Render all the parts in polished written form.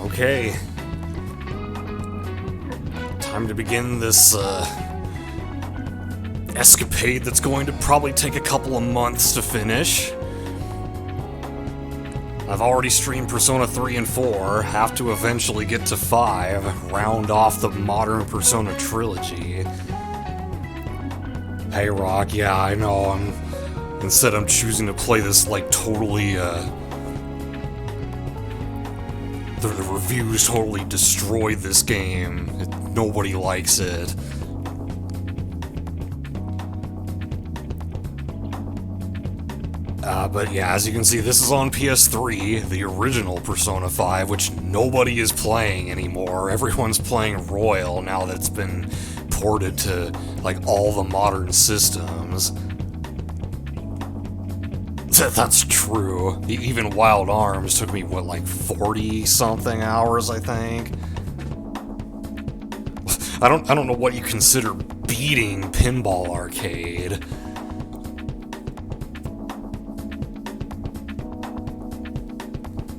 Okay. Time to begin this, escapade that's going to probably take a couple of months to finish. I've already streamed Persona 3 and 4, have to eventually get to 5, round off the modern Persona trilogy. Hey Rock, yeah, I know, instead I'm choosing to play this, like, totally, the reviews totally destroyed this game. Nobody likes it. But yeah, as you can see, this is on PS3, the original Persona 5, which nobody is playing anymore. Everyone's playing Royal now that it's been ported to, like, all the modern systems. That's true. Even Wild Arms took me, what, like 40-something hours, I think? I don't know what you consider beating Pinball Arcade.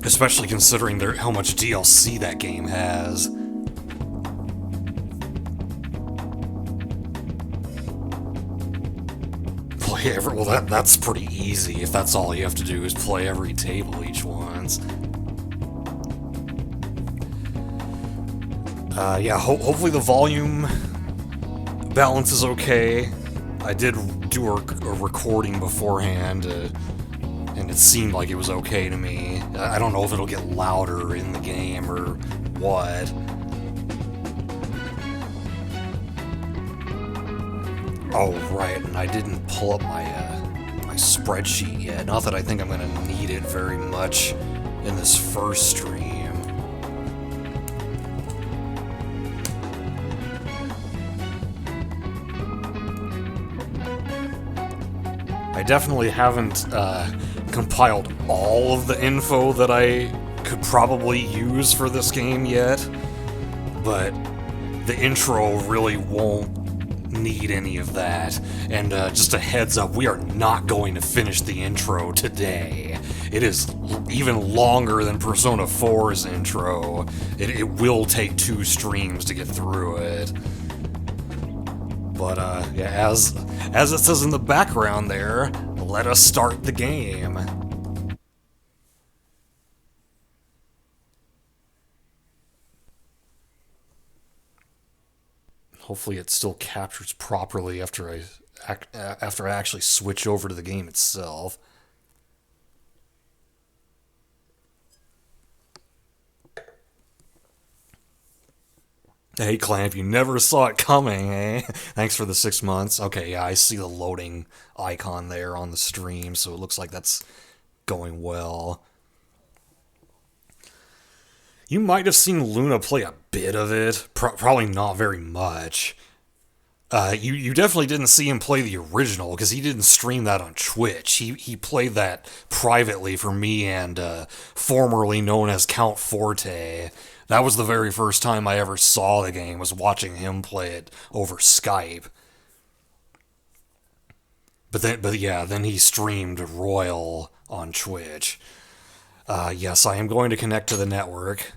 Especially considering how much DLC that game has. Well, that's pretty easy if that's all you have to do is play every table each once. Yeah, hopefully the volume balance is okay. I did do a recording beforehand, and it seemed like it was okay to me. I don't know if it'll get louder in the game or what. Oh, right, and I didn't pull up my spreadsheet yet. Not that I think I'm gonna need it very much in this first stream. I definitely haven't compiled all of the info that I could probably use for this game yet, but the intro really won't need any of that. And just a heads up, we are not going to finish the intro today. It is even longer than Persona 4's intro. It will take 2 streams to get through it. But yeah, as it says in the background there, let us start the game. Hopefully it still captures properly after I actually switch over to the game itself. Hey Clamp, you never saw it coming, eh? Thanks for the 6 months. Okay, yeah, I see the loading icon there on the stream, so it looks like that's going well. You might have seen Luna play a bit of it, probably not very much. You definitely didn't see him play the original, because he didn't stream that on Twitch. He played that privately for me and formerly known as Count Forte. That was the very first time I ever saw the game, was watching him play it over Skype. But yeah, then he streamed Royal on Twitch. Yes, I am going to connect to the network.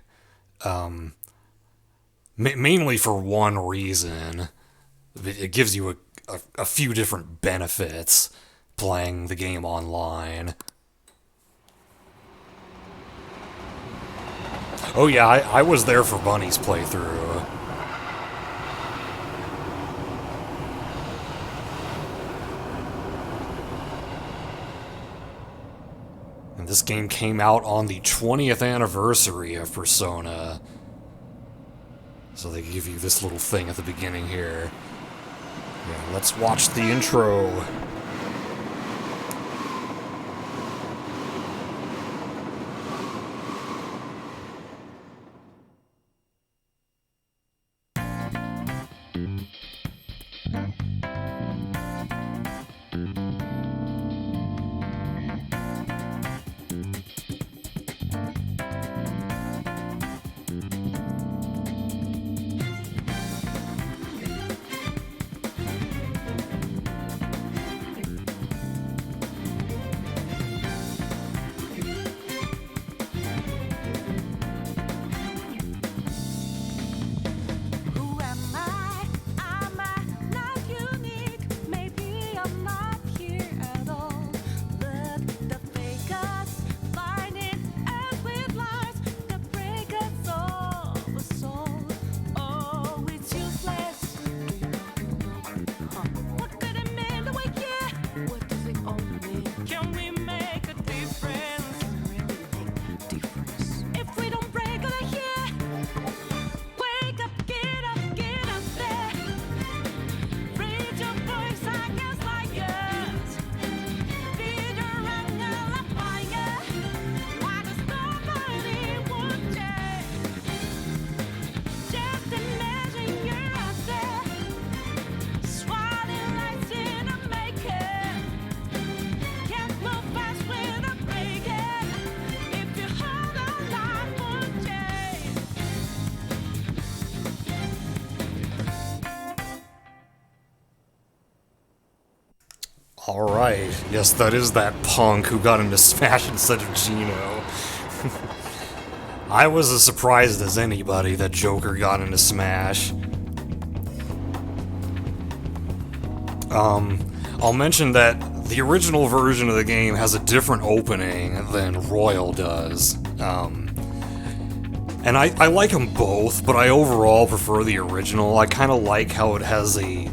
Mainly for one reason. It gives you a few different benefits playing the game online. Oh yeah, I was there for Bunny's playthrough. And this game came out on the 20th anniversary of Persona. So they give you this little thing at the beginning here. Yeah, let's watch the intro. Alright, yes, that is that punk who got into Smash instead of Geno. I was as surprised as anybody that Joker got into Smash. I'll mention that the original version of the game has a different opening than Royal does. And I like them both, but I overall prefer the original. I kind of like how it has a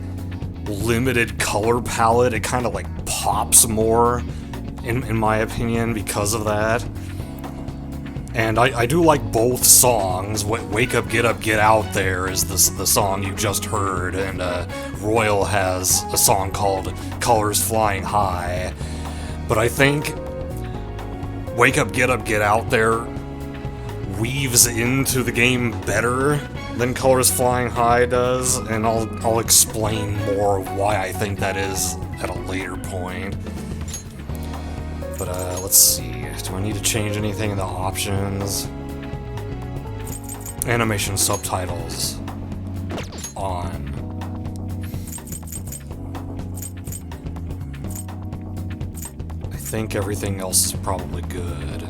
limited color palette. It kind of like pops more, in my opinion, because of that. And I do like both songs. Wake Up, Get Up, Get Out There is the song you just heard, and Royal has a song called Colors Flying High. But I think Wake Up, Get Up, Get Out There weaves into the game better than Colors Flying High does, and I'll explain more why I think that is at a later point. But let's see. Do I need to change anything in the options? Animation subtitles on. I think everything else is probably good.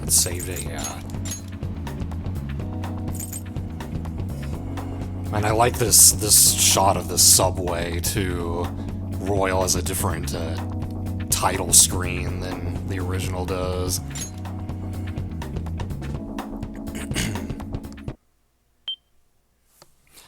It saved it, yeah. And I like this shot of the subway too. Royal has a different title screen than the original does.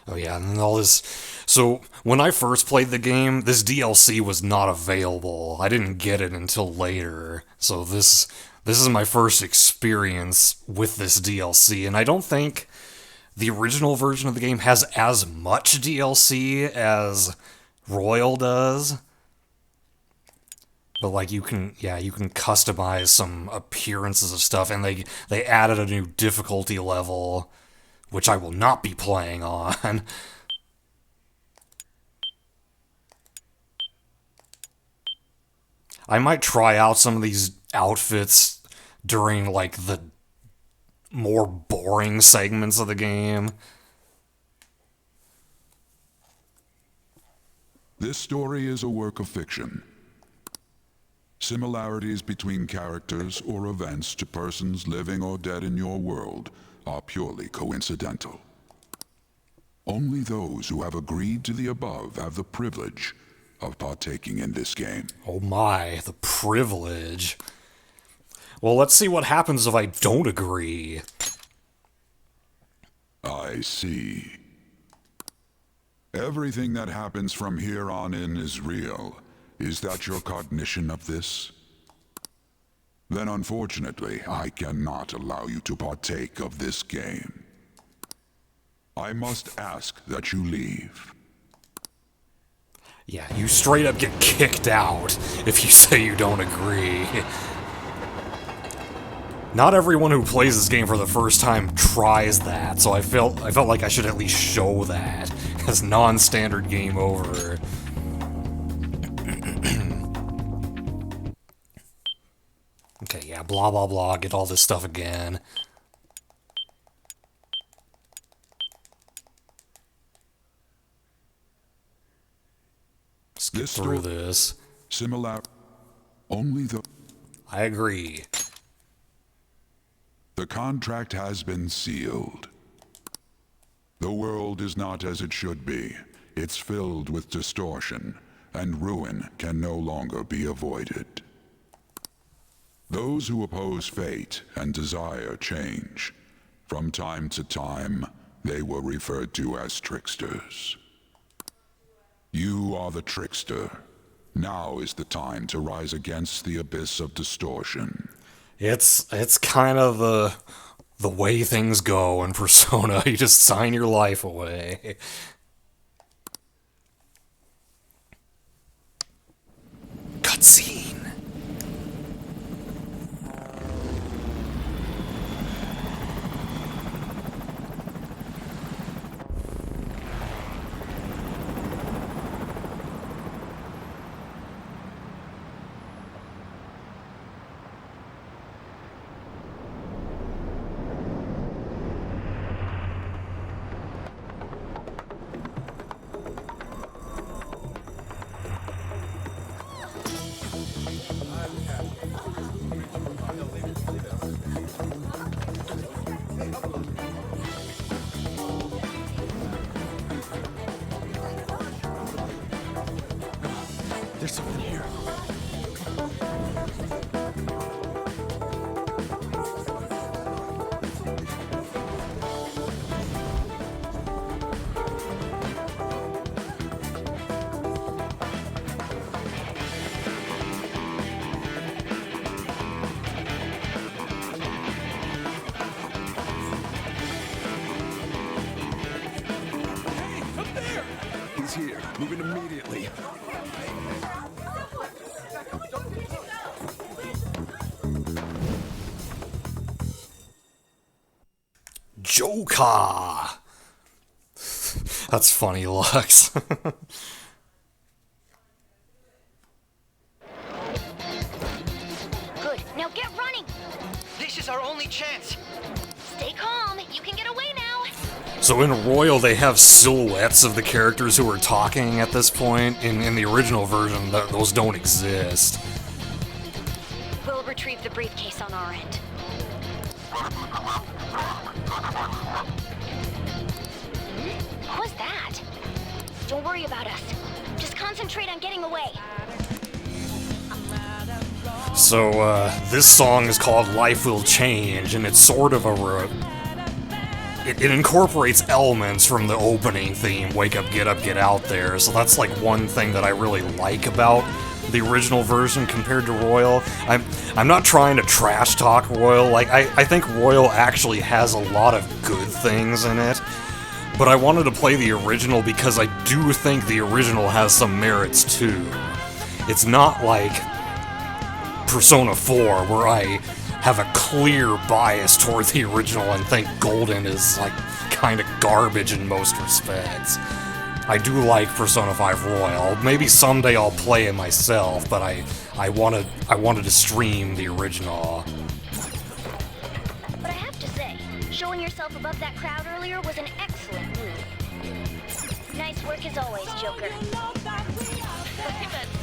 Oh yeah, and then all this. So when I first played the game, this DLC was not available. I didn't get it until later. So this is my first experience with this DLC, and I don't think the original version of the game has as much DLC as Royal does. But like you can customize some appearances of stuff, and they added a new difficulty level, which I will not be playing on. I might try out some of these outfits during like the more boring segments of the game. This story is a work of fiction. Similarities between characters or events to persons living or dead in your world are purely coincidental. Only those who have agreed to the above have the privilege of partaking in this game. Oh my, the privilege. Well, let's see what happens if I don't agree. I see. Everything that happens from here on in is real. Is that your cognition of this? Then unfortunately, I cannot allow you to partake of this game. I must ask that you leave. Yeah, you straight up get kicked out if you say you don't agree. Not everyone who plays this game for the first time tries that, so I felt like I should at least show that as non-standard game over. Okay, yeah, blah blah blah, get all this stuff again. Skip through this. Similar. Only the... I agree. The contract has been sealed. The world is not as it should be. It's filled with distortion, and ruin can no longer be avoided. Those who oppose fate and desire change. From time to time, they were referred to as tricksters. You are the trickster. Now is the time to rise against the abyss of distortion. It's kind of the way things go in Persona. You just sign your life away. Cutscene. Moving immediately. Joker! That's funny, Lux. Good. Now get running. This is our only chance. Stay calm. You can get away now. So in Royal, they have silhouettes of the characters who are talking at this point. In the original version, those don't exist. We'll retrieve the briefcase on our end. What was that? Don't worry about us. Just concentrate on getting away. So, this song is called Life Will Change, and it's sort of it incorporates elements from the opening theme, Wake Up, Get Out There, so that's like one thing that I really like about the original version compared to Royal. I'm not trying to trash talk Royal, like, I think Royal actually has a lot of good things in it, but I wanted to play the original because I do think the original has some merits too. It's not like Persona 4, where I have a clear bias toward the original and think Golden is, like, kind of garbage in most respects. I do like Persona 5 Royal. Maybe someday I'll play it myself, but I wanted to stream the original. But I have to say, showing yourself above that crowd earlier was an excellent move. Nice work as always, Joker.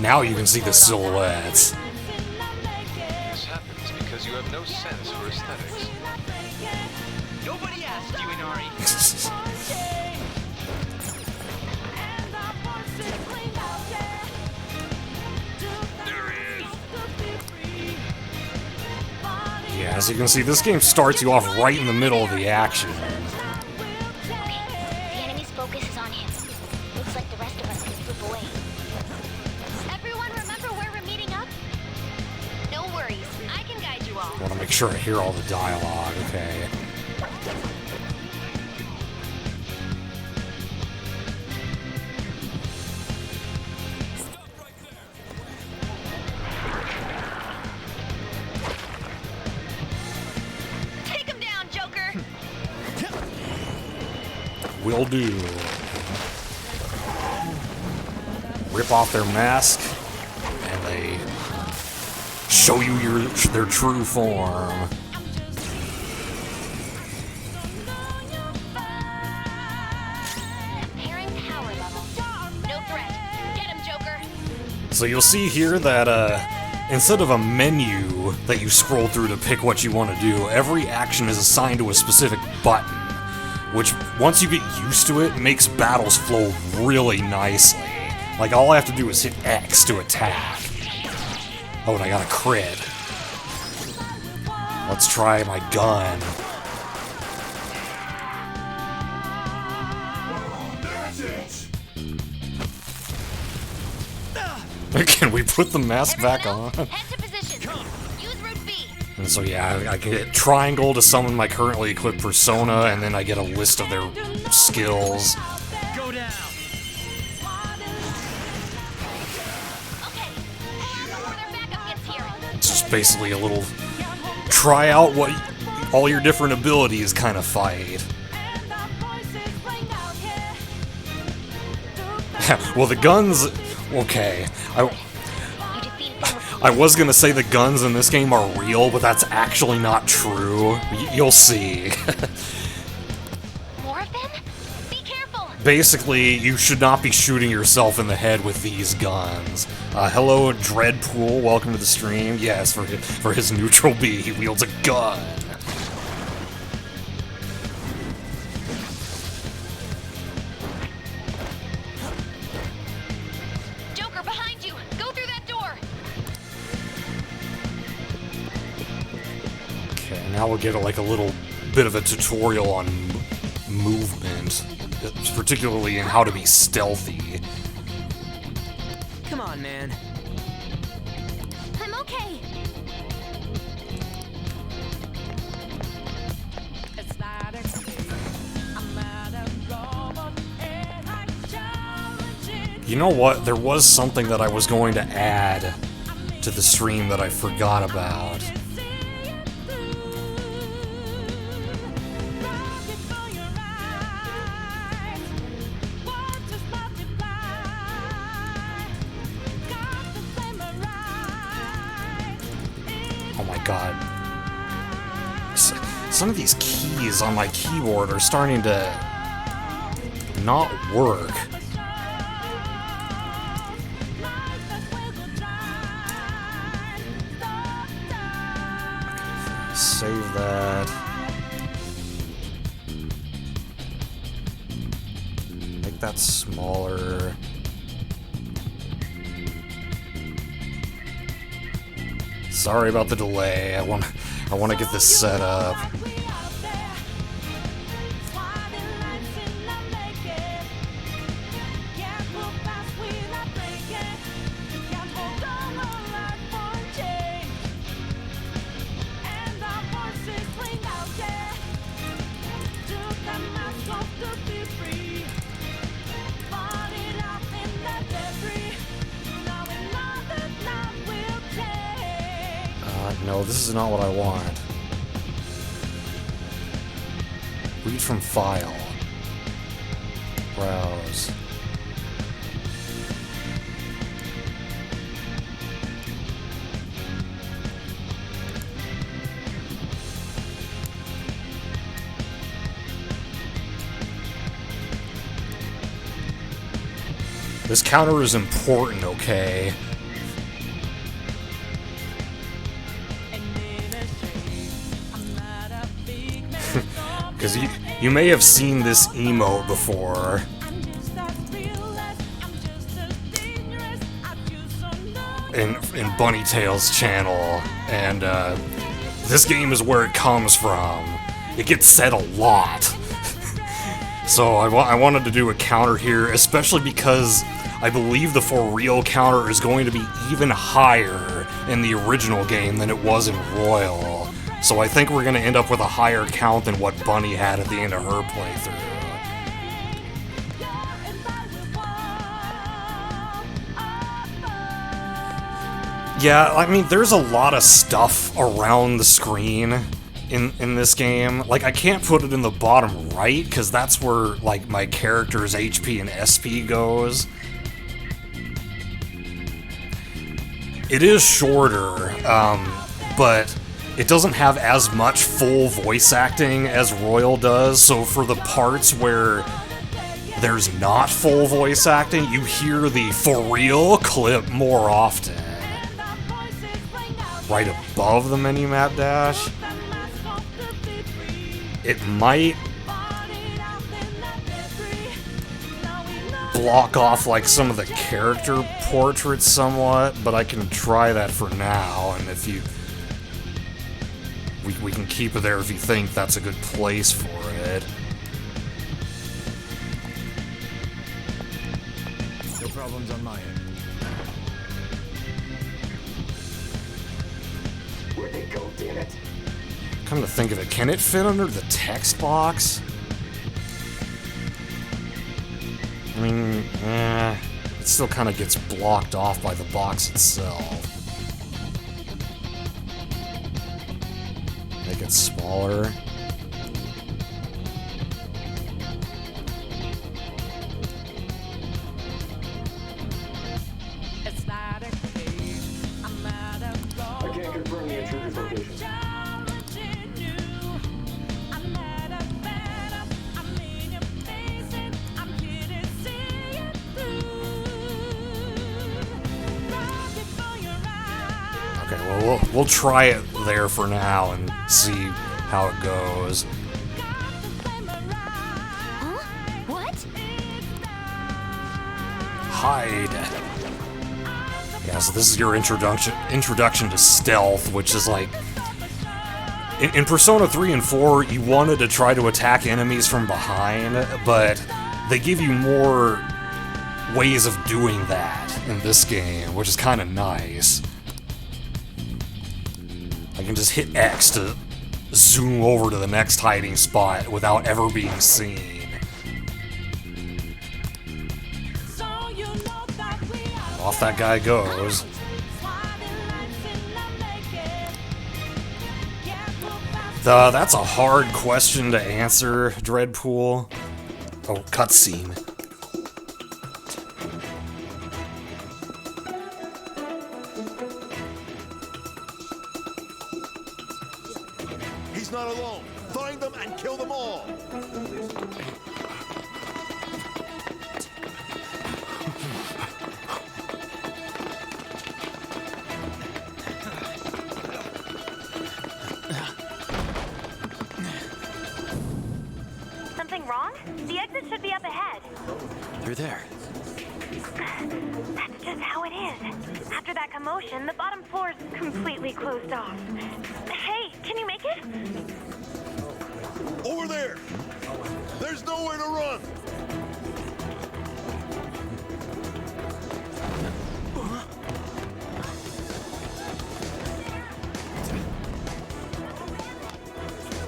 Now you can see the silhouettes. This happens because you have no sense for aesthetics. Nobody asked you, Inari. Yeah, as you can see, this game starts you off right in the middle of the action. Okay, the enemy's focus is on him. Looks like the rest of us can slip away. Everyone remember where we're meeting up? No worries, I can guide you all. I want to make sure I hear all the dialogue, okay. Take him down, Joker! Will do. Rip off their mask, and they show you their true form. Comparing power levels. No threat. Get him, Joker! So you'll see here that instead of a menu that you scroll through to pick what you want to do, every action is assigned to a specific button, which, once you get used to it, makes battles flow really nicely. Like, all I have to do is hit X to attack. Oh, and I got a crit. Let's try my gun. Can we put the mask back on? Head to position. Use route B. And so yeah, I get triangle to summon my currently equipped persona, and then I get a list of their skills. Go down. Okay. Before their backup gets here. It's just basically a little try out what all your different abilities kind of fight. Well, the guns, okay. You defeat them. I was gonna say the guns in this game are real, but that's actually not true. You'll see. More of them? Be careful. Basically, you should not be shooting yourself in the head with these guns. Hello, Dreadpool. Welcome to the stream. Yes, for his neutral B, he wields a gun. Joker, behind you. Go through that door. Okay, now we'll get like a little bit of a tutorial on movement, particularly in how to be stealthy. Come on, man. I'm okay. You know what? There was something that I was going to add to the stream that I forgot about. Oh my god. Some of these keys on my keyboard are starting to not work. Save that. Make that smaller. Sorry about the delay. I want to get this set up. No, this is not what I want. Read from file. Browse. This counter is important, okay? Because you may have seen this emote before. In Bunny Tail's channel, and this game is where it comes from. It gets said a lot. So I wanted to do a counter here, especially because I believe the for real counter is going to be even higher in the original game than it was in Royal. So I think we're going to end up with a higher count than what Bunny had at the end of her playthrough. Yeah, I mean, there's a lot of stuff around the screen in this game. Like, I can't put it in the bottom right, because that's where, like, my character's HP and SP goes. It is shorter, but it doesn't have as much full voice acting as Royal does, so for the parts where there's not full voice acting, you hear the for real clip more often. Right above the mini-map dash. It might block off like some of the character portraits somewhat, but I can try that for now, and if you... We can keep it there if you think that's a good place for it. No problems on my end. Where'd they go, damn it? Come to think of it, can it fit under the text box? I mean, it still kind of gets blocked off by the box itself. Make it smaller. I can't confirm the intruder's location. Okay, well, we'll try it there for now and see how it goes. Huh? What? Hide. Yeah, so this is your introduction to stealth, which is like... In Persona 3 and 4, you wanted to try to attack enemies from behind, but they give you more ways of doing that in this game, which is kind of nice. I can just hit X to zoom over to the next hiding spot without ever being seen. So you know off that guy goes. That's a hard question to answer, Dreadpool. Oh, cutscene. He's not alone. Find them and kill them all. Something wrong? The exit should be up ahead. Through there. That's just how it is. After that commotion, the bottom floor is completely closed off. Hey, can you make it? Over there. There's nowhere to run.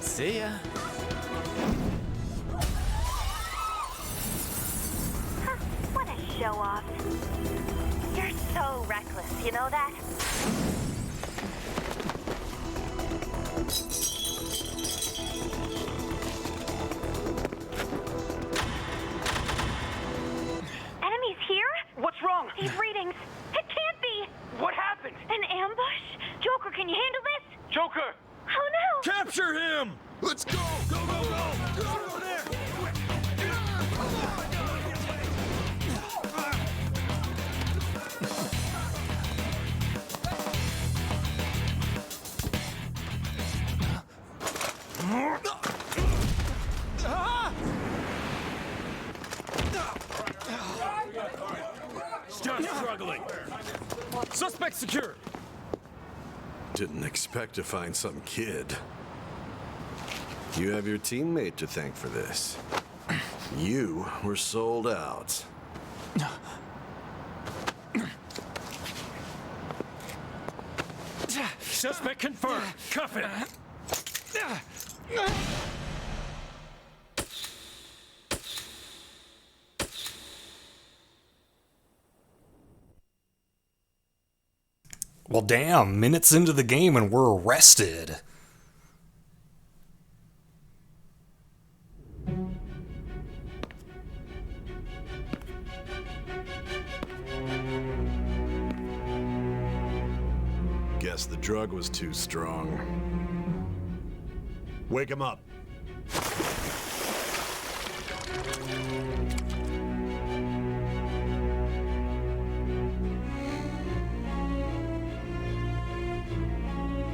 See ya. What a show off. You're so reckless, you know that? Enemies here? What's wrong? These readings. It can't be. What happened? An ambush? Joker, can you handle this? Joker! Oh no! Capture him. Let's go. Go, go, go. Go over there. Stop struggling. Suspect secure. Didn't expect to find some kid. You have your teammate to thank for this. You were sold out. Suspect confirmed. Cuff it. Well, damn, minutes into the game and we're arrested. Guess the drug was too strong. Wake him up.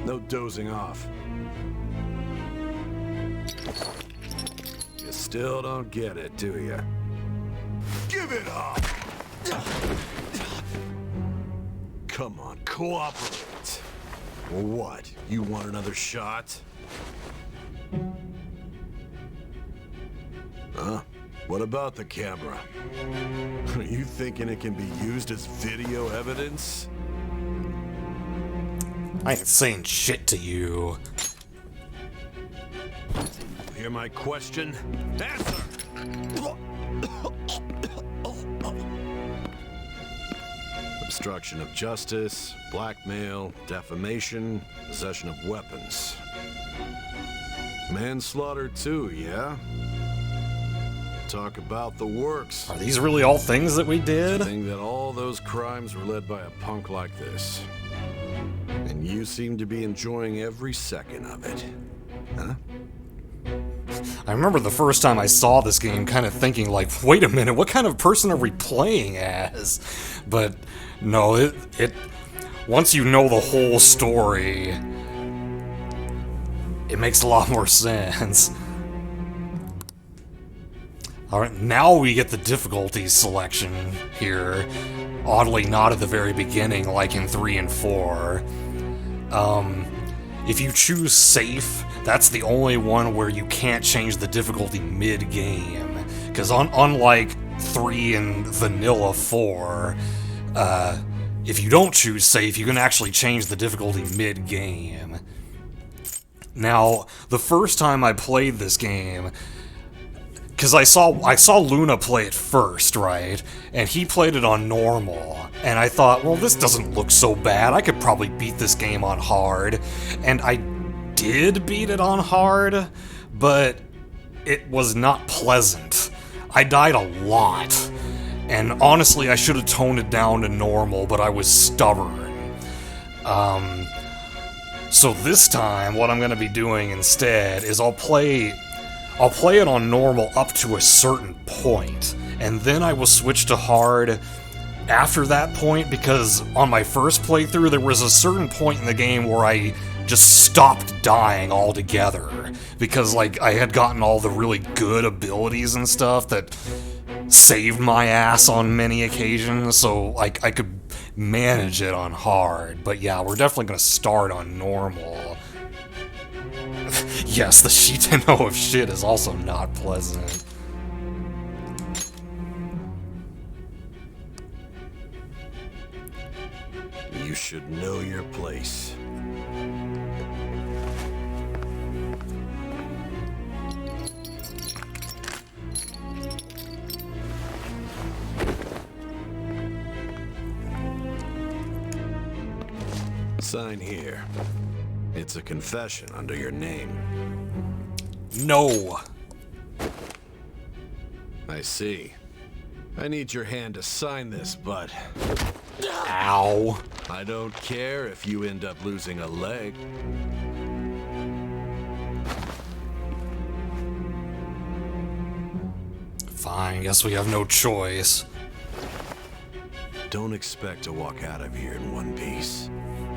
No dozing off. You still don't get it, do you? Give it up. Come on, cooperate. Well, what? You want another shot? Huh? What about the camera? Are you thinking it can be used as video evidence? I ain't saying shit to you. Hear my question? Answer! Obstruction of justice, blackmail, defamation, possession of weapons. Manslaughter too, yeah? Talk about the works. Are these really all things that we did? Think that all those crimes were led by a punk like this. And you seem to be enjoying every second of it. Huh? I remember the first time I saw this game kind of thinking like, wait a minute, what kind of person are we playing as? But no, it once you know the whole story, it makes a lot more sense. Alright, now we get the difficulty selection here. Oddly not at the very beginning like in 3 and 4. If you choose safe, that's the only one where you can't change the difficulty mid-game. Because unlike 3 and Vanilla 4, if you don't choose safe, you can actually change the difficulty mid-game. Now, the first time I played this game, because I saw Luna play it first, right? And he played it on normal, and I thought, well, this doesn't look so bad. I could probably beat this game on hard, and I did beat it on hard, but it was not pleasant. I died a lot, and honestly, I should have toned it down to normal, but I was stubborn. So this time, what I'm going to be doing instead is I'll play it on normal up to a certain point, and then I will switch to hard after that point, because on my first playthrough, there was a certain point in the game where I just stopped dying altogether, because, like, I had gotten all the really good abilities and stuff that saved my ass on many occasions, so, like, I could manage it on hard. But yeah, we're definitely gonna start on normal. Yes, the Shiteno of shit is also not pleasant. You should know your place. Sign here. It's a confession under your name. No. I see. I need your hand to sign this, but... Ow. I don't care if you end up losing a leg. Fine, guess we have no choice. Don't expect to walk out of here in one piece.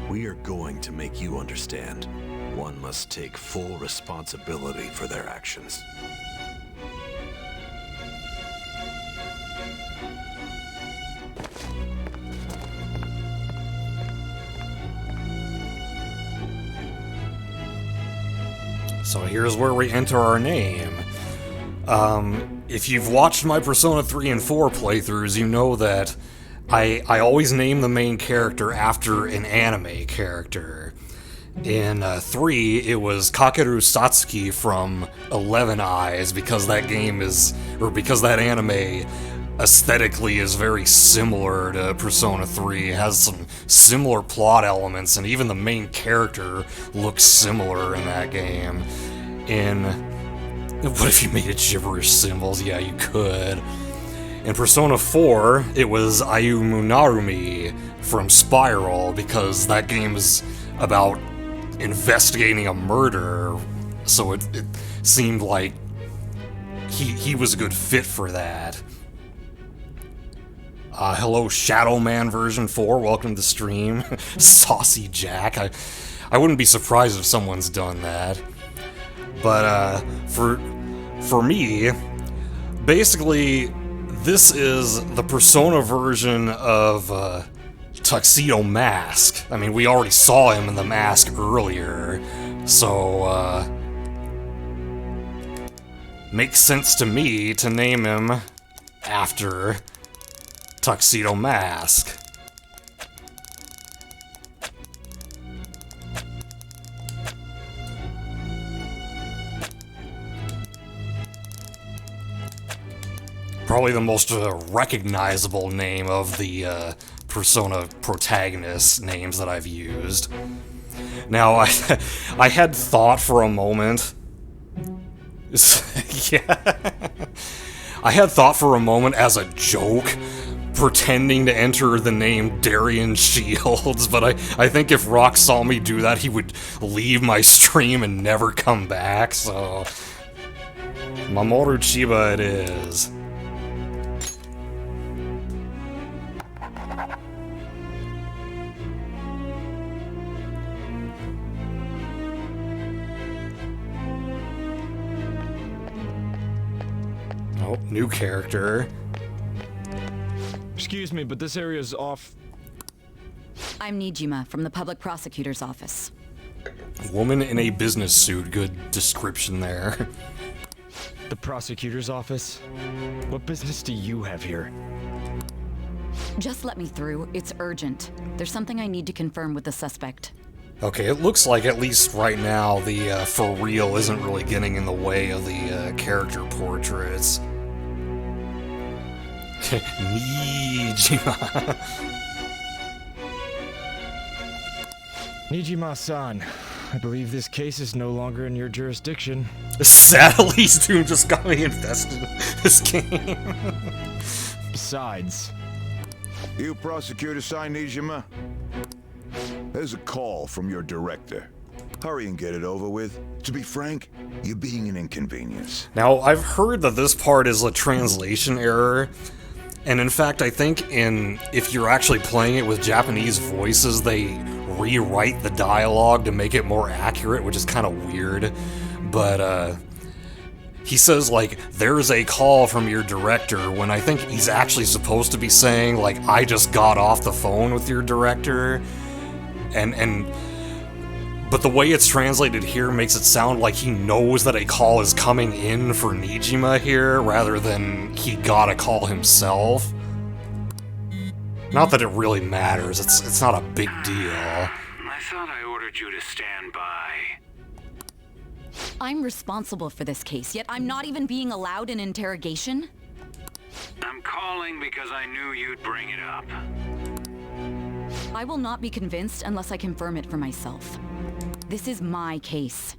We are going to make you understand. One must take full responsibility for their actions. So here's where we enter our name. If you've watched my Persona 3 and 4 playthroughs, you know that I always name the main character after an anime character. In 3, it was Kakeru Satsuki from 11 Eyes, because that game is, or because that anime aesthetically is very similar to Persona 3. It has some similar plot elements, and even the main character looks similar in that game. What if you made it gibberish symbols? Yeah, you could. In Persona 4, it was Ayumu Narumi from Spiral, because that game is about investigating a murder, so it seemed like he was a good fit for that. Hello, Shadow Man version 4, welcome to the stream. Saucy Jack, I wouldn't be surprised if someone's done that. But, for me, basically, this is the Persona version of, Tuxedo Mask. I mean, we already saw him in the mask earlier, so, makes sense to me to name him after Tuxedo Mask. Probably the most recognizable name of the Persona protagonist names that I've used. Now, I had thought for a moment... yeah. I had thought for a moment as a joke, pretending to enter the name Darian Shields, but I think if Rock saw me do that, he would leave my stream and never come back, so... Mamoru Chiba it is. Oh, new character. Excuse me, but this area's off. I'm Nijima from the Public Prosecutor's Office. Woman in a business suit, good description there. The prosecutor's office? What business do you have here? Just let me through. It's urgent. There's something I need to confirm with the suspect. Okay, it looks like at least right now the for real isn't really getting in the way of the character portraits. Nijima. Nijima-san, I believe this case is no longer in your jurisdiction. Sadly's Doom just got me invested in this game. Besides, You prosecutor signed Nijima? There's a call from your director. Hurry and get it over with. To be frank, you're being an inconvenience. Now, I've heard that this part is a translation error, and in fact, I think if you're actually playing it with Japanese voices, they rewrite the dialogue to make it more accurate, which is kind of weird. But, he says, like, there's a call from your director, when I think he's actually supposed to be saying, like, I just got off the phone with your director. But the way it's translated here makes it sound like he knows that a call is coming in for Nijima here, rather than he got a call himself. Not that it really matters, it's not a big deal. I thought I ordered you to stand by. I'm responsible for this case, yet I'm not even being allowed an interrogation? I'm calling because I knew you'd bring it up. I will not be convinced unless I confirm it for myself. This is my case.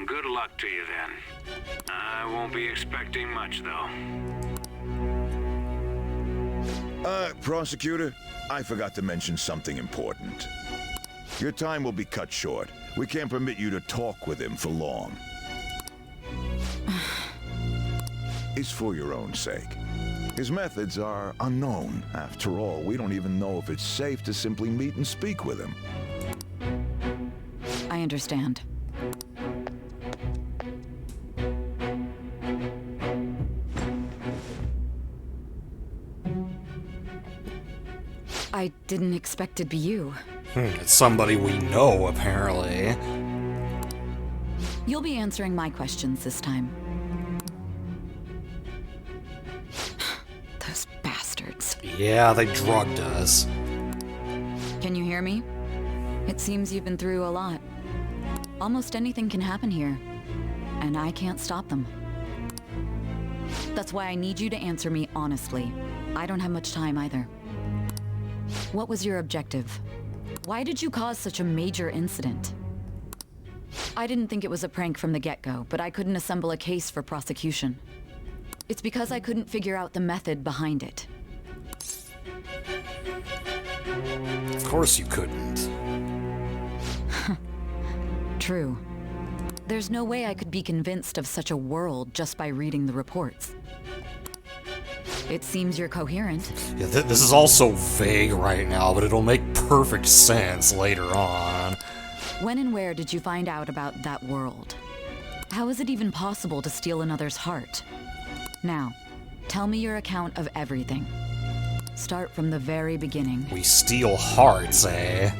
Good luck to you then. I won't be expecting much, though. Prosecutor, I forgot to mention something important. Your time will be cut short. We can't permit you to talk with him for long. It's for your own sake. His methods are unknown. After all, we don't even know if it's safe to simply meet and speak with him. I understand. I didn't expect it'd be you. It's somebody we know, apparently. You'll be answering my questions this time. Those bastards. Yeah, they drugged us. Can you hear me? It seems you've been through a lot. Almost anything can happen here, and I can't stop them. That's why I need you to answer me honestly. I don't have much time either. What was your objective? Why did you cause such a major incident? I didn't think it was a prank from the get-go, but I couldn't assemble a case for prosecution. It's because I couldn't figure out the method behind it. Of course you couldn't. True. There's no way I could be convinced of such a world just by reading the reports. It seems you're coherent. Yeah, this is all so vague right now, but it'll make perfect sense later on. When and where did you find out about that world? How is it even possible to steal another's heart? Now, tell me your account of everything. Start from the very beginning. We steal hearts, eh?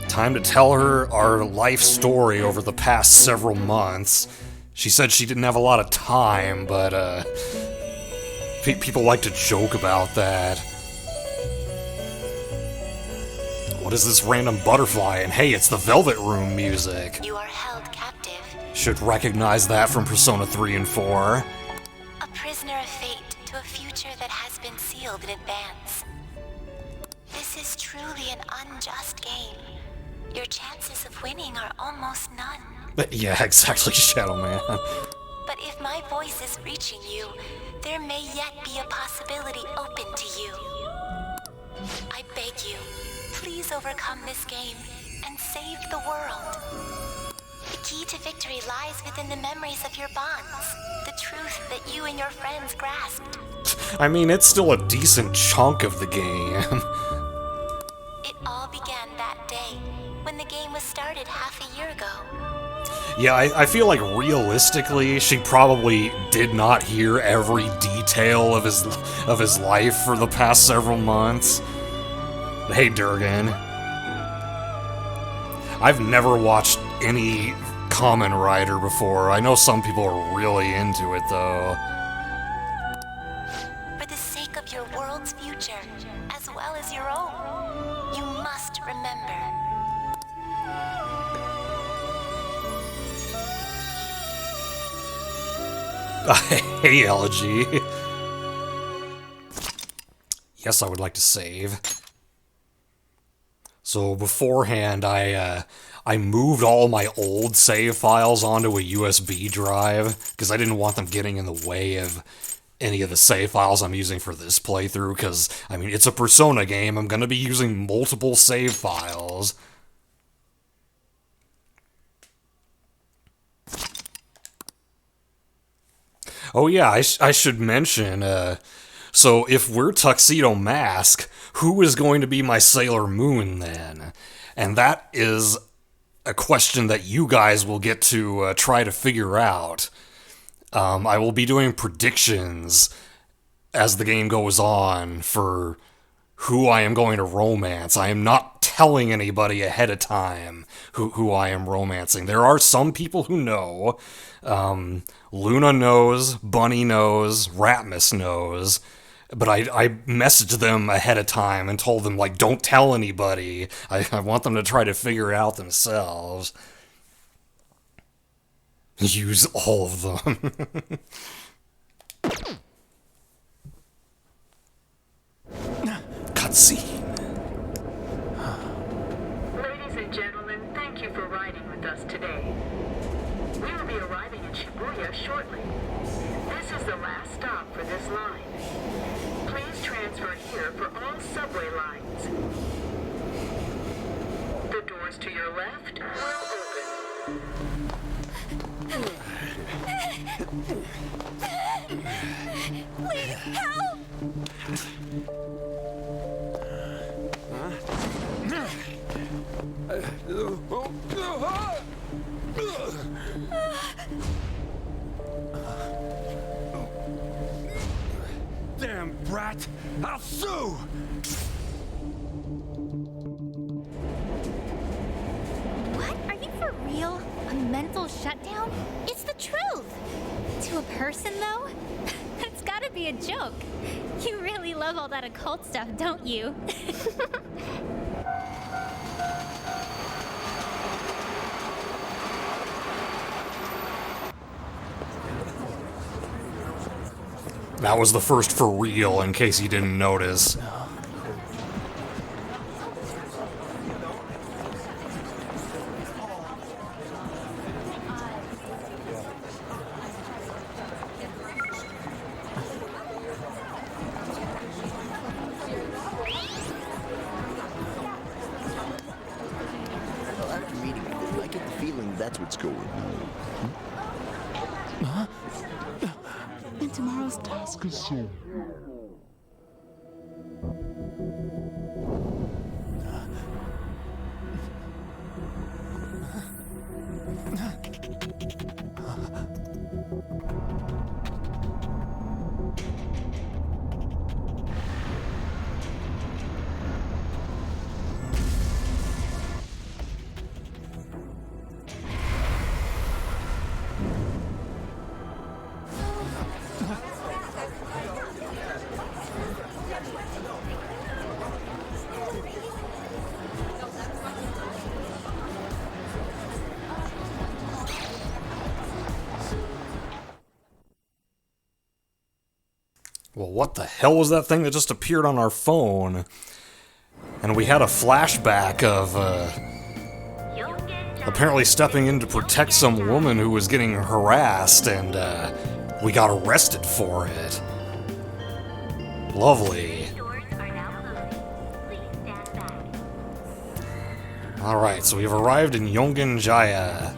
Time to tell her our life story over the past several months. She said she didn't have a lot of time, but, people like to joke about that. What is this random butterfly? And hey, it's the Velvet Room music. You are held captive. Should recognize that from Persona 3 and 4. A prisoner of fate to a future that has been sealed in advance. This is truly an unjust game. Your chances of winning are almost none. Yeah, exactly, Shadow Man. But if my voice is reaching you, there may yet be a possibility open to you. I beg you, please overcome this game and save the world. The key to victory lies within the memories of your bonds, the truth that you and your friends grasped. I mean, it's still a decent chunk of the game. It all began that day, when the game was started half a year ago. Yeah, I feel like realistically, she probably did not hear every detail of his life for the past several months. Hey, Durgan. I've never watched any Kamen Rider before. I know some people are really into it, though. For the sake of your world's future, as well as Hey, LG. Yes, I would like to save. So beforehand, I moved all my old save files onto a USB drive, because I didn't want them getting in the way of any of the save files I'm using for this playthrough, because, I mean, it's a Persona game, I'm gonna be using multiple save files. Oh yeah, I should mention, so if we're Tuxedo Mask, who is going to be my Sailor Moon then? And that is a question that you guys will get to try to figure out. I will be doing predictions as the game goes on for who I am going to romance. I am not telling anybody ahead of time who I am romancing. There are some people who know. Luna knows, Bunny knows, Ratmus knows. But I messaged them ahead of time and told them, like, don't tell anybody. I want them to try to figure it out themselves. Use all of them. Cutscene. Ladies and gentlemen, thank you for riding with us today. We will be arriving in Shibuya shortly. This is the last stop for this line. Please transfer here for all subway lines. The doors to your left will open. Please help! Damn brat! I'll sue! What? Are you for real? A mental shutdown? It's the truth! To a person, though? That's gotta be a joke. You really love all that occult stuff, don't you? That was the first for real, in case you didn't notice. After meeting you, I get the feeling that's what's going on. Huh? And tomorrow's task is soon. Well, what the hell was that thing that just appeared on our phone? And we had a flashback of, apparently stepping in to protect some woman who was getting harassed, and, we got arrested for it. Lovely. Alright, so we've arrived in Yongen Jaya.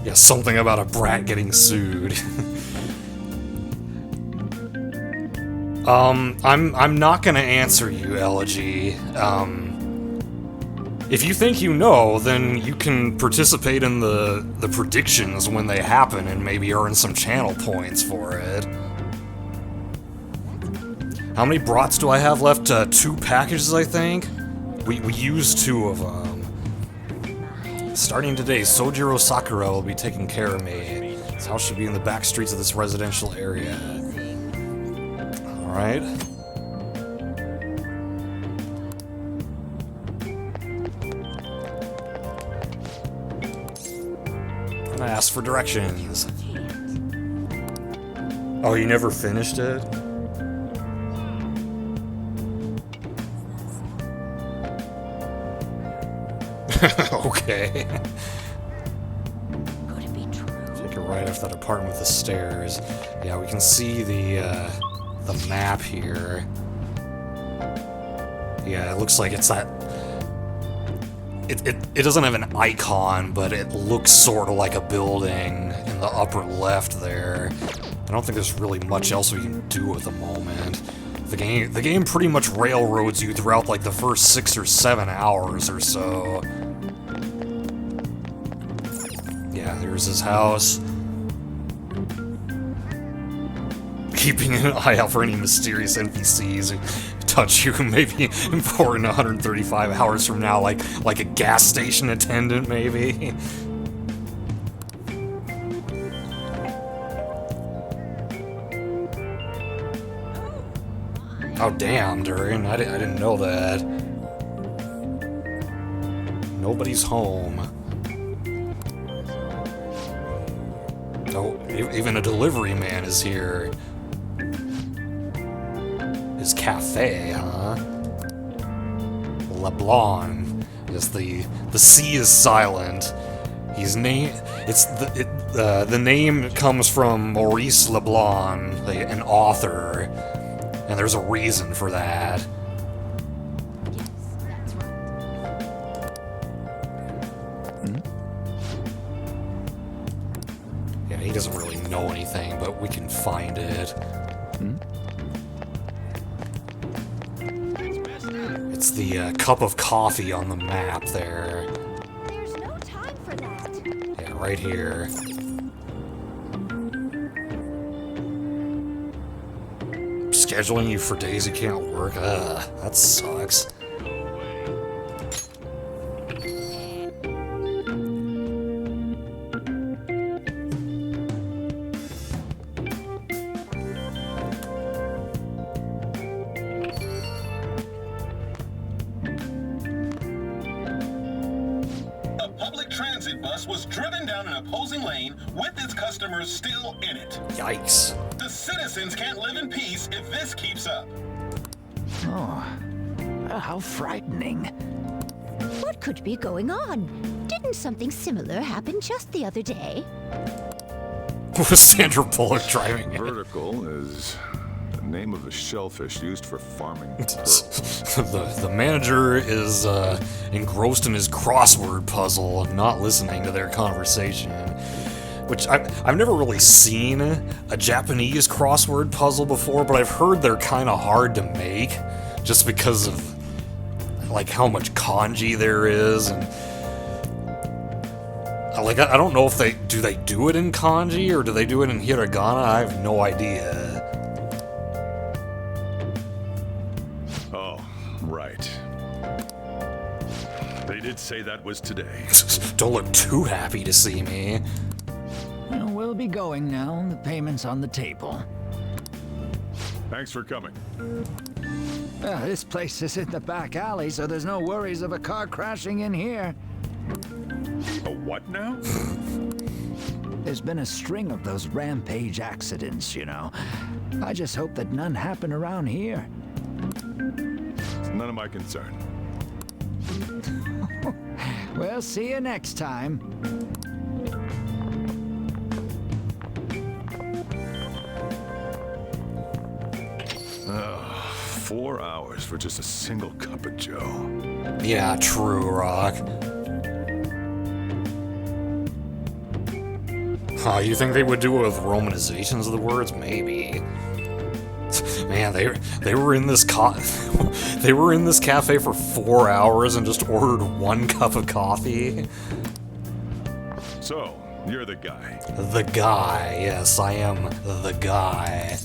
Yeah, something about a brat getting sued. I'm not gonna answer you, Elegy. If you think you know, then you can participate in the predictions when they happen and maybe earn some channel points for it. How many brats do I have left? 2 packages, I think? We used 2 of them. Starting today, Sojiro Sakura will be taking care of me. His house should be in the back streets of this residential area. Alright. And I asked for directions. Oh, you never finished it? Okay. Take a right off that apartment with the stairs. Yeah, we can see the map here. Yeah, it looks like it's that. It doesn't have an icon, but it looks sort of like a building in the upper left there. I don't think there's really much else we can do at the moment. The game pretty much railroads you throughout like the first 6 or 7 hours or so. Yeah, there's his house. Keeping an eye out for any mysterious NPCs who touch you maybe important 135 hours from now, like a gas station attendant maybe. Oh damn, Durian, I didn't know that. Nobody's home. Oh, even a delivery man is here. His cafe, huh? LeBlanc. Yes, the C is silent. He's the name comes from Maurice LeBlanc, an author, and there's a reason for that. Yes, that's right. Yeah, he doesn't really know anything, but we can find it. It's the cup of coffee on the map there. There's no time for that. Yeah, right here. Scheduling you for days you can't work. That sucks. A public transit bus was driven down an opposing lane with its customers still in it. Yikes. The citizens can't live in peace if this keeps up. Oh, how frightening. What could be going on? Didn't something similar happen just the other day? Was Sandra Bullock driving it? Vertical is the name of a shellfish used for farming pearls. The manager is engrossed in his crossword puzzle and not listening to their conversation. Which I've never really seen a Japanese crossword puzzle before, but I've heard they're kind of hard to make just because of like how much kanji there is, and like I don't know if they do it in kanji or do they do it in hiragana. I have no idea. Oh, right. They did say that was today. Don't look too happy to see me. Well, we'll be going now. The payment's on the table. Thanks for coming. This place is in the back alley, so there's no worries of a car crashing in here. A what now? There's been a string of those rampage accidents, you know. I just hope that none happen around here. It's none of my concern. We'll see you next time. Oh, 4 hours for just a single cup of joe. Yeah, true, Rock. Huh, you think they would do it with romanizations of the words? Maybe. Man, they were in this they were in this cafe for 4 hours and just ordered 1 cup of coffee. So, you're the guy. The guy, yes, I am the guy.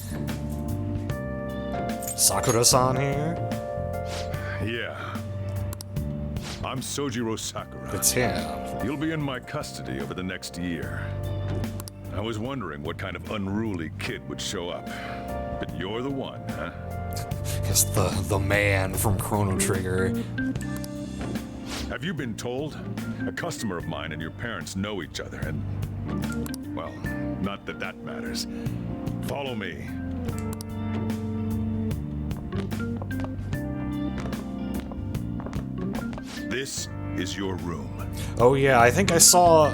Sakura-san here? Yeah. I'm Sojiro Sakura. It's him. You'll be in my custody over the next year. I was wondering what kind of unruly kid would show up. But you're the one, huh? It's the man from Chrono Trigger. Have you been told? A customer of mine and your parents know each other, and Well, not that that matters. Follow me. This is your room. Oh yeah, I think I saw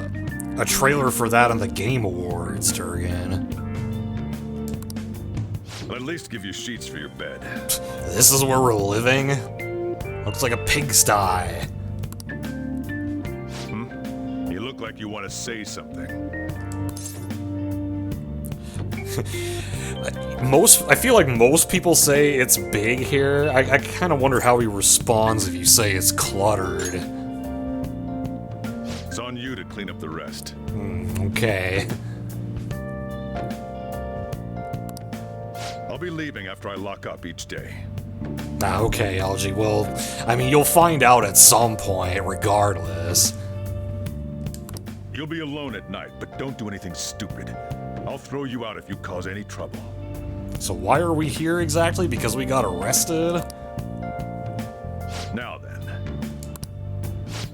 a trailer for that on the Game Awards, Durgan. I'll at least give you sheets for your bed. This is where we're living? Looks like a pigsty. You look like you want to say something. I feel like most people say it's big here. I kind of wonder how he responds if you say it's cluttered. It's on you to clean up the rest. Okay. I'll be leaving after I lock up each day. Okay, LG. Well, I mean, you'll find out at some point, regardless. You'll be alone at night, but don't do anything stupid. I'll throw you out if you cause any trouble. So why are we here exactly? Because we got arrested? Now then.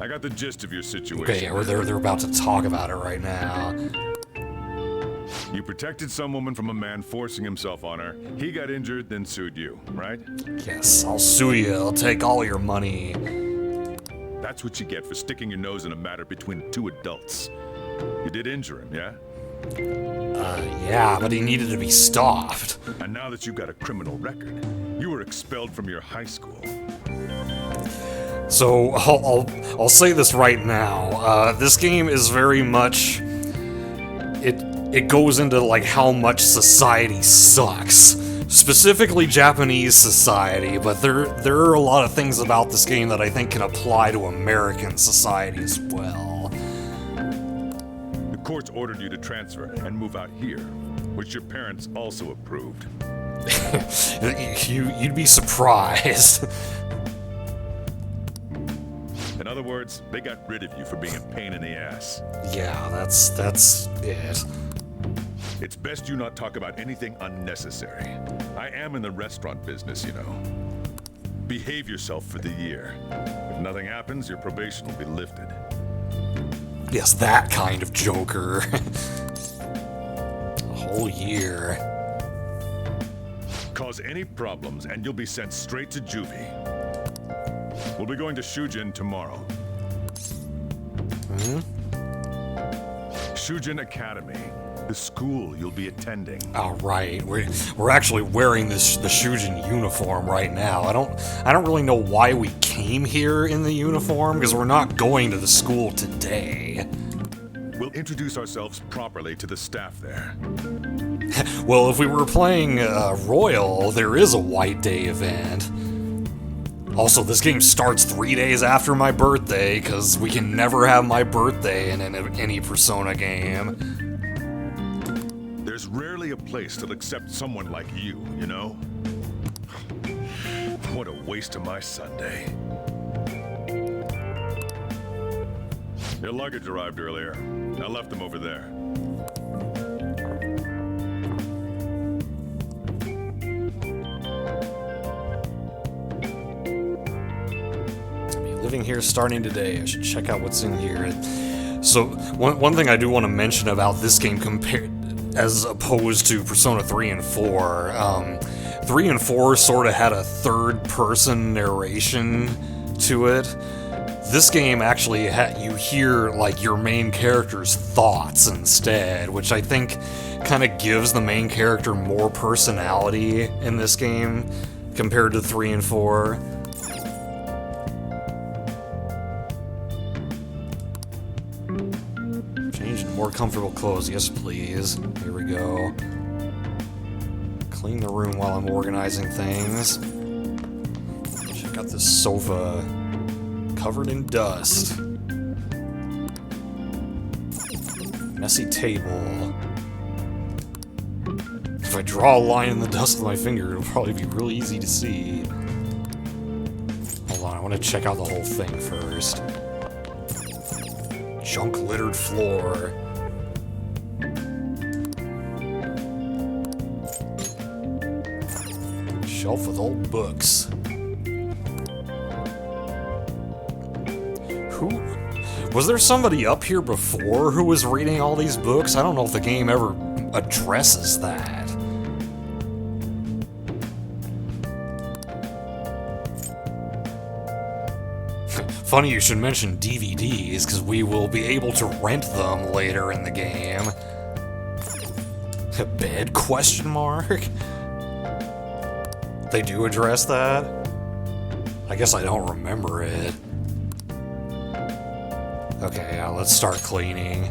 I got the gist of your situation. Okay, yeah, they're about to talk about it right now. You protected some woman from a man forcing himself on her. He got injured, then sued you, right? Yes, I'll sue you. I'll take all your money. That's what you get for sticking your nose in a matter between two adults. You did injure him, yeah? Yeah, but he needed to be stopped. And now that you've got a criminal record, you were expelled from your high school. So, I'll say this right now. This game is very much... It goes into, like, how much society sucks. Specifically Japanese society, but there are a lot of things about this game that I think can apply to American society as well. The courts ordered you to transfer and move out here, which your parents also approved. You'd be surprised. In other words, they got rid of you for being a pain in the ass. Yeah, that's it. It's best you not talk about anything unnecessary. I am in the restaurant business, you know. Behave yourself for the year. If nothing happens, your probation will be lifted. Yes, that kind of Joker. A whole year. Cause any problems and you'll be sent straight to juvie. We'll be going to Shujin tomorrow. Shujin Academy. The school you'll be attending. Oh, right. We're actually wearing the Shujin uniform right now. I don't really know why we came here in the uniform, because we're not going to the school today. We'll introduce ourselves properly to the staff there. Well, if we were playing Royal, there is a White Day event. Also, this game starts 3 days after my birthday, because we can never have my birthday in any Persona game. There's rarely a place that'll accept someone like you, you know? What a waste of my Sunday. Your luggage arrived earlier. I left them over there. Living here starting today. I should check out what's in here. So, one thing I do want to mention about this game as opposed to Persona 3 and 4, 3 and 4 sort of had a third-person narration to it. This game actually you hear, like, your main character's thoughts instead, which I think kind of gives the main character more personality in this game compared to 3 and 4. More comfortable clothes, yes please. Here we go. Clean the room while I'm organizing things. Check out this sofa. Covered in dust. Messy table. If I draw a line in the dust with my finger, it'll probably be really easy to see. Hold on, I want to check out the whole thing first. Junk littered floor. Shelf with old books. Was there somebody up here before who was reading all these books? I don't know if the game ever addresses that. Funny you should mention DVDs, because we will be able to rent them later in the game. Bed? Question mark? They do address that? I guess I don't remember it. Okay, let's start cleaning.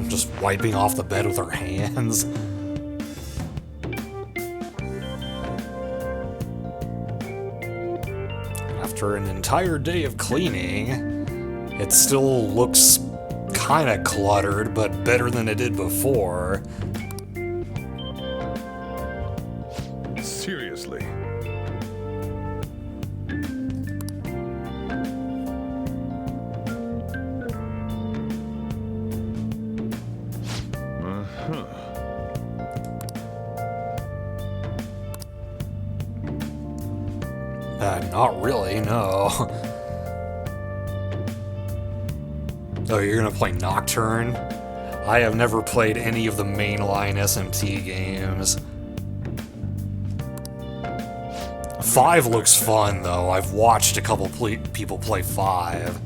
Just wiping off the bed with her hands. After an entire day of cleaning, it still looks kinda cluttered, but better than it did before. Seriously. Not really, no. Oh, you're gonna play Nocturne? I have never played any of the mainline SMT games. 5 looks fun, though. I've watched a couple people play 5.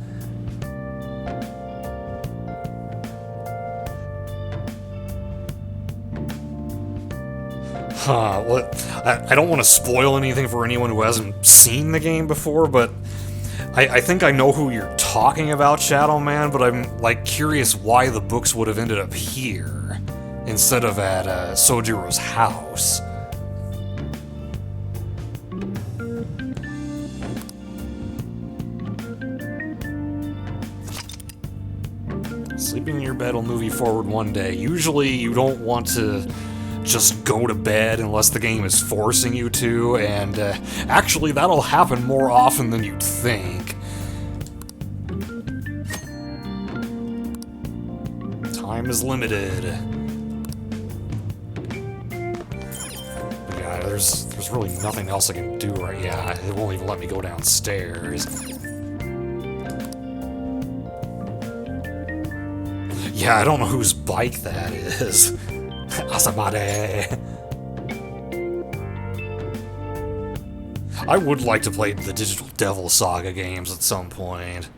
Well, I don't want to spoil anything for anyone who hasn't seen the game before, but I think I know who you're talking about, Shadow Man, but I'm, like, curious why the books would have ended up here instead of at Sojiro's house. Sleeping in your bed will move you forward one day. Usually you don't want to just go to bed unless the game is forcing you to, and actually that'll happen more often than you'd think. Time is limited. But yeah, there's really nothing else I can do right now. Yeah, it won't even let me go downstairs. Yeah, I don't know whose bike that is. Asabare. I would like to play the Digital Devil Saga games at some point.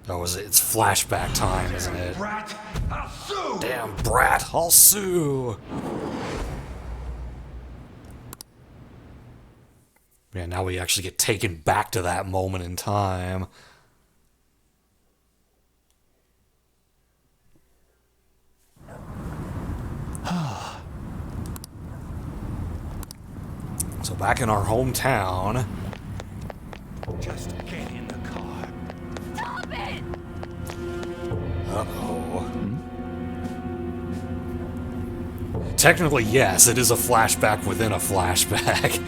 Oh, it's flashback time, isn't it? Brat, I'll sue! Damn brat, I'll sue! Yeah, now we actually get taken back to that moment in time. So back in our hometown. Just get in the car. Stop it! Uh-oh. Technically, yes, it is a flashback within a flashback.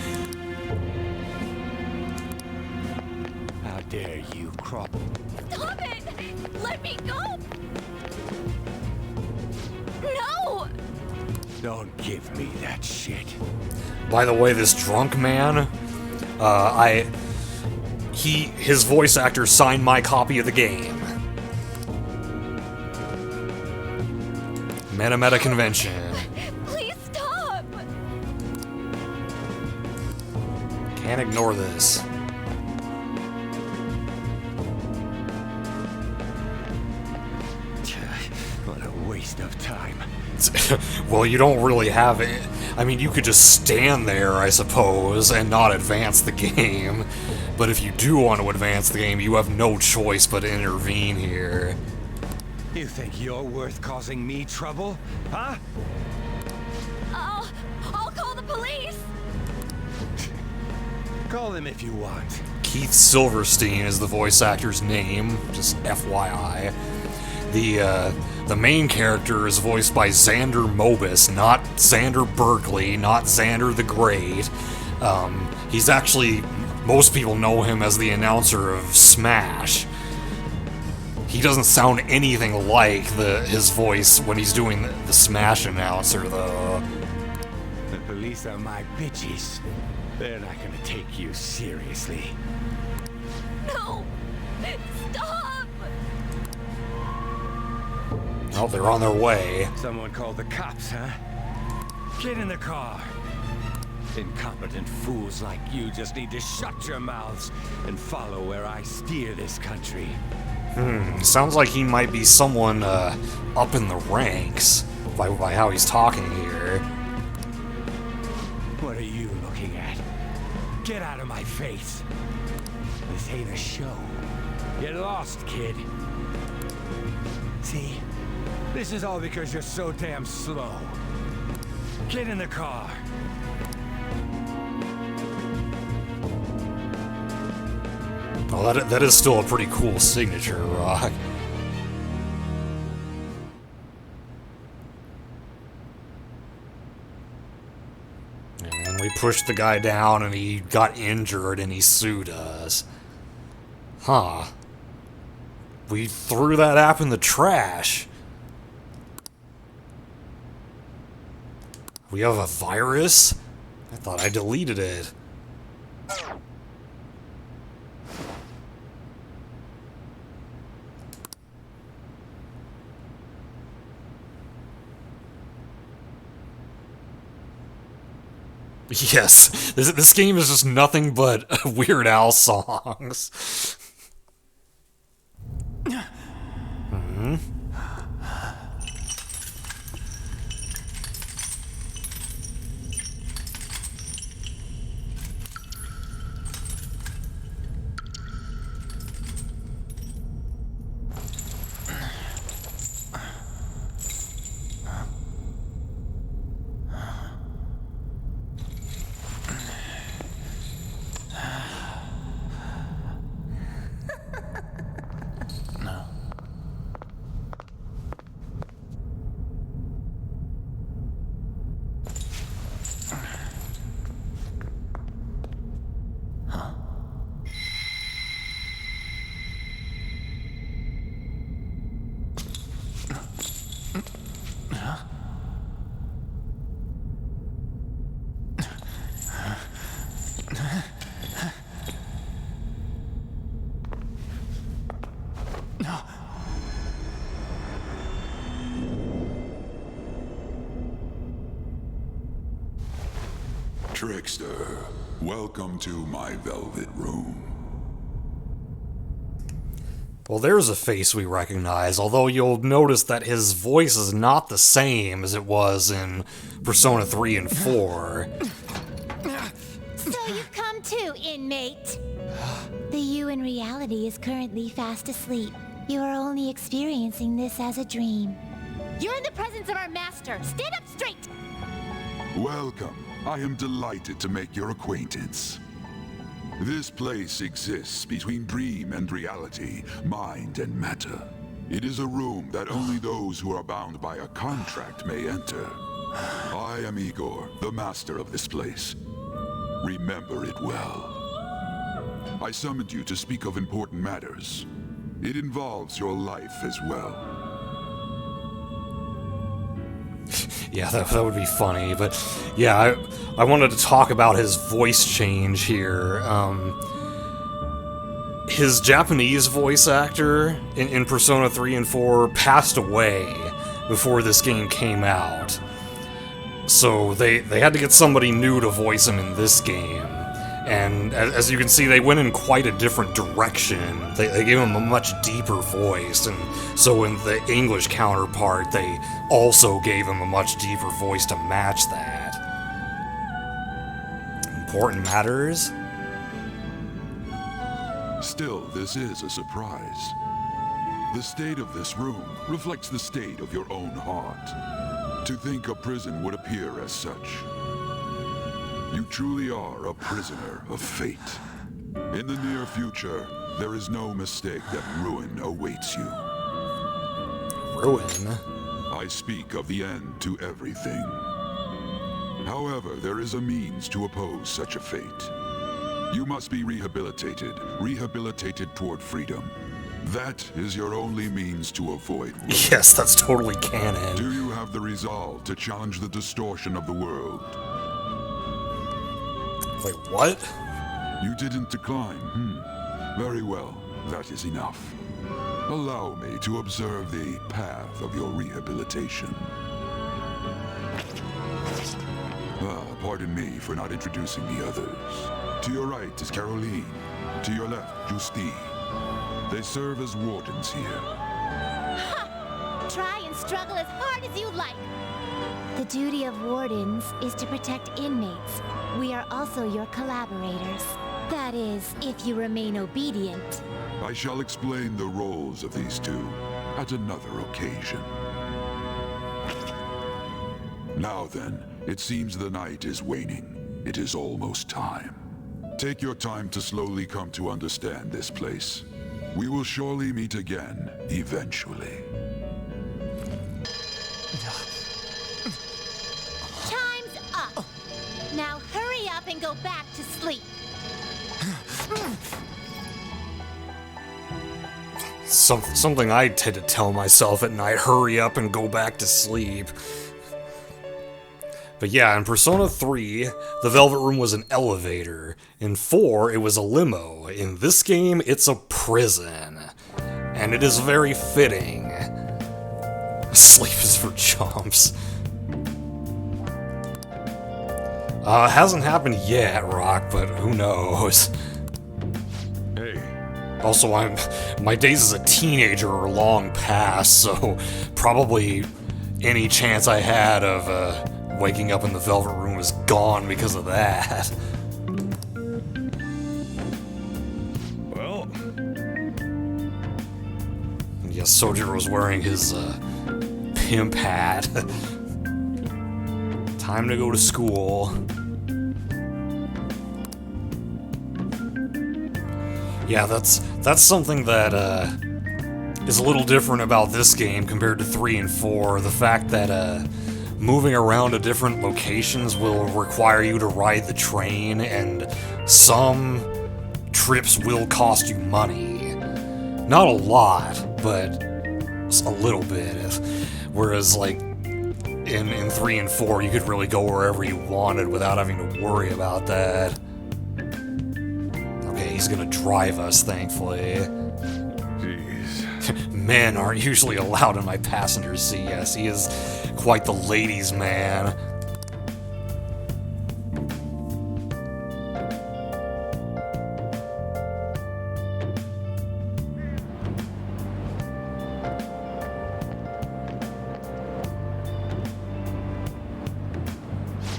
How dare you, Crop? Stop it! Let me go! No! Don't give me that shit. By the way, this drunk man, his voice actor signed my copy of the game. Meta Convention. Please stop! Can't ignore this. What a waste of time. Well, you don't really have it. I mean, you could just stand there, I suppose, and not advance the game. But if you do want to advance the game, you have no choice but to intervene here. You think you're worth causing me trouble? Huh? I'll call the police! Call them if you want. Keith Silverstein is the voice actor's name, just FYI. The main character is voiced by Xander Mobus, not Xander Berkeley, not Xander the Great. He's actually, most people know him as the announcer of Smash. He doesn't sound anything like his voice when he's doing the Smash announcer, though. The police are my bitches. They're not gonna take you seriously. No! Stop! Oh, they're on their way. Someone called the cops, huh? Get in the car. Incompetent fools like you just need to shut your mouths and follow where I steer this country. Sounds like he might be someone up in the ranks by how he's talking here. What are you looking at? Get out of my face. This ain't a show. Get lost, kid. See? This is all because you're so damn slow. Get in the car. Oh, that is still a pretty cool signature, Rock. And we pushed the guy down and he got injured and he sued us. Huh. We threw that app in the trash. We have a virus? I thought I deleted it. Yes, this game is just nothing but Weird Al songs. Trickster, welcome to my Velvet Room. Well, there's a face we recognize, although you'll notice that his voice is not the same as it was in Persona 3 and 4. So you've come too, inmate. The you in reality is currently fast asleep. You are only experiencing this as a dream. You're in the presence of our master. Stand up straight! Welcome. I am delighted to make your acquaintance. This place exists between dream and reality, mind and matter. It is a room that only those who are bound by a contract may enter. I am Igor, the master of this place. Remember it well. I summoned you to speak of important matters. It involves your life as well. Yeah, that would be funny, but yeah, I wanted to talk about his voice change here. His Japanese voice actor in Persona 3 and 4 passed away before this game came out. So they had to get somebody new to voice him in this game. And as you can see, they went in quite a different direction. They gave him a much deeper voice, and so in the English counterpart, they also gave him a much deeper voice to match that. Important matters? Still, this is a surprise. The state of this room reflects the state of your own heart. To think a prison would appear as such. You truly are a prisoner of fate. In the near future, there is no mistake that ruin awaits you. Ruin? I speak of the end to everything. However, there is a means to oppose such a fate. You must be rehabilitated toward freedom. That is your only means to avoid ruin. Yes, that's totally canon. Do you have the resolve to challenge the distortion of the world? Wait, what? You didn't decline. Very well. That is enough. Allow me to observe the path of your rehabilitation. Pardon me for not introducing the others. To your right is Caroline. To your left, Justine. They serve as wardens here. Ha! Try and struggle as hard as you like. The duty of wardens is to protect inmates. We are also your collaborators. That is, if you remain obedient. I shall explain the roles of these two at another occasion. Now then, it seems the night is waning. It is almost time. Take your time to slowly come to understand this place. We will surely meet again, eventually. Time's up. Now hurry up and go back to sleep. Something I tend to tell myself at night, hurry up and go back to sleep. But yeah, in Persona 3, the Velvet Room was an elevator. In 4, it was a limo. In this game, it's a prison. And it is very fitting. Sleep is for chumps. It hasn't happened yet, Rock, but who knows? Hey. Also, my days as a teenager are long past, so probably any chance I had of waking up in the Velvet Room is gone because of that. Well. Yes, Sojiro's wearing his pimp hat. Time to go to school. Yeah, that's something that is a little different about this game compared to 3 and 4. The fact that moving around to different locations will require you to ride the train, and some trips will cost you money. Not a lot, but a little bit. Whereas, like, in 3 and 4, you could really go wherever you wanted without having to worry about that. Okay, he's gonna drive us, thankfully. Jeez. Men aren't usually allowed in my passenger seat. Yes, he is quite the ladies' man.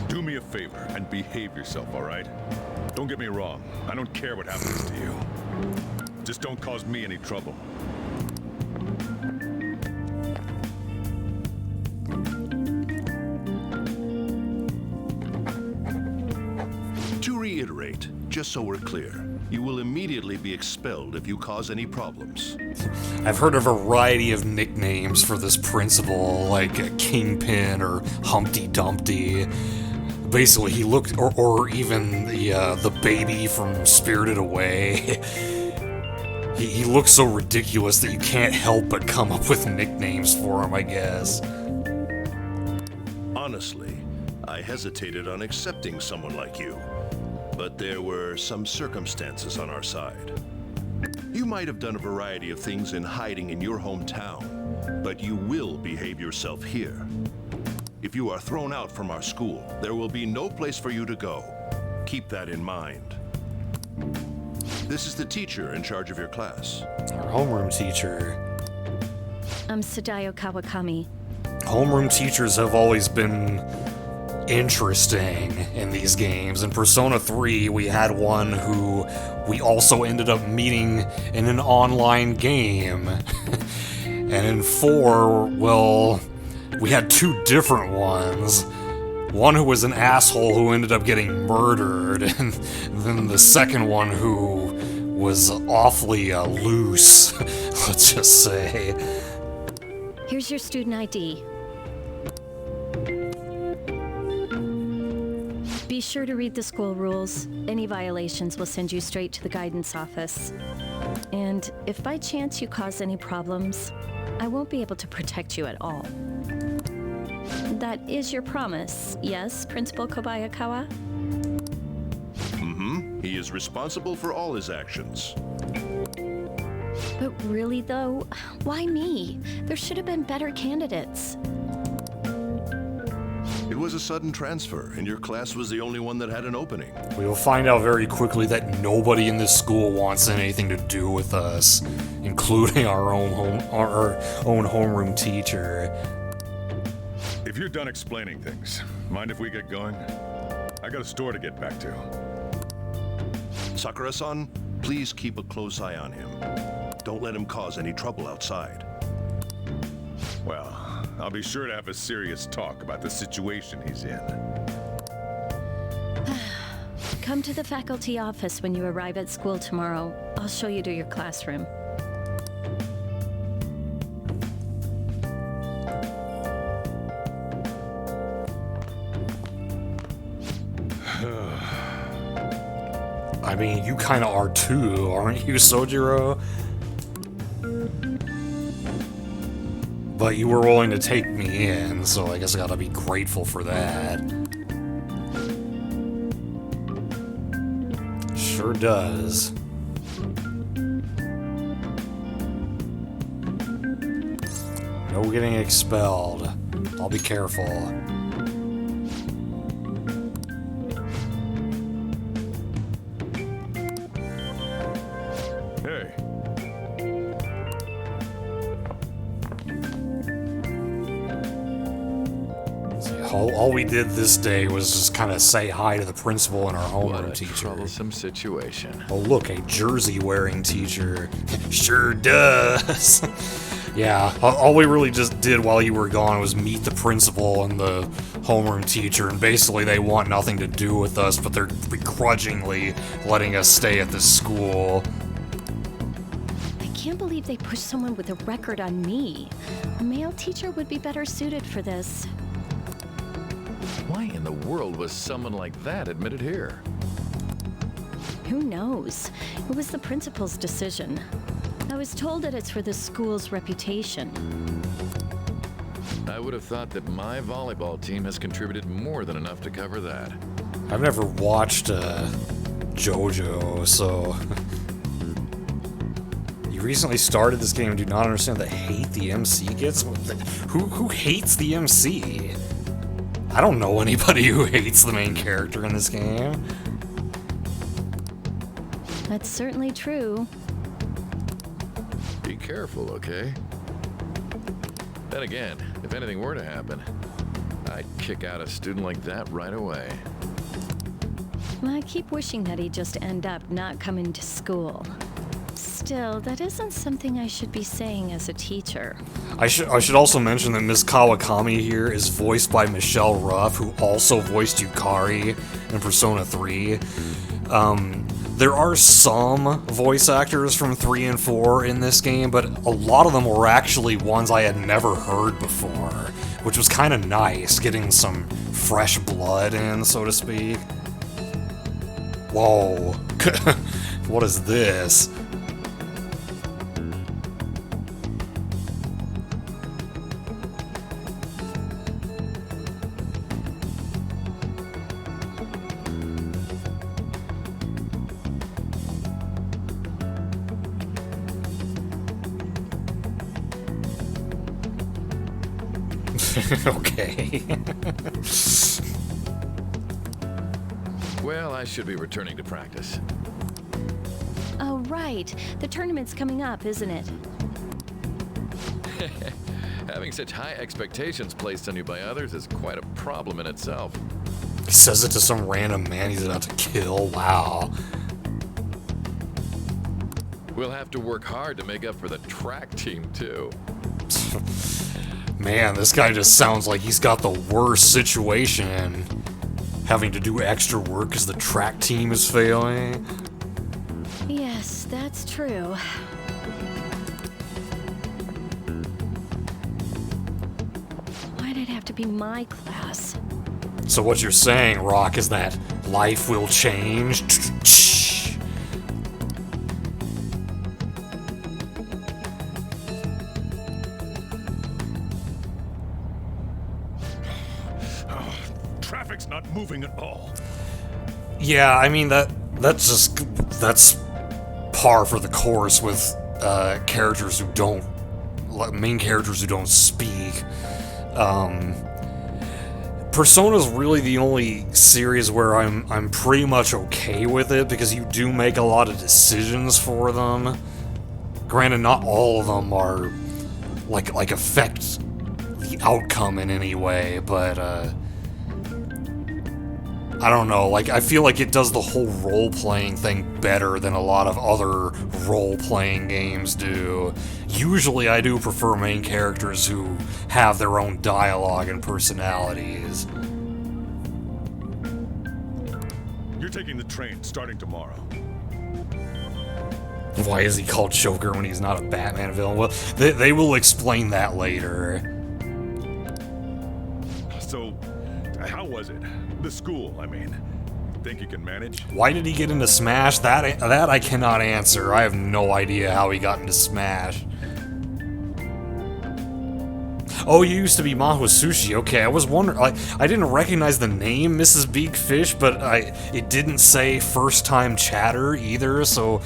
Do me a favor and behave yourself, all right? Don't get me wrong. I don't care what happens to you. Just don't cause me any trouble. To reiterate, just so we're clear, you will immediately be expelled if you cause any problems. I've heard a variety of nicknames for this principal, like Kingpin or Humpty Dumpty. Basically, he looked, or even the baby from Spirited Away. He looks so ridiculous that you can't help but come up with nicknames for him, I guess. Honestly, I hesitated on accepting someone like you, but there were some circumstances on our side. You might have done a variety of things in hiding in your hometown, but you will behave yourself here. If you are thrown out from our school, there will be no place for you to go. Keep that in mind. This is the teacher in charge of your class. Our homeroom teacher. I'm Sadayo Kawakami. Homeroom teachers have always been interesting in these games. In Persona 3, we had one who we also ended up meeting in an online game. And in 4, well, we had 2 different ones. One who was an asshole who ended up getting murdered, and then the second one who was awfully loose, let's just say. Here's your student ID. Be sure to read the school rules. Any violations will send you straight to the guidance office. And if by chance you cause any problems, I won't be able to protect you at all. That is your promise, yes, Principal Kobayakawa? Mm-hmm. He is responsible for all his actions. But really, though, why me? There should have been better candidates. It was a sudden transfer, and your class was the only one that had an opening. We will find out very quickly that nobody in this school wants anything to do with us, including our own homeroom teacher. If you're done explaining things, mind if we get going? I got a store to get back to. Sakura-san, please keep a close eye on him. Don't let him cause any trouble outside. Well, I'll be sure to have a serious talk about the situation he's in. Come to the faculty office when you arrive at school tomorrow. I'll show you to your classroom. I mean, you kind of are too, aren't you, Sojiro? But you were willing to take me in, so I guess I gotta be grateful for that. Sure does. No getting expelled. I'll be careful. Hey. All we did this day was just kind of say hi to the principal and our homeroom teacher. Troublesome situation. Oh look, a jersey-wearing teacher. Sure does. Yeah, all we really just did while you were gone was meet the principal and the homeroom teacher, and basically they want nothing to do with us, but they're begrudgingly letting us stay at this school. I can't believe they pushed someone with a record on me. A male teacher would be better suited for this. Why in the world was someone like that admitted here? Who knows? It was the principal's decision. I was told that it's for the school's reputation. I would have thought that my volleyball team has contributed more than enough to cover that. I've never watched JoJo, so... You recently started this game and do not understand the hate the MC gets? Who hates the MC? I don't know anybody who hates the main character in this game. That's certainly true. Be careful, okay? Then again, if anything were to happen, I'd kick out a student like that right away. I keep wishing that he'd just end up not coming to school. Still, that isn't something I should be saying as a teacher. I should also mention that Miss Kawakami here is voiced by Michelle Ruff, who also voiced Yukari in Persona 3. There are some voice actors from 3 and 4 in this game, but a lot of them were actually ones I had never heard before, which was kind of nice, getting some fresh blood in, so to speak. Whoa. What is this? Okay. Well, I should be returning to practice. Oh, right. The tournament's coming up, isn't it? Having such high expectations placed on you by others is quite a problem in itself. He says it to some random man he's about to kill. Wow. We'll have to work hard to make up for the track team, too. Man, this guy just sounds like he's got the worst situation. Having to do extra work because the track team is failing. Yes, that's true. have to be my class. So what you're saying, Rock, is that life will change? Traffic's not moving at all. Yeah, I mean, that's par for the course with characters who don't, main characters who don't speak. Persona's really the only series where I'm pretty much okay with it, because you do make a lot of decisions for them. Granted, not all of them are like affect the outcome in any way, but I don't know, like, I feel like it does the whole role-playing thing better than a lot of other role-playing games do. Usually I do prefer main characters who have their own dialogue and personalities. You're taking the train starting tomorrow. Why is he called Joker when he's not a Batman villain? Well, they will explain that later. So, how was it? The school, I mean. Think you can manage? Why did he get into Smash? That I cannot answer. I have no idea how he got into Smash. Oh, you used to be Maho Sushi. Okay, I was wondering. I didn't recognize the name Mrs. Big Fish, but it didn't say first time chatter either. So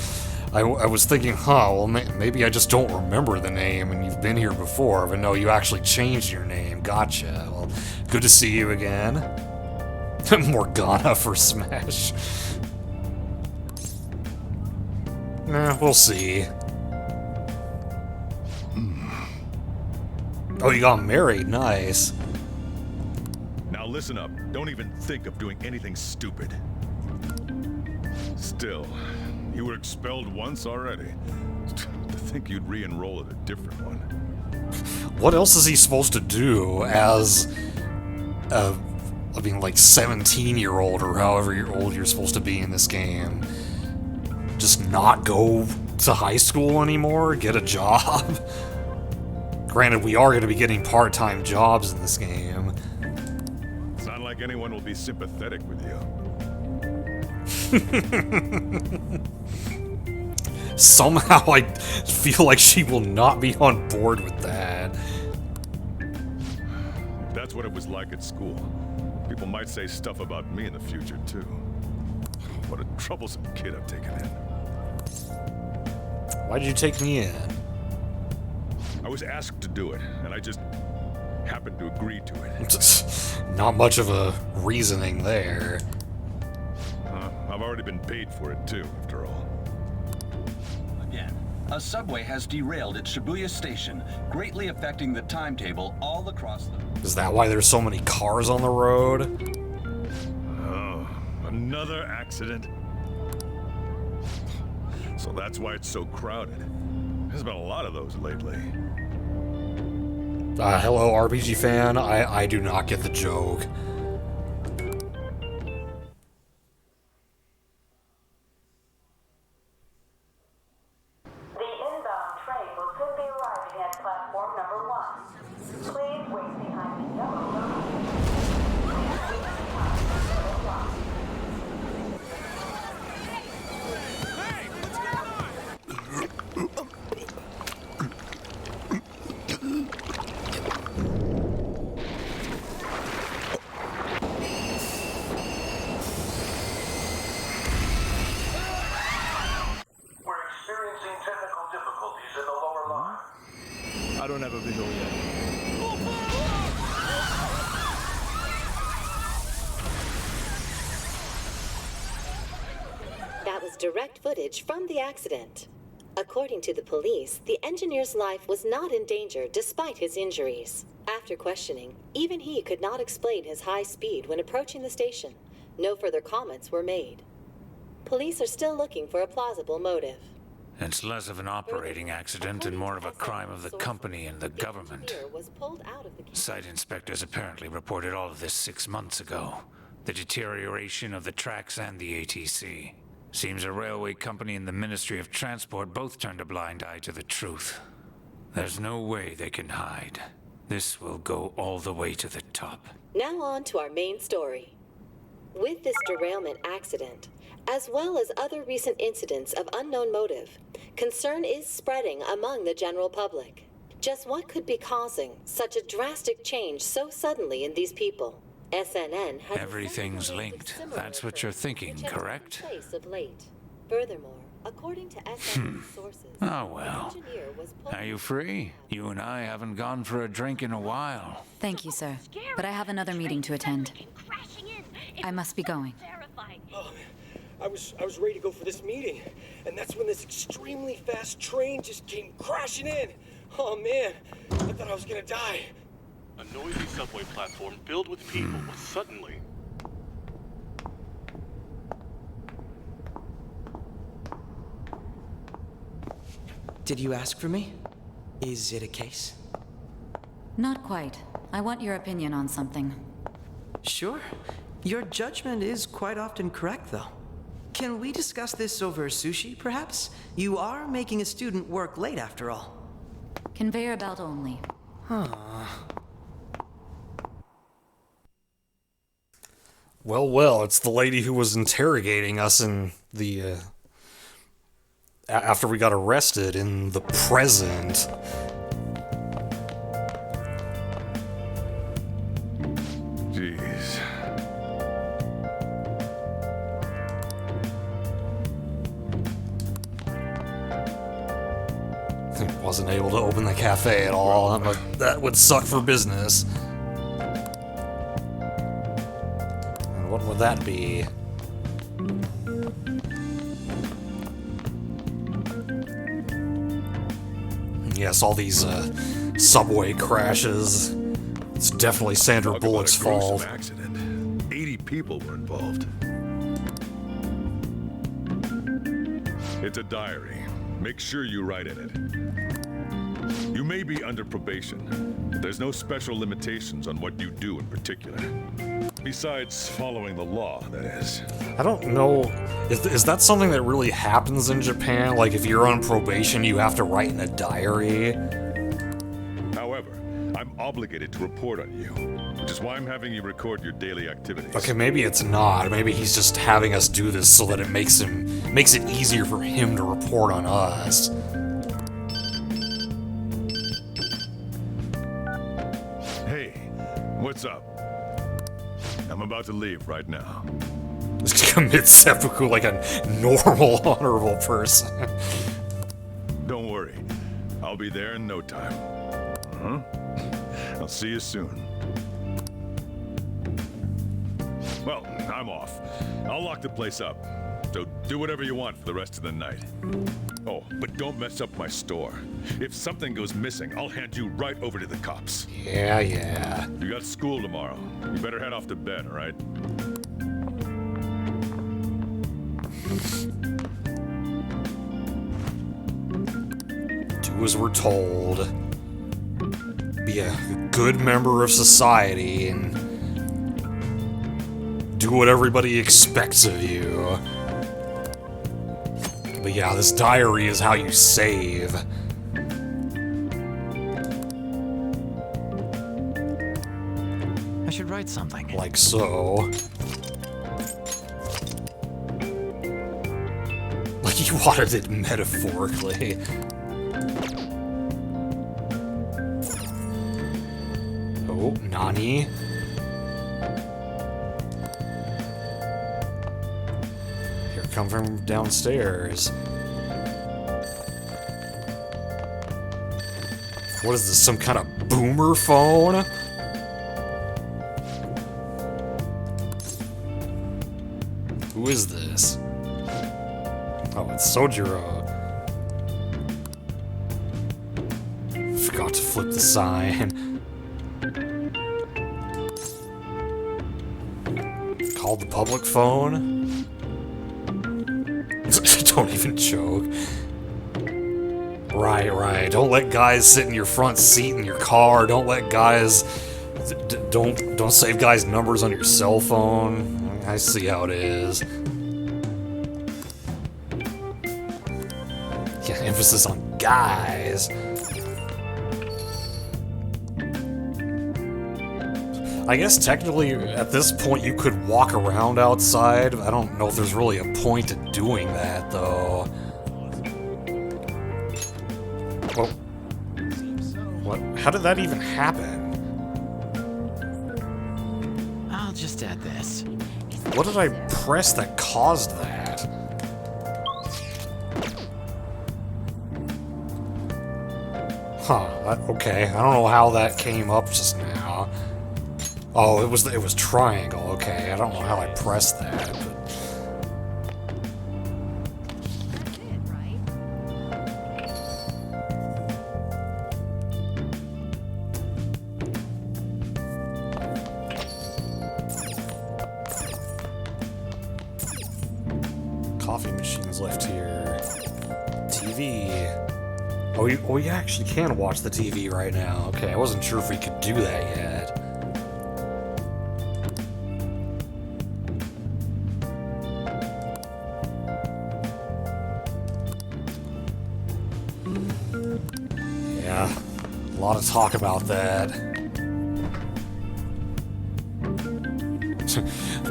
I was thinking, well, maybe I just don't remember the name, and you've been here before. But no, you actually changed your name. Gotcha. Well, good to see you again. Morgana for Smash. We'll see. Oh, you got married. Nice. Now listen up. Don't even think of doing anything stupid. Still, you were expelled once already. To think you'd re-enroll at a different one. What else is he supposed to do as like 17-year-old or however old you're supposed to be in this game? Just not go to high school anymore? Get a job? Granted, we are going to be getting part-time jobs in this game. It's not like anyone will be sympathetic with you. Somehow I feel like she will not be on board with that. If that's what it was like at school, people might say stuff about me in the future, too. What a troublesome kid I've taken in. Why did you take me in? I was asked to do it, and I just happened to agree to it. Not much of a reasoning there. I've already been paid for it, too, after all. Again, a subway has derailed at Shibuya Station, greatly affecting the timetable all across the... Is that why there's so many cars on the road? Oh, another accident? So that's why it's so crowded. There's been a lot of those lately. Hello, RPG fan. I do not get the joke. I don't have a visual yet. That was direct footage from the accident. According to the police, the engineer's life was not in danger despite his injuries. After questioning, even he could not explain his high speed when approaching the station. No further comments were made. Police are still looking for a plausible motive. It's less of an operating accident and more of a crime of the company and the government. Site inspectors apparently reported all of this 6 months ago. The deterioration of the tracks and the ATC. Seems a railway company and the Ministry of Transport both turned a blind eye to the truth. There's no way they can hide. This will go all the way to the top. Now on to our main story. With this derailment accident, as well as other recent incidents of unknown motive, concern is spreading among the general public. Just what could be causing such a drastic change so suddenly in these people? SNN has Everything's linked. That's what you're thinking, correct? place of late. Furthermore, according to SNN sources, Oh well. Are you free? You and I haven't gone for a drink in a while. Thank you, sir. But I have another meeting to attend. I must be going. Oh, I was ready to go for this meeting, and that's when this extremely fast train just came crashing in. Oh man, I thought I was gonna die. A noisy subway platform filled with people was suddenly... Did you ask for me? Is it a case? Not quite. I want your opinion on something. Sure. Your judgment is quite often correct, though. Can we discuss this over sushi, perhaps? You are making a student work late, after all. Conveyor belt only. Well, it's the lady who was interrogating us in the, after we got arrested in the present. Jeez. Wasn't able to open the cafe at all. I'm like, that would suck for business. And what would that be? Yes, all these subway crashes. It's definitely Sandra Bullock's fault. Accident. 80 people were involved. It's a diary. Make sure you write in it. You may be under probation, but there's no special limitations on what you do in particular. Besides following the law, that is. I don't know. Is that something that really happens in Japan? Like, if you're on probation, you have to write in a diary? However, I'm obligated to report on you, which is why I'm having you record your daily activities. Okay, maybe it's not. Maybe he's just having us do this so that it makes it easier for him to report on us. Hey, what's up? I'm about to leave right now. Just commit seppuku like a normal, honorable person. Don't worry. I'll be there in no time. I'll see you soon. Well, I'm off. I'll lock the place up. So do whatever you want for the rest of the night. Oh, but don't mess up my store. If something goes missing, I'll hand you right over to the cops. Yeah. You got school tomorrow. You better head off to bed, all right? Do as we're told. Be a good member of society and do what everybody expects of you. But yeah, this diary is how you save. I should write something. Like so. Like you wanted it metaphorically. Oh, Nani? Here come from downstairs. What is this, some kind of boomer phone? Who is this? Oh, it's Sojiro. Forgot to flip the sign. Called the public phone? Don't even joke. Right. Don't let guys sit in your front seat in your car. Don't let guys... Don't save guys' numbers on your cell phone. I see how it is. Yeah, emphasis on guys. I guess technically at this point you could walk around outside. I don't know if there's really a point to doing that, though. Well, what? How did that even happen? I'll just add this. What did I press that caused that? Huh, okay, I don't know how that came up just now. Oh, it was triangle, okay, I don't know how I pressed that, but... Coffee machines left here. TV. Oh, you actually can watch the TV right now. Okay, I wasn't sure if we could do that yet. Yeah, a lot of talk about that.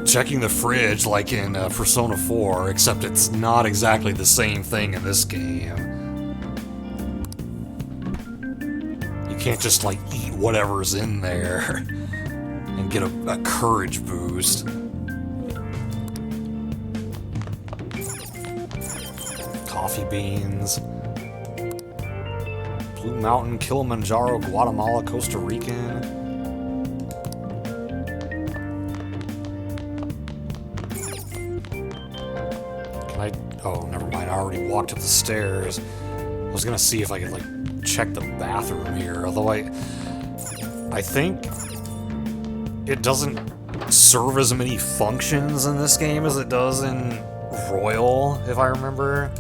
Checking the fridge like in Persona 4, except it's not exactly the same thing in this game. You can't just like eat whatever's in there and get a courage boost. Coffee beans. Blue Mountain, Kilimanjaro, Guatemala, Costa Rican. Oh, never mind. I already walked up the stairs. I was gonna see if I could, like, check the bathroom here. Although I think it doesn't serve as many functions in this game as it does in Royal, if I remember.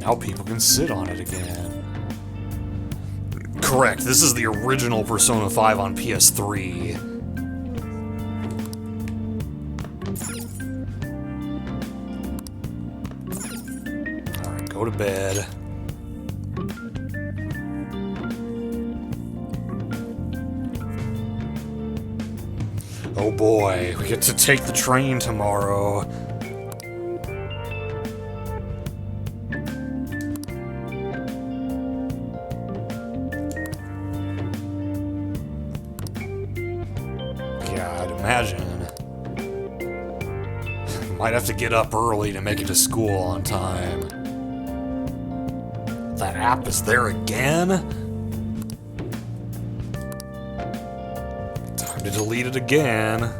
Now people can sit on it again. Correct, this is the original Persona 5 on PS3. Alright, go to bed. Oh boy, we get to take the train tomorrow. Imagine. Might have to get up early to make it to school on time. That app is there again? Time to delete it again.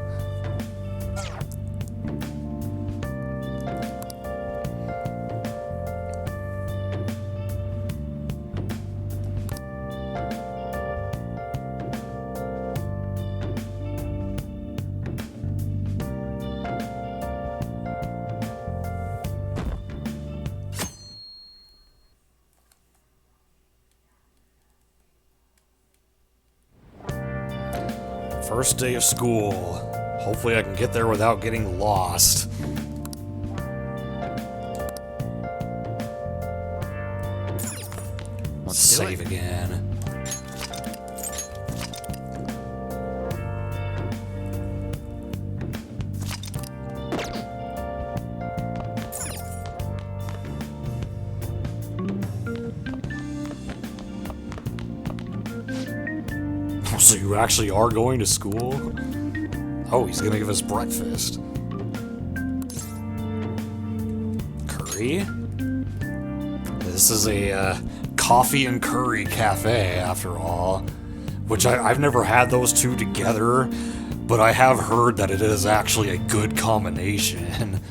First day of school. Hopefully I can get there without getting lost. Let's save again. So you actually are going to school? Oh, he's gonna give us breakfast. Curry? This is a coffee and curry cafe, after all. Which I've never had those two together, but I have heard that it is actually a good combination.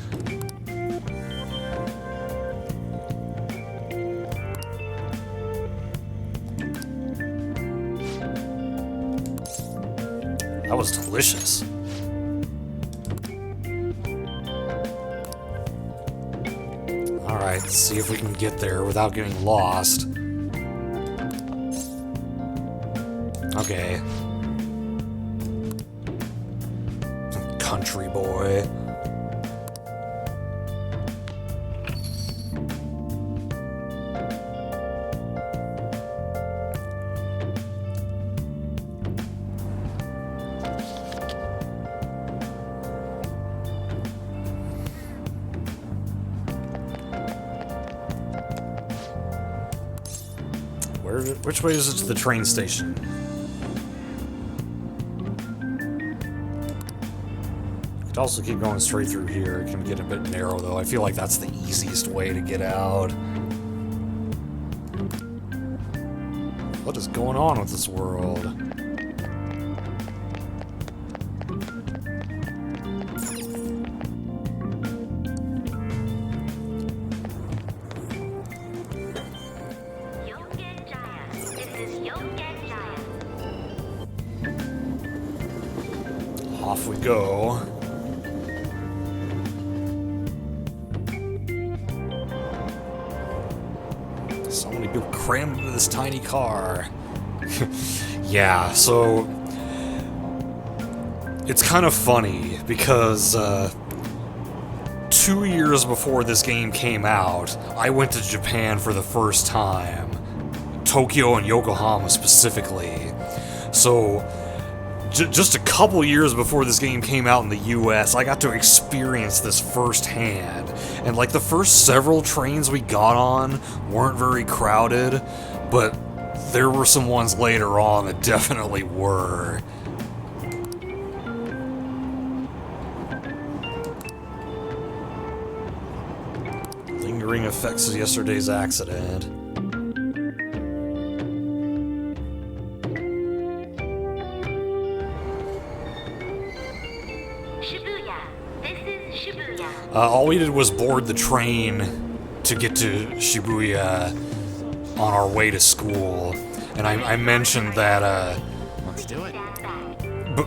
That was delicious. Alright, let's see if we can get there without getting lost. Okay. Country boy. Which way is it to the train station? Could also keep going straight through here. It can get a bit narrow though. I feel like that's the easiest way to get out. What is going on with this world? Off we go. So many people crammed into this tiny car. Yeah, so it's kind of funny because 2 years before this game came out, I went to Japan for the first time. Tokyo and Yokohama specifically. So just a couple years before this game came out in the US, I got to experience this firsthand. And like the first several trains we got on weren't very crowded, but there were some ones later on that definitely were. Lingering effects of yesterday's accident. All we did was board the train to get to Shibuya on our way to school, and I mentioned that Let's do it.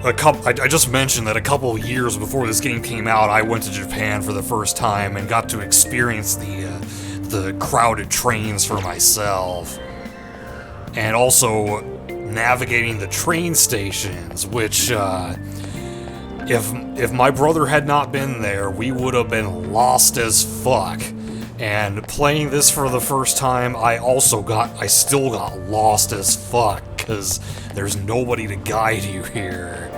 I just mentioned that a couple years before this game came out, I went to Japan for the first time and got to experience the crowded trains for myself, and also navigating the train stations, which if my brother had not been there, we would have been lost as fuck. And playing this for the first time, I still got lost as fuck, because there's nobody to guide you here.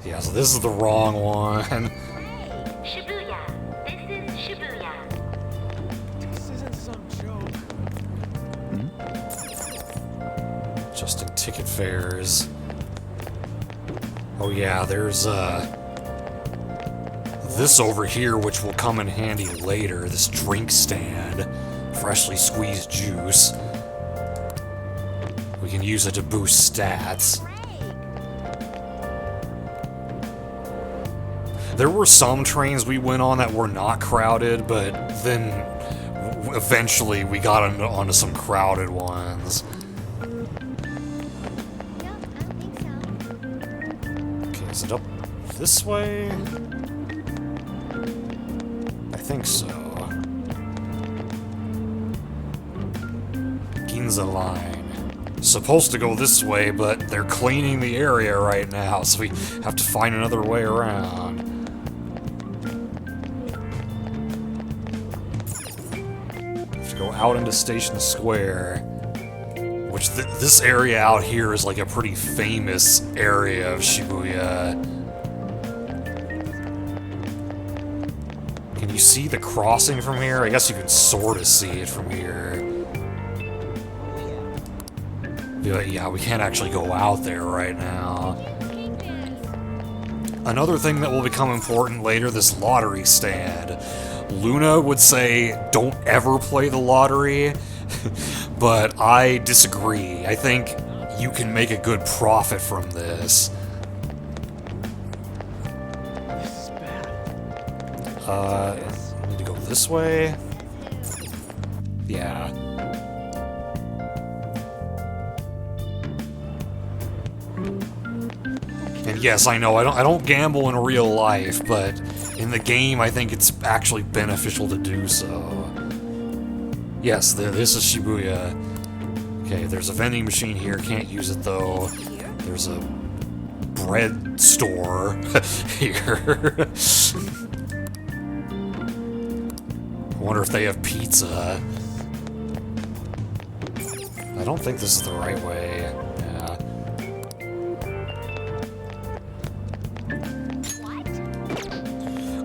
Yeah, so this is the wrong one. Shibuya. This is Shibuya. This isn't some joke. Adjusting ticket fares. Oh yeah, there's this over here, which will come in handy later, this drink stand. Freshly squeezed juice. We can use it to boost stats. There were some trains we went on that were not crowded, but then eventually we got onto some crowded ones. Okay, is it up this way? I think so. Ginza line. Supposed to go this way, but they're cleaning the area right now, so we have to find another way around. Have to go out into Station Square, which this area out here is like a pretty famous area of Shibuya. Can you see the crossing from here? I guess you can sort of see it from here. Yeah, we can't actually go out there right now. Another thing that will become important later, this lottery stand. Luna would say, don't ever play the lottery, but I disagree. I think you can make a good profit from this. This is bad. I need to go this way? Yeah. And Yes, I know. I don't gamble in real life, but in the game, I think it's actually beneficial to do so. Yes, this is Shibuya. Okay, there's a vending machine here. Can't use it though. There's a bread store here. I wonder if they have pizza. I don't think this is the right way. Yeah.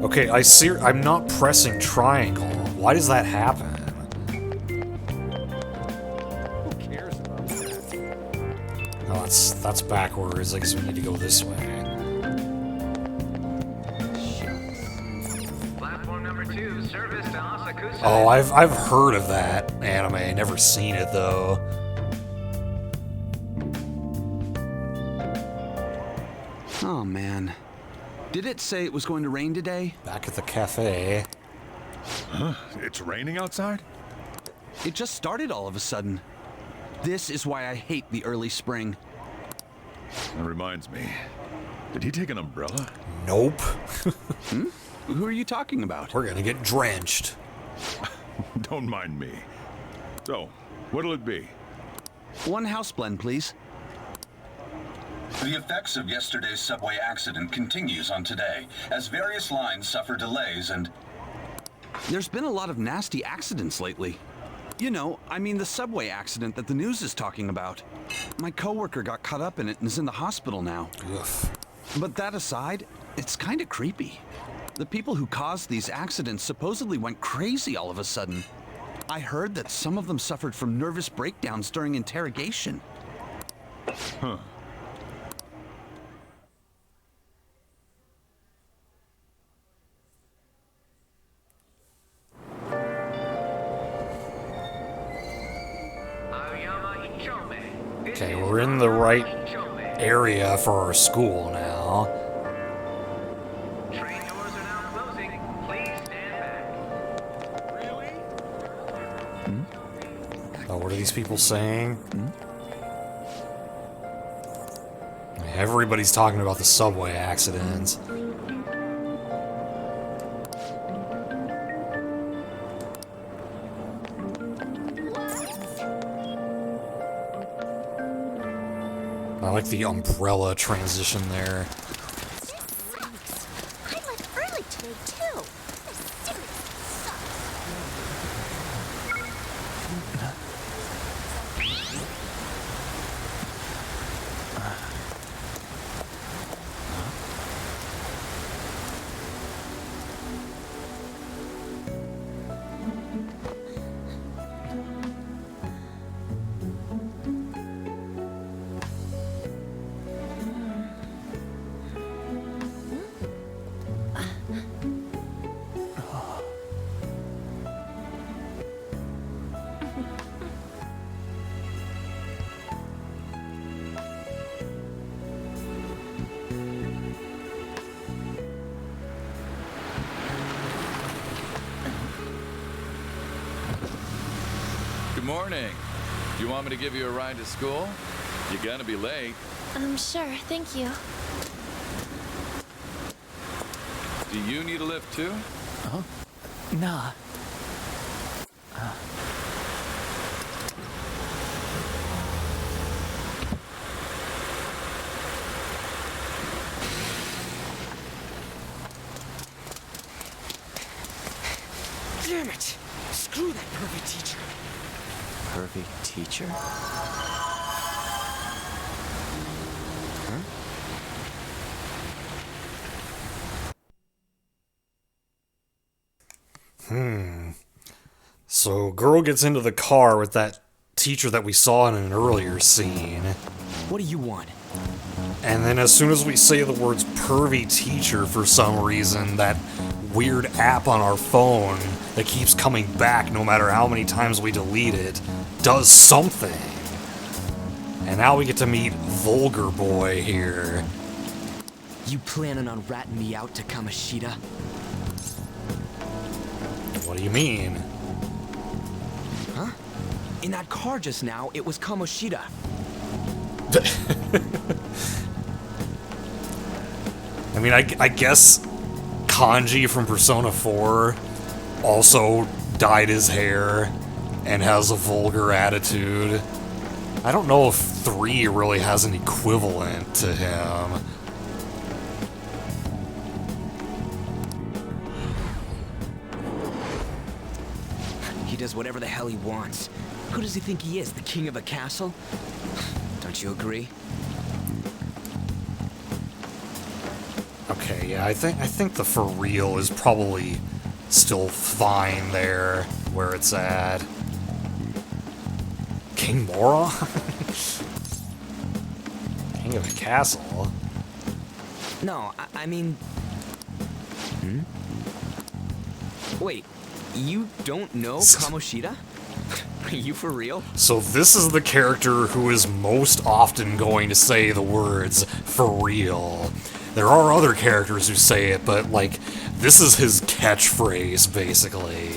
Okay, I'm not pressing triangle. Why does that happen? Who cares about that? Oh, that's backwards. I guess we need to go this way. Platform number 2, service to Asakusa. Oh, I've heard of that anime. Never seen it though. Oh man. Did it say it was going to rain today? Back at the cafe. Huh? It's raining outside? It just started all of a sudden. This is why I hate the early spring. That reminds me. Did he take an umbrella? Nope. Who are you talking about? We're gonna get drenched. Don't mind me. So, what'll it be? One house blend, please. The effects of yesterday's subway accident continues on today, as various lines suffer delays and... There's been a lot of nasty accidents lately. You know, I mean the subway accident that the news is talking about. My coworker got caught up in it and is in the hospital now. Oof. But that aside, it's kind of creepy. The people who caused these accidents supposedly went crazy all of a sudden. I heard that some of them suffered from nervous breakdowns during interrogation. Huh. Okay, we're in the right area for our school now. Train doors are now closing. Please stand back. Really? Oh, what are these people saying? Everybody's talking about the subway accidents. I like the umbrella transition there. I left early today, too. This seriously Good morning. You want me to give you a ride to school? You're gonna be late. Sure, thank you. Do you need a lift too? Nah. Damn it! Screw that pervy teacher. Pervy teacher? So, girl gets into the car with that teacher that we saw in an earlier scene. What do you want? And then as soon as we say the words pervy teacher for some reason, that weird app on our phone that keeps coming back no matter how many times we delete it, does something. And now we get to meet Vulgar Boy here. You planning on ratting me out to Kamoshida? What do you mean? Huh? In that car just now, it was Kamoshida. I mean, I guess Kanji from Persona 4 also dyed his hair and has a vulgar attitude. I don't know if 3 really has an equivalent to him. He does whatever the hell he wants. Who does he think he is, the king of a castle? Don't you agree? Okay, yeah, I think the for real is probably still fine there where it's at. King Mora? King of a castle? No, I mean... Hmm? Wait, you don't know Kamoshida? Are you for real? So this is the character who is most often going to say the words, for real. There are other characters who say it, but, like, this is his catchphrase, basically.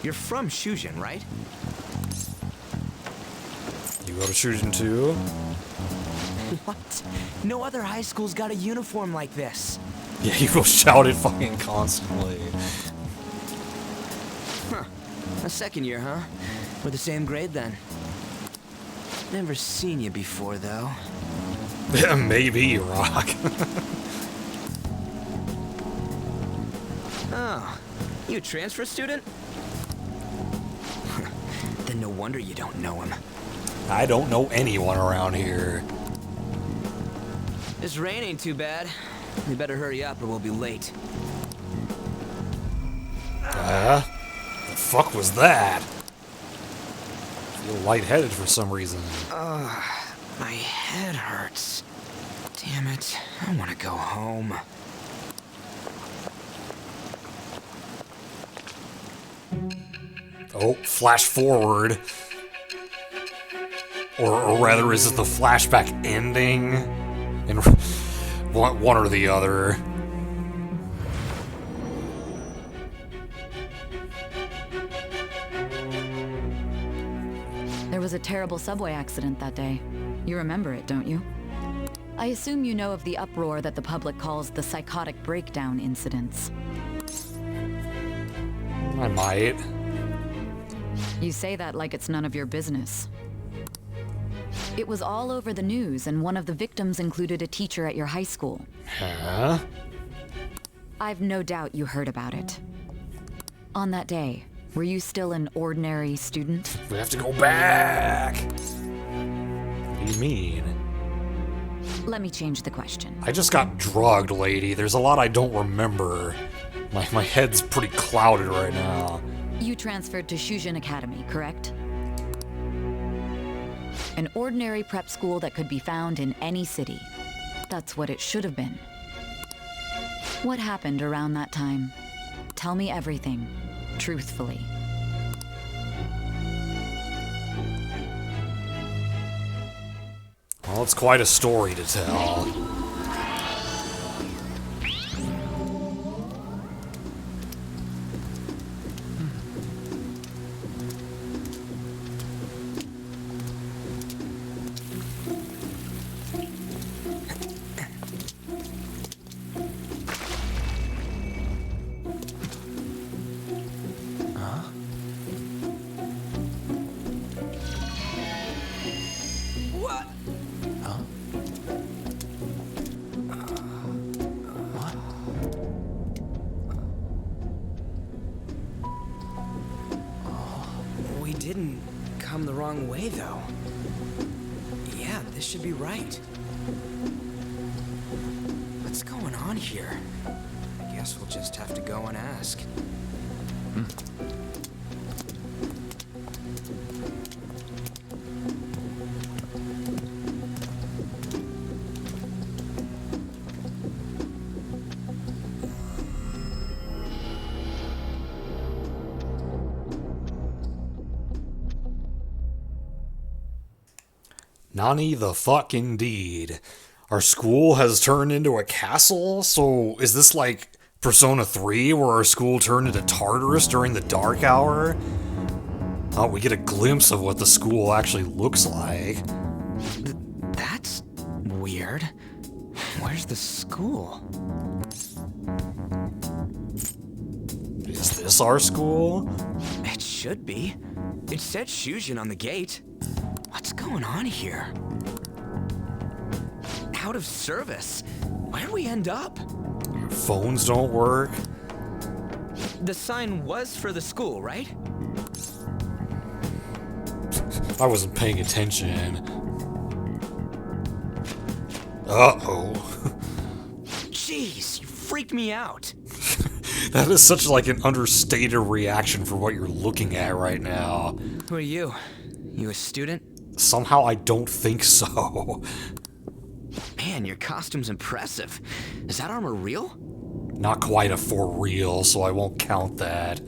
You're from Shujin, right? You go to Shujin too? What? No other high school's got a uniform like this. Yeah, he will shout it fucking constantly. Huh. A second year, huh? We're the same grade then. Never seen you before, though. Yeah, maybe, Rock. Oh, you a transfer student? Then no wonder you don't know him. I don't know anyone around here. This rain ain't too bad. We better hurry up or we'll be late. The fuck was that? I feel lightheaded for some reason. My head hurts. Damn it, I want to go home. Oh, flash forward. Or rather, is it the flashback ending? And one or the other. There was a terrible subway accident that day. You remember it, don't you? I assume you know of the uproar that the public calls the psychotic breakdown incidents. I might. You say that like it's none of your business. It was all over the news, and one of the victims included a teacher at your high school. Huh? I've no doubt you heard about it. On that day, were you still an ordinary student? We have to go back. What do you mean? Let me change the question. I just got drugged, lady. There's a lot I don't remember. My head's pretty clouded right now. You transferred to Shujin Academy, correct? An ordinary prep school that could be found in any city. That's what it should have been. What happened around that time? Tell me everything, truthfully. Well, it's quite a story to tell. We didn't come the wrong way, though. Yeah, this should be right. What's going on here? I guess we'll just have to go and ask. Nani the fuck indeed. Our school has turned into a castle? So is this like Persona 3 where our school turned into Tartarus during the dark hour? Oh, we get a glimpse of what the school actually looks like. That's weird. Where's the school? Is this our school? It should be. It said Shujin on the gate. What's going on here? Out of service. Where'd we end up? Your phones don't work. The sign was for the school, right? I wasn't paying attention. Uh-oh. Jeez, you freaked me out. That is such like an understated reaction for what you're looking at right now. Who are you? You a student? Somehow I don't think so. Man, your costume's impressive. Is that armor real? Not quite a for real, so I won't count that.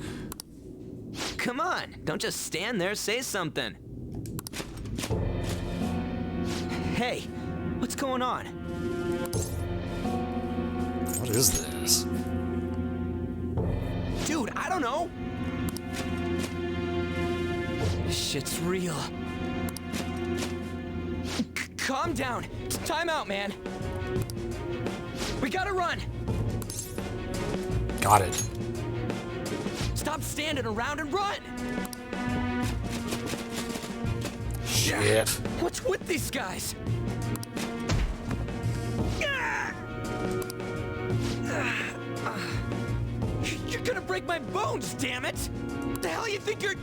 Come on, don't just stand there, say something. Hey, what's going on? What is this? Dude, I don't know. This shit's real. Calm down. Time out, man. We gotta run. Got it. Stop standing around and run. Shit. What's with these guys? You're gonna break my bones, damn it! What the hell you think you're...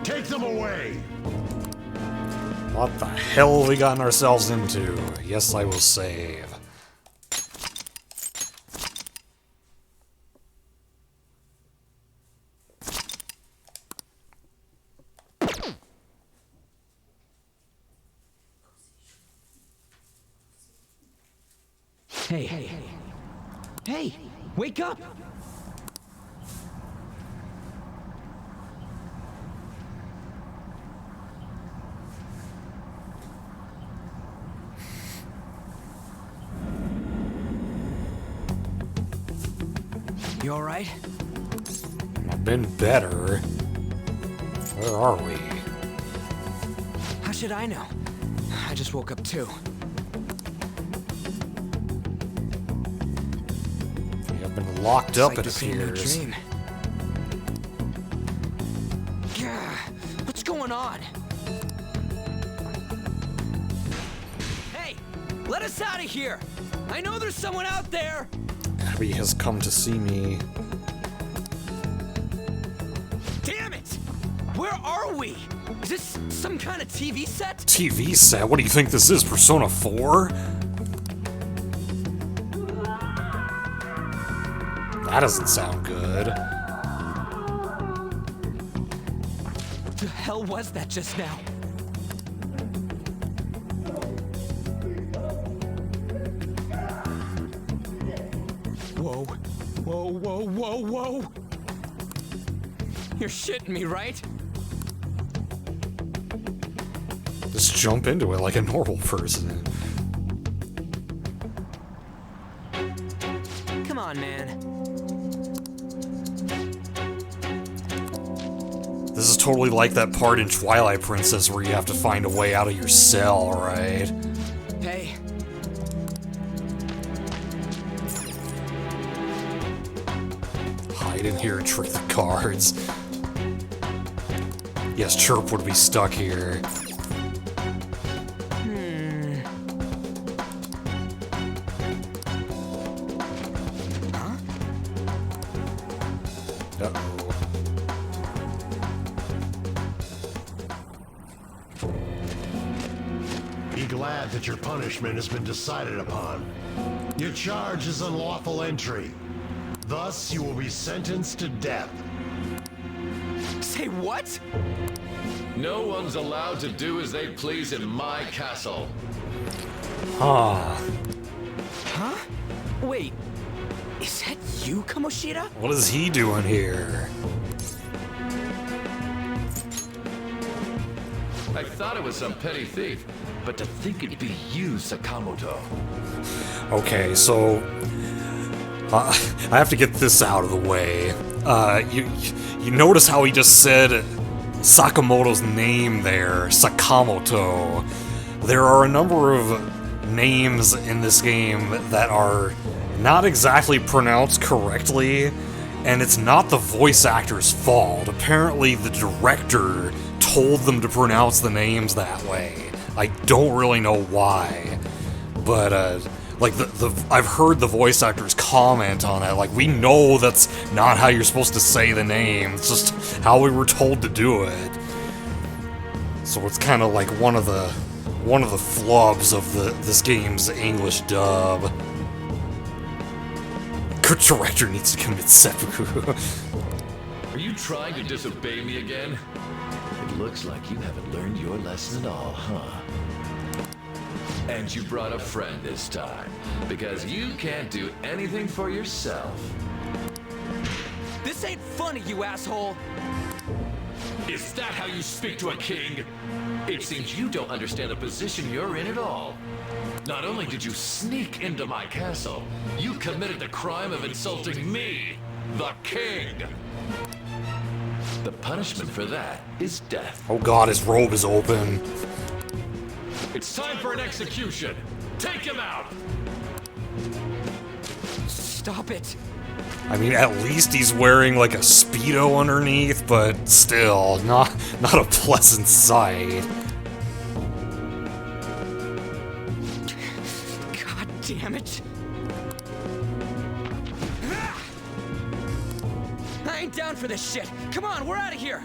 Take them away! What the hell have we gotten ourselves into? Yes, I will save. Hey, wake up! You alright? I've been better. Where are we? How should I know? I just woke up too. I've been locked up, it It's like this appears. ain't no dream. What's going on? Hey, let us out of here! I know there's someone out there! Abby has come to see me. Damn it! Where are we? Is this some kind of TV set? TV set? What do you think this is, Persona 4? That doesn't sound good. What the hell was that just now? Whoa. Whoa, whoa, whoa, whoa! You're shitting me, right? Just jump into it like a normal person. Come on, man. This is totally like that part in Twilight Princess where you have to find a way out of your cell, right? Hey. Hide in here and trick the guards. Yes, Chirp would be stuck here. Uh-oh. Be glad that your punishment has been decided upon. Your charge is unlawful entry. Thus, you will be sentenced to death. Say what? No one's allowed to do as they please in my castle. Huh. Huh? Wait. Is that you, Kamoshida? What is he doing here? I thought it was some petty thief, but to think it'd be you, Sakamoto. Okay, so I have to get this out of the way. You notice how he just said Sakamoto's name there, Sakamoto. there are a number of names in this game that are not exactly pronounced correctly, and it's not the voice actor's fault. Apparently the director told them to pronounce the names that way. I don't really know why, but like I've heard the voice actors comment on it. Like, we know that's not how you're supposed to say the name. It's just how we were told to do it. So it's kind of like one of the flubs of this game's English dub. Good director needs to commit seppuku. Are you trying to disobey me again? It looks like you haven't learned your lesson at all, huh? And you brought a friend this time, because you can't do anything for yourself. This ain't funny, you asshole! Is that how you speak to a king? It seems you don't understand the position you're in at all. Not only did you sneak into my castle, you committed the crime of insulting me, the king. The punishment for that is death. Oh god, his robe is open. It's time for an execution. Take him out. Stop it. I mean, at least he's wearing like a Speedo underneath, but still, not a pleasant sight. God damn it. I ain't down for this shit. Come on, we're out of here.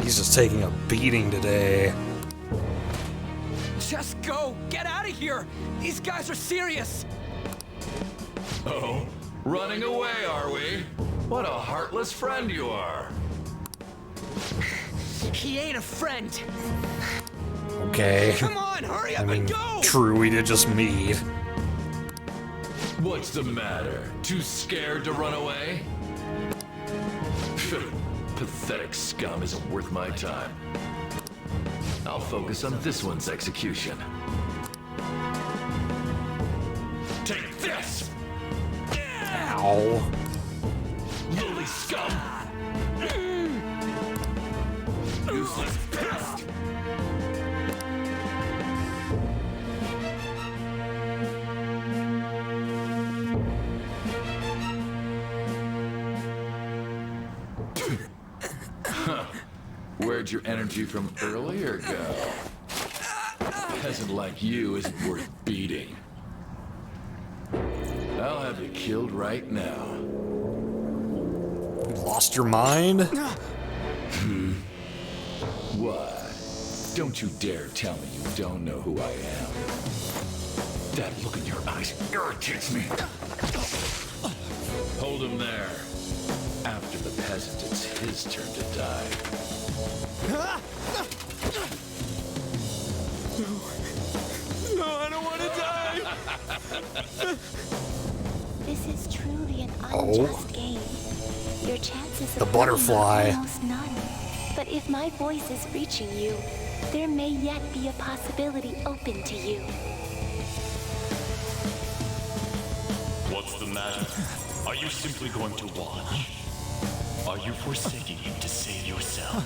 He's just taking a beating today. Just go! Get out of here! These guys are serious! Oh, running away, are we? What a heartless friend you are. He ain't a friend! Okay. Come on, hurry up and go! True, we did just meet. What's the matter? Too scared to run away? Pathetic scum isn't worth my time. I'll focus on this one's execution. Take this! Ow. Lowly scum! Useless pest! Where'd your energy from earlier go? A peasant like you isn't worth beating. I'll have you killed right now. You lost your mind? What? Don't you dare tell me you don't know who I am. That look in your eyes irritates me. Hold him there. After the peasant, it's his turn to die. No, I don't want to die! This is truly an unjust game. Your chances The of butterfly. winning are almost none. But if my voice is reaching you, there may yet be a possibility open to you. What's the matter? Are you simply going to watch? Are you forsaking him to save yourself?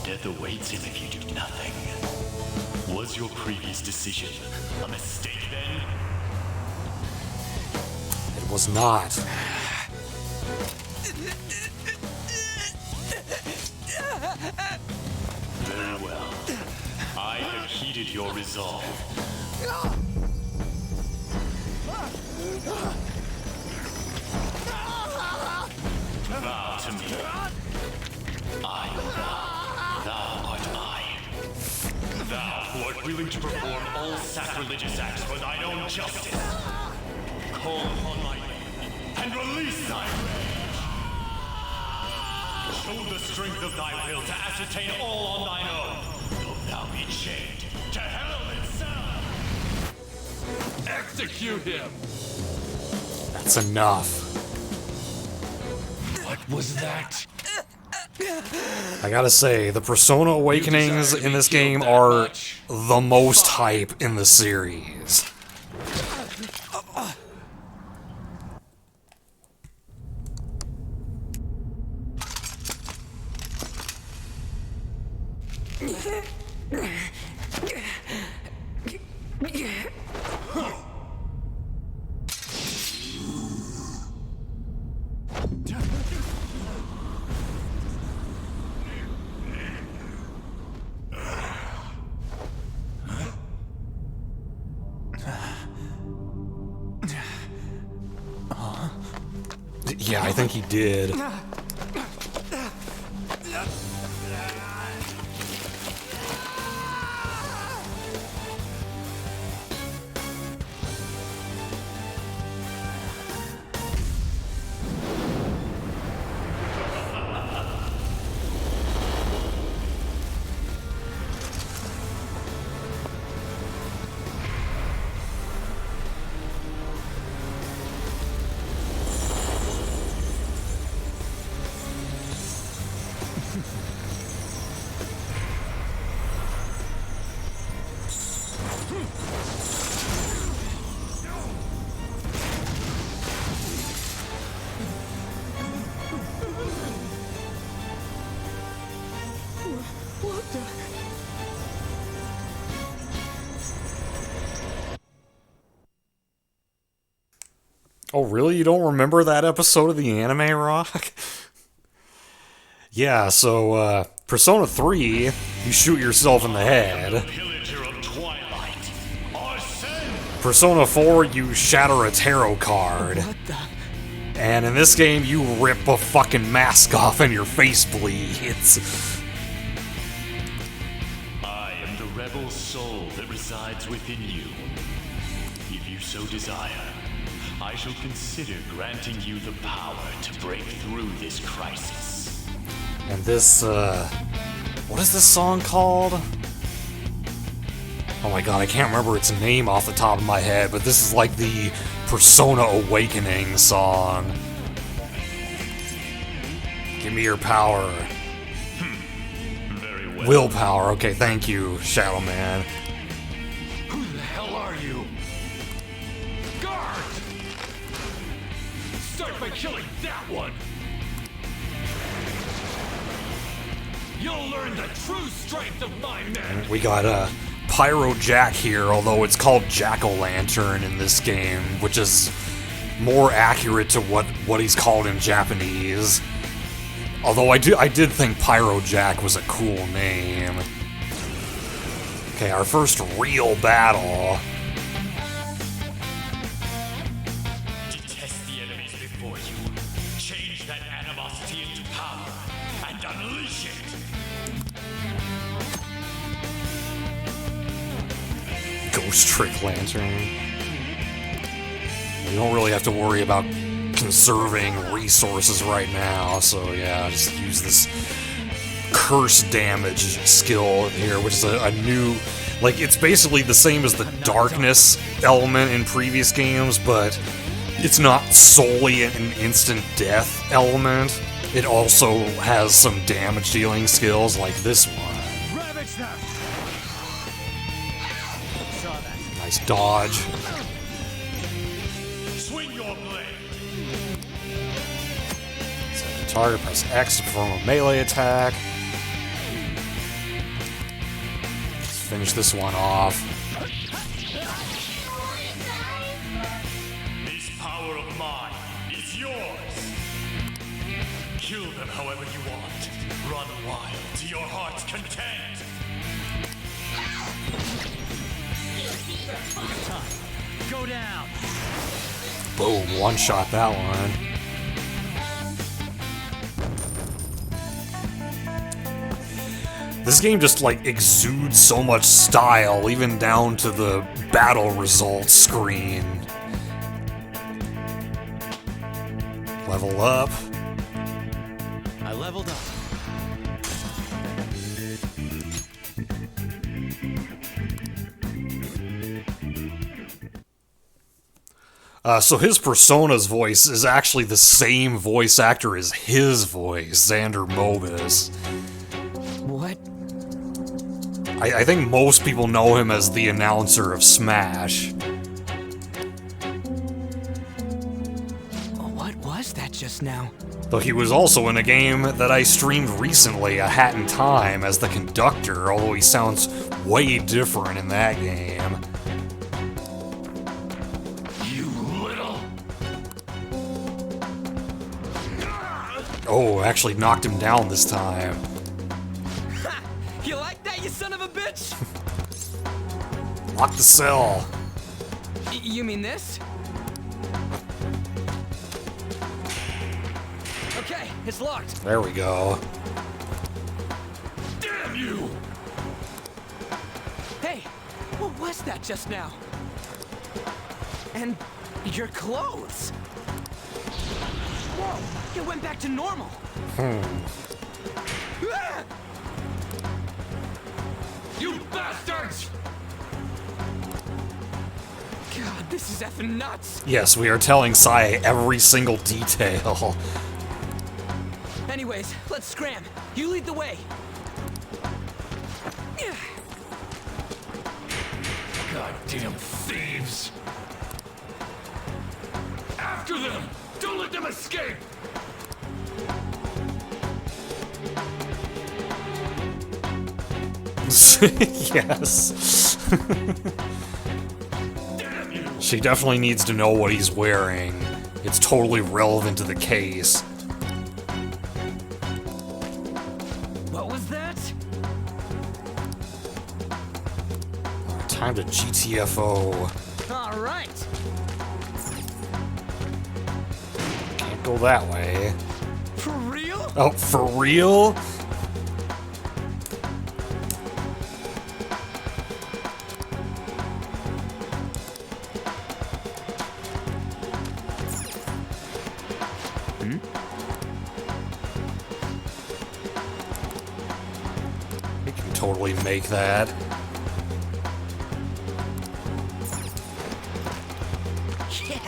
Death awaits him if you do nothing. Was your previous decision a mistake then? It was not. Very well. I have heeded your resolve. Vow to me. I am thou. Thou art I. Thou who art willing to perform all sacrilegious acts for thine own justice. Call upon my name and release thy rage. Show the strength of thy will to ascertain all on thine own. Though thou be chained to hell itself. Execute him! That's enough. What was that? I gotta say, the Persona Awakenings in this game are the most hype in the series. Yeah, I think he did. Oh, really? You don't remember that episode of the Anime Rock? Yeah, so, Persona 3, you shoot yourself in the head. Persona 4, you shatter a tarot card. What the? And in this game, you rip a fucking mask off and your face bleeds. I am the rebel soul that resides within you. If you so desire, I shall consider granting you the power to break through this crisis. And this, what is this song called? Oh my god, I can't remember its name off the top of my head, but this is like the Persona Awakening song. Give me your power. Very well. Willpower. Okay, thank you, Shadow Man. Who the hell are you? Guard! Start by killing that one! You'll learn the true strength of my men! We got Pyro Jack here, although it's called Jack-o'-lantern in this game, which is more accurate to what he's called in Japanese. Although I did think Pyro Jack was a cool name. Okay, our first real battle. Detest the enemies before you. Change that animosity into power and unleash it. Ghost Trick Lantern. You don't really have to worry about conserving resources right now, so yeah, just use this curse damage skill here, which is a new, like, it's basically the same as the darkness element in previous games, but it's not solely an instant death element. It also has some damage dealing skills like this one. Nice dodge. Swing your blade. Select the target, press X to perform a melee attack. Let's finish this one off. This power of mine is yours. Kill them however you want. Run wild to your heart's content. Go down. Boom, one-shot that one. This game just, like, exudes so much style, even down to the battle results screen. Level up. I leveled up. So his Persona's voice is actually the same voice actor as his voice, Xander Mobus. What? I think most people know him as the announcer of Smash. What was that just now? Though he was also in a game that I streamed recently, A Hat in Time, as the conductor, although he sounds way different in that game. You little... Oh, actually knocked him down this time. You like that, you son of a bitch? Lock the cell. You mean this? Okay, it's locked. There we go. Damn you! Hey, what was that just now? And your clothes. Whoa, it went back to normal. Ah! You bastards! God, this is effing nuts. Yes, we are telling Sai every single detail. Anyways, let's scram. You lead the way. Goddamn thieves! After them! Don't let them escape! Yes. She definitely needs to know what he's wearing. It's totally relevant to the case. What was that? Time to GTFO. All right. Can't go that way. For real? Oh, for real? We can totally make that. Yeah.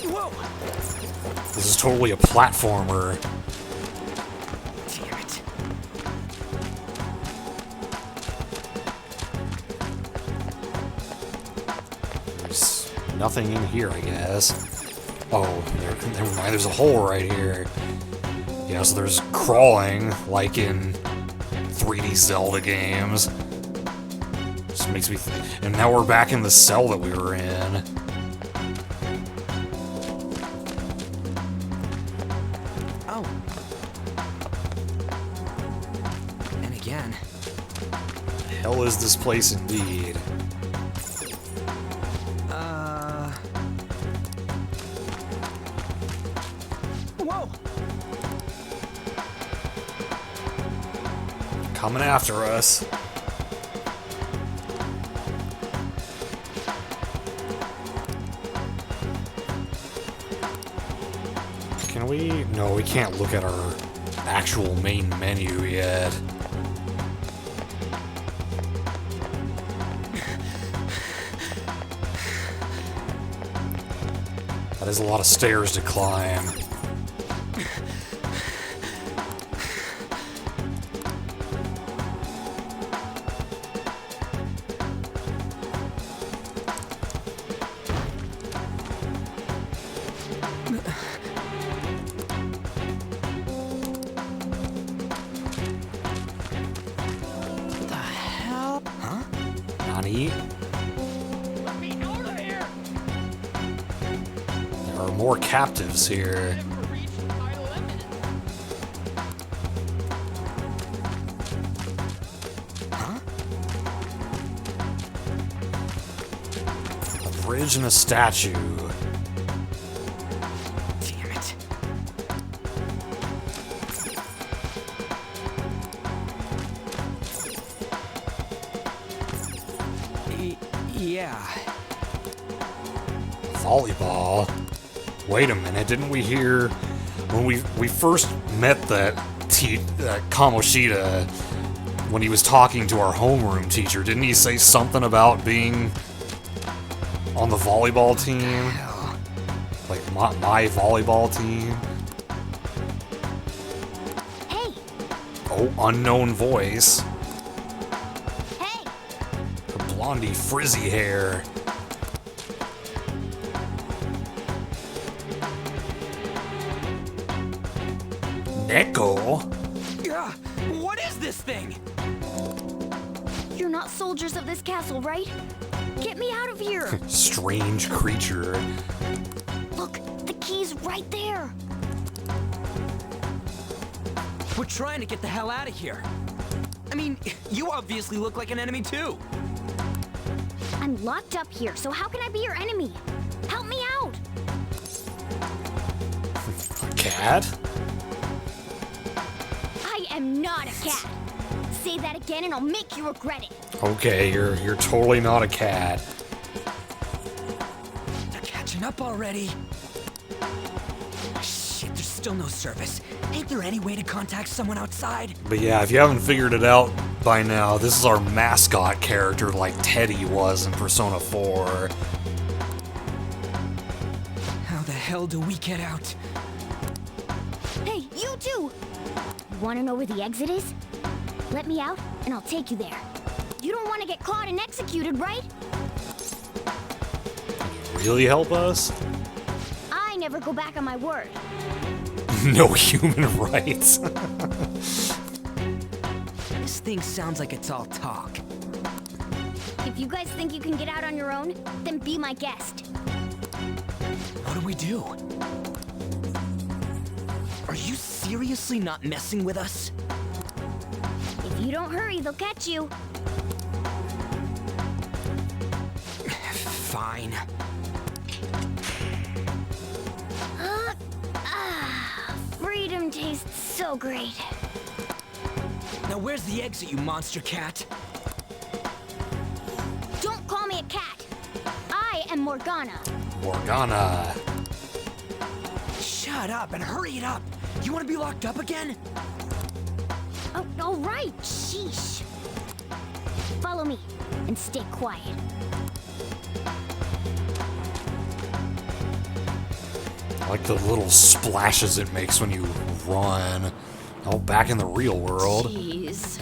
Whoa. This is totally a platformer. Damn it. There's nothing in here, I guess. Oh, never mind, there's a hole right here. Yeah, so there's crawling, like in 3D Zelda games. Just makes me and now we're back in the cell that we were in. Oh. And again. Hell is this place indeed. Whoa. Coming after us. Can we? No, we can't look at our actual main menu yet. That is a lot of stairs to climb. The hell? Huh? Nani? There are more captives here. Huh? A bridge and a statue. Damn it. Yeah. Volleyball? Wait a minute, didn't we hear when we first met that Kamoshida when he was talking to our homeroom teacher, didn't he say something about being on the volleyball team? Like my volleyball team? Hey! Oh, unknown voice. Hey! Her blondie frizzy hair. Echo? What is this thing? You're not soldiers of this castle, right? Get me out of here! Strange creature. Look, the key's right there. We're trying to get the hell out of here. I mean, you obviously look like an enemy too. I'm locked up here, so how can I be your enemy? Help me out! Cat? I am not a cat. Say that again and I'll make you regret it. Okay, you're totally not a cat. They're catching up already. Shit, there's still no service. Ain't there any way to contact someone outside? But yeah, if you haven't figured it out by now, this is our mascot character like Teddy was in Persona 4. How the hell do we get out? Hey, you two! You wanna know where the exit is? Let me out, and I'll take you there. You don't want to get caught and executed, right? Really help us? I never go back on my word. No human rights. This thing sounds like it's all talk. If you guys think you can get out on your own, then be my guest. What do we do? Are you seriously not messing with us? If you don't hurry, they'll catch you. Fine. Freedom tastes so great. Now where's the exit, you monster cat? Don't call me a cat. I am Morgana. Morgana. Shut up and hurry it up. You want to be locked up again? Oh, all right. Sheesh. Follow me and stay quiet. I like the little splashes it makes when you run. Oh, back in the real world. Jeez.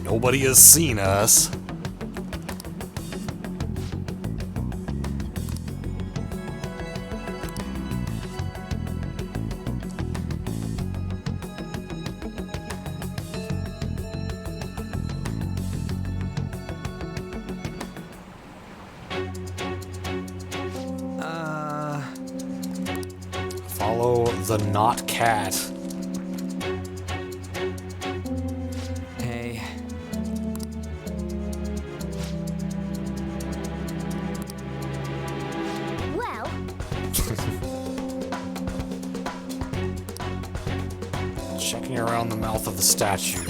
Nobody has seen us. Follow the not cat. Hey. Well, Checking around the mouth of the statue.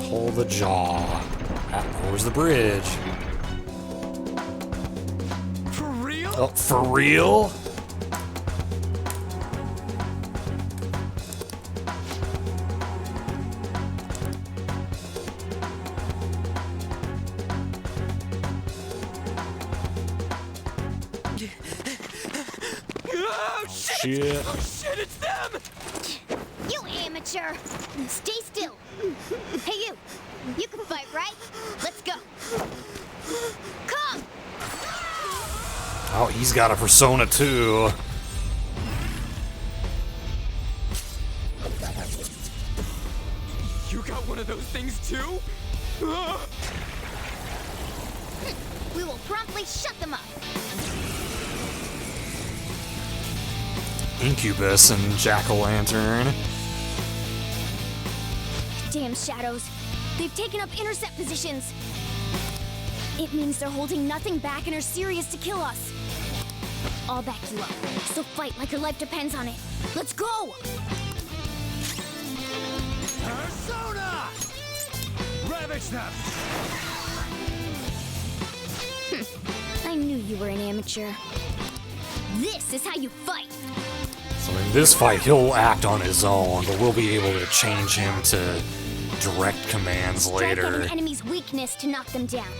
Pull the jaw. Where's the bridge? For real? Oh, for real? Oh shit. Oh shit, it's them! you amateur. Stay still. Hey, you. You can fight, right? Let's go. Come. Oh, he's got a persona too. You got one of those things too? We will promptly shut them up. Incubus and Jack-o'-lantern. Damn shadows. They've taken up intercept positions. It means they're holding nothing back and are serious to kill us. I'll back you up, so fight like your life depends on it. Let's go! Persona! Ravage them! I knew you were an amateur. This is how you fight! So in this fight, he'll act on his own, but we'll be able to change him to direct commands Strike at later. an enemy's weakness to knock them down.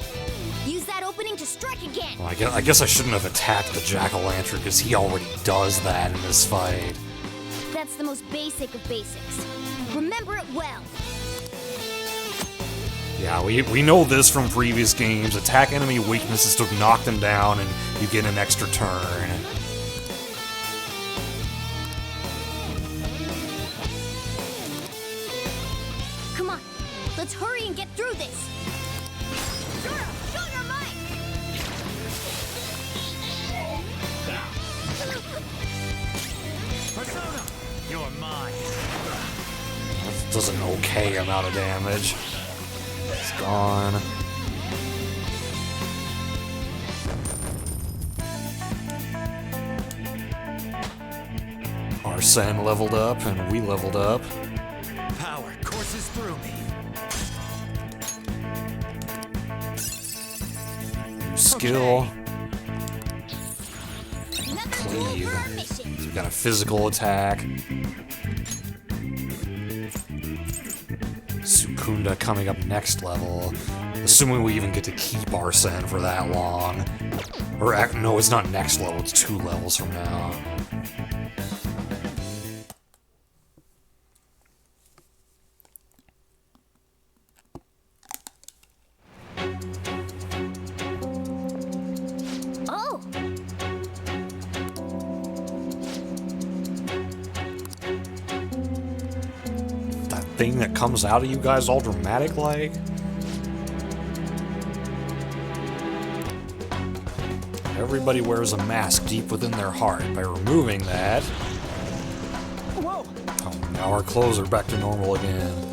Use that opening to strike again! Well, I guess I shouldn't have attacked the Jack-o'-lantern because he already does that in this fight. That's the most basic of basics. Remember it well. Yeah, we know this from previous games. Attack enemy weaknesses to knock them down, and you get an extra turn. Come on, let's hurry and get through this. Girl, show your might. Persona, you're mine. That does an okay amount of damage. It's gone. Arsene leveled up, and we leveled up. Power courses through me. New skill. Cleave. So we got a physical attack. Sukunda coming up next level. Assuming we even get to keep Arsene for that long. Or, no, it's not next level, it's 2 levels from now. Oh! That thing that comes out of you guys all dramatic like? Everybody wears a mask deep within their heart. By removing that... Whoa! Oh, now our clothes are back to normal again.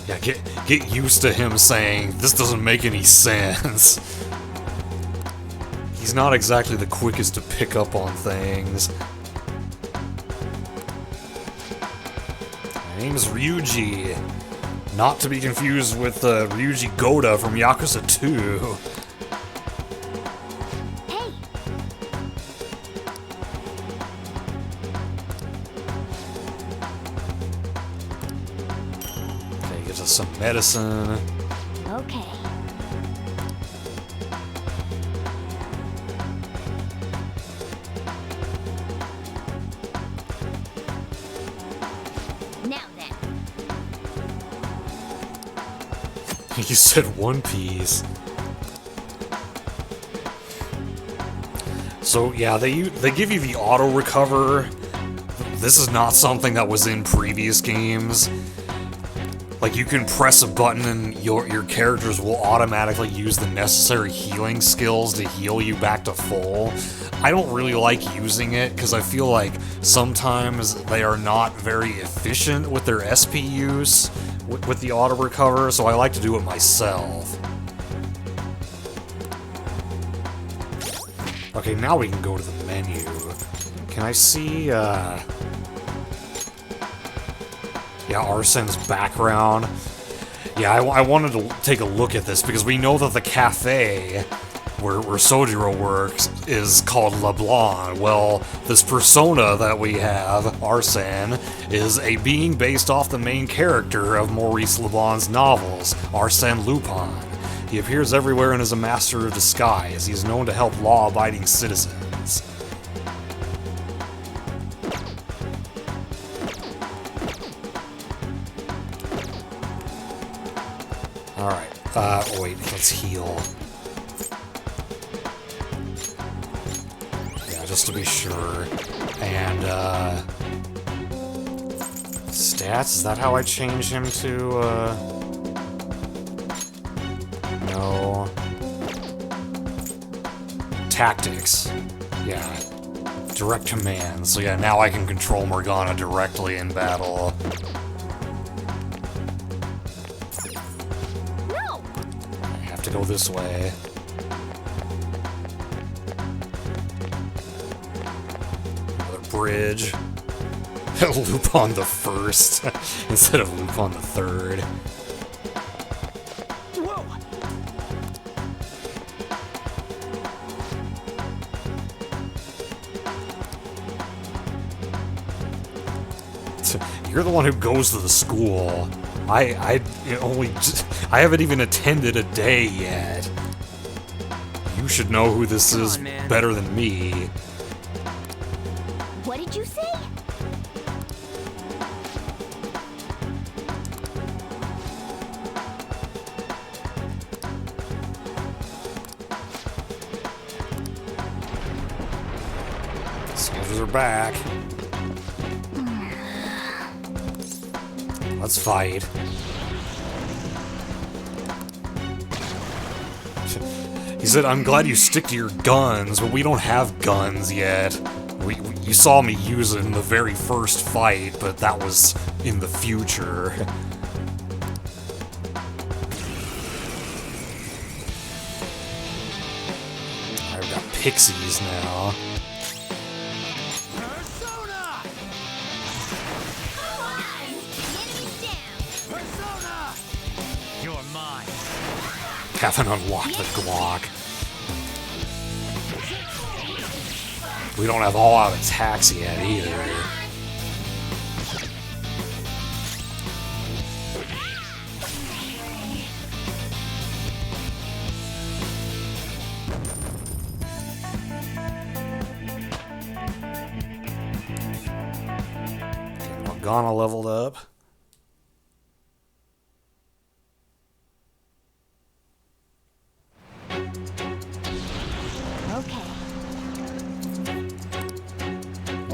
Yeah, get used to him saying, this doesn't make any sense. He's not exactly the quickest to pick up on things. My name is Ryuji. Not to be confused with Ryuji Goda from Yakuza 2. Okay, gives us some medicine. Okay. Now then. You said One Piece. So yeah, they give you the auto recover. This is not something that was in previous games. Like, you can press a button and your characters will automatically use the necessary healing skills to heal you back to full. I don't really like using it because I feel like sometimes they are not very efficient with their SP use with the auto recover, so I like to do it myself. Okay, now we can go to the menu. Can I see, yeah, Arsene's background. Yeah, I wanted to take a look at this because we know that the cafe where Sojiro works is called LeBlanc. Well, this persona that we have, Arsene, is a being based off the main character of Maurice Leblanc's novels, Arsene Lupin. He appears everywhere and is a master of disguise. He is known to help law-abiding citizens. Alright, wait, let's heal. Yeah, just to be sure. And, stats? Is that how I change him to, no. Tactics. Yeah. Direct command. So yeah, now I can control Morgana directly in battle. To go this way. Another bridge. Lupin the First instead of Lupin the Third. Whoa! You're the one who goes to the school. I haven't even attended a day yet. You should know who this is better than me. What did you say? Soldiers are back. Let's fight. He said, I'm glad you stick to your guns, but we don't have guns yet. You saw me use it in the very first fight, but that was in the future. I've got pixies now. You're mine. Haven't unlocked the Glock. We don't have all-out attacks yet either. Morgana leveled up.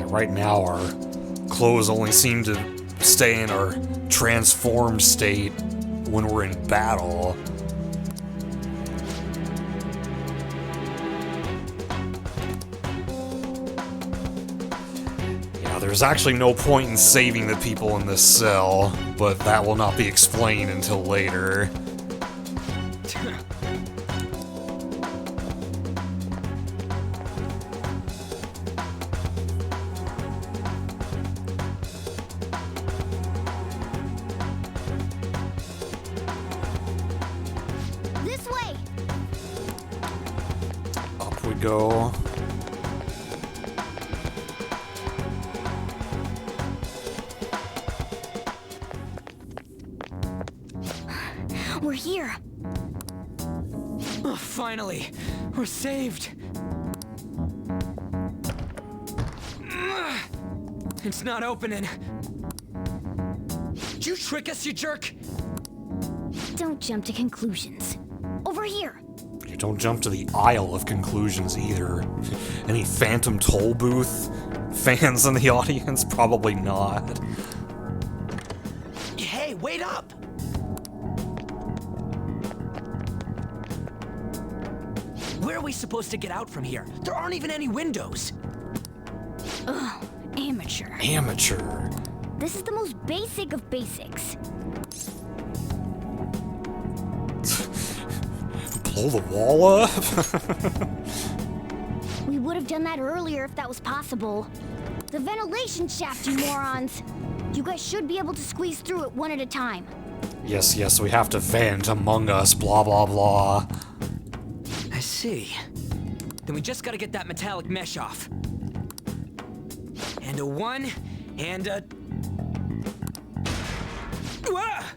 Right now, our clothes only seem to stay in our transformed state when we're in battle. Yeah, there's actually no point in saving the people in this cell, but that will not be explained until later. Go. We're here. Oh, finally, we're saved. It's not opening. Did you trick us, you jerk? Don't jump to conclusions. Over here. Don't jump to the aisle of conclusions either. Any Phantom Toll Booth fans in the audience? Probably not. Hey, wait up! Where are we supposed to get out from here? There aren't even any windows. Ugh, amateur. Amateur. This is the most basic of basics. Blow the wall up? We would have done that earlier if that was possible. The ventilation shaft, you morons! You guys should be able to squeeze through it one at a time. Yes, we have to vent among us, blah blah blah. I see. Then we just gotta get that metallic mesh off. And a one, and a... Ah!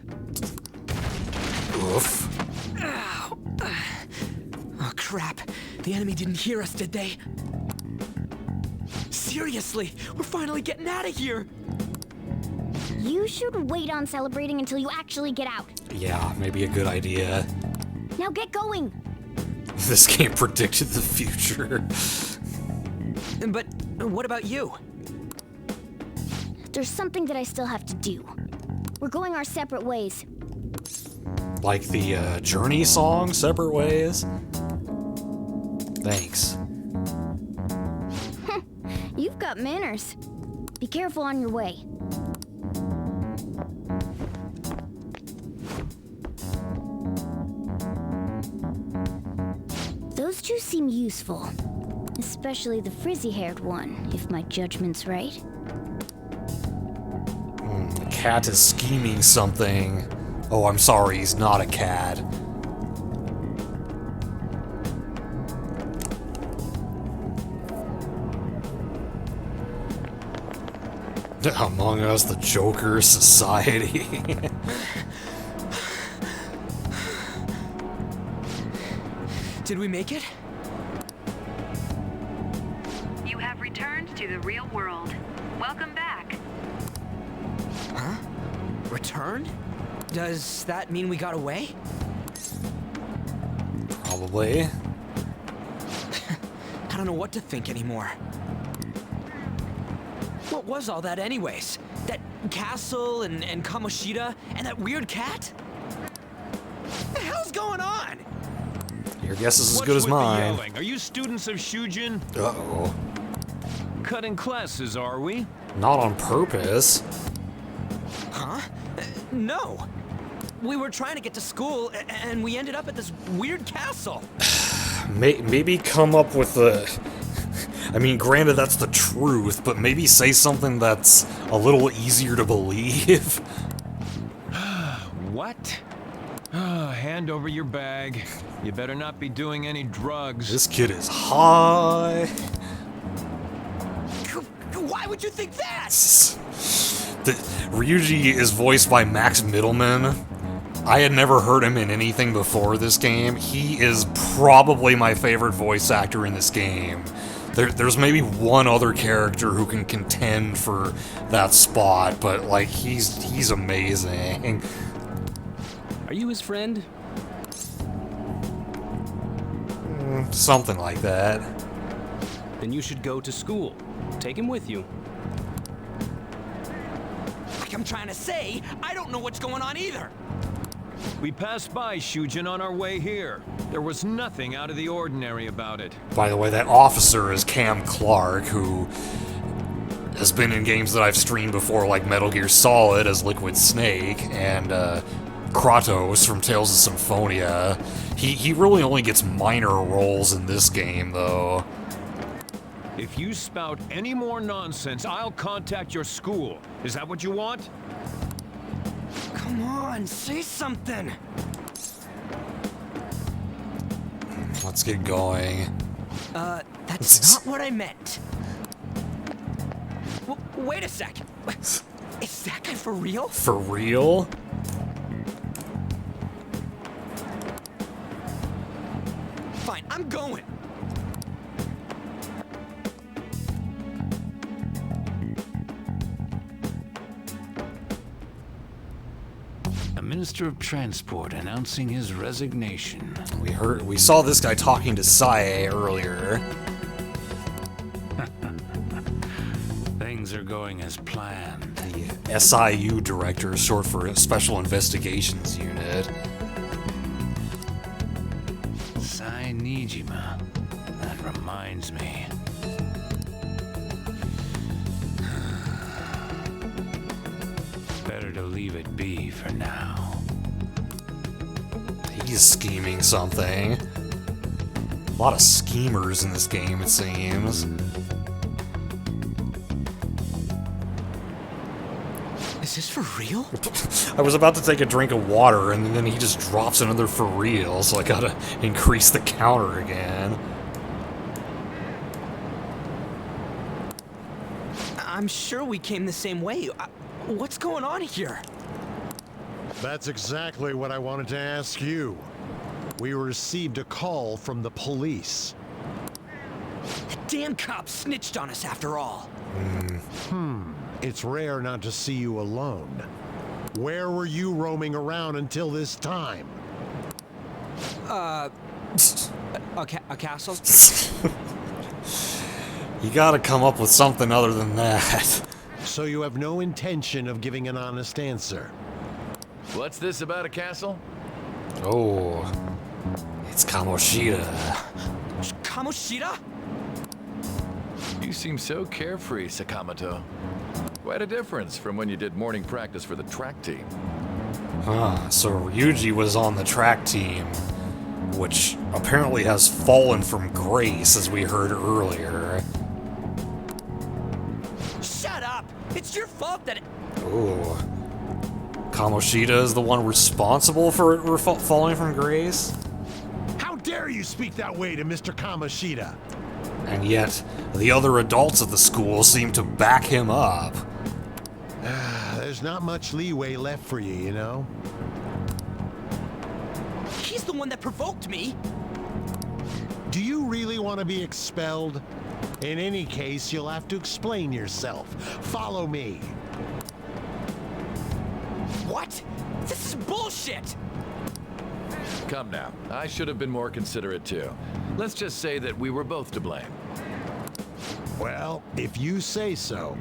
Oof. Ow. Oh, crap. The enemy didn't hear us, did they? Seriously, we're finally getting out of here! You should wait on celebrating until you actually get out. Yeah, maybe a good idea. Now get going! This game predicted the future. But what about you? There's something that I still have to do. We're going our separate ways. Like the Journey song, Separate Ways? Thanks. You've got manners. Be careful on your way. Those two seem useful. Especially the frizzy-haired one, if my judgment's right. The cat is scheming something. Oh, I'm sorry, he's not a cat. Among Us, the Joker Society. Did we make it? real world. Welcome back. Huh? Returned? Does that mean we got away? Probably. I don't know what to think anymore. What was all that anyways? That castle and Kamoshida and that weird cat? What the hell's going on? Your guess is as What's good as with the mine. yelling? Are you students of Shujin? Uh-oh. Cutting classes, are we? Not on purpose. Huh? No. We were trying to get to school, and we ended up at this weird castle. Maybe come up with a... I mean, granted, that's the truth, but maybe say something that's a little easier to believe. What? Hand over your bag. You better not be doing any drugs. This kid is high. Why would you think that? Ryuji is voiced by Max Middleman. I had never heard him in anything before this game. He is probably my favorite voice actor in this game. There's maybe one other character who can contend for that spot, but like he's amazing. Are you his friend? Something like that. Then you should go to school. Take him with you. Like I'm trying to say, I don't know what's going on either. We passed by Shujin on our way here. There was nothing out of the ordinary about it. By the way, that officer is Cam Clark, who has been in games that I've streamed before, like Metal Gear Solid as Liquid Snake, and Kratos from Tales of Symphonia. He really only gets minor roles in this game, though. If you spout any more nonsense, I'll contact your school. Is that what you want? Come on, say something. Let's get going. That's not what I meant. Wait a sec. Is that guy for real? For real? Fine, I'm going. A Minister of Transport announcing his resignation. We saw this guy talking to Sae earlier. Things are going as planned. The SIU director, short for Special Investigations Unit. Sai Nijima. That reminds me. Better to leave it be for now. He's scheming something. A lot of schemers in this game, it seems. Is this for real? I was about to take a drink of water, and then he just drops another for real, so I gotta increase the counter again. I'm sure we came the same way. What's going on here? That's exactly what I wanted to ask you. We received a call from the police. The damn cops snitched on us after all. It's rare not to see you alone. Where were you roaming around until this time? A castle? You gotta come up with something other than that. So you have no intention of giving an honest answer? What's this about a castle? Oh, it's Kamoshida. Kamoshida? You seem so carefree, Sakamoto. Quite a difference from when you did morning practice for the track team. So Ryuji was on the track team, which apparently has fallen from grace, as we heard earlier. Shut up! It's your fault that Ooh. Kamoshida is the one responsible for it falling from grace? How dare you speak that way to Mr. Kamoshida? And yet, the other adults at the school seem to back him up. There's not much leeway left for you, you know? He's the one that provoked me. Do you really want to be expelled? In any case, you'll have to explain yourself. Follow me. What? This is bullshit! Come now. I should have been more considerate too. Let's just say that we were both to blame. Well, if you say so.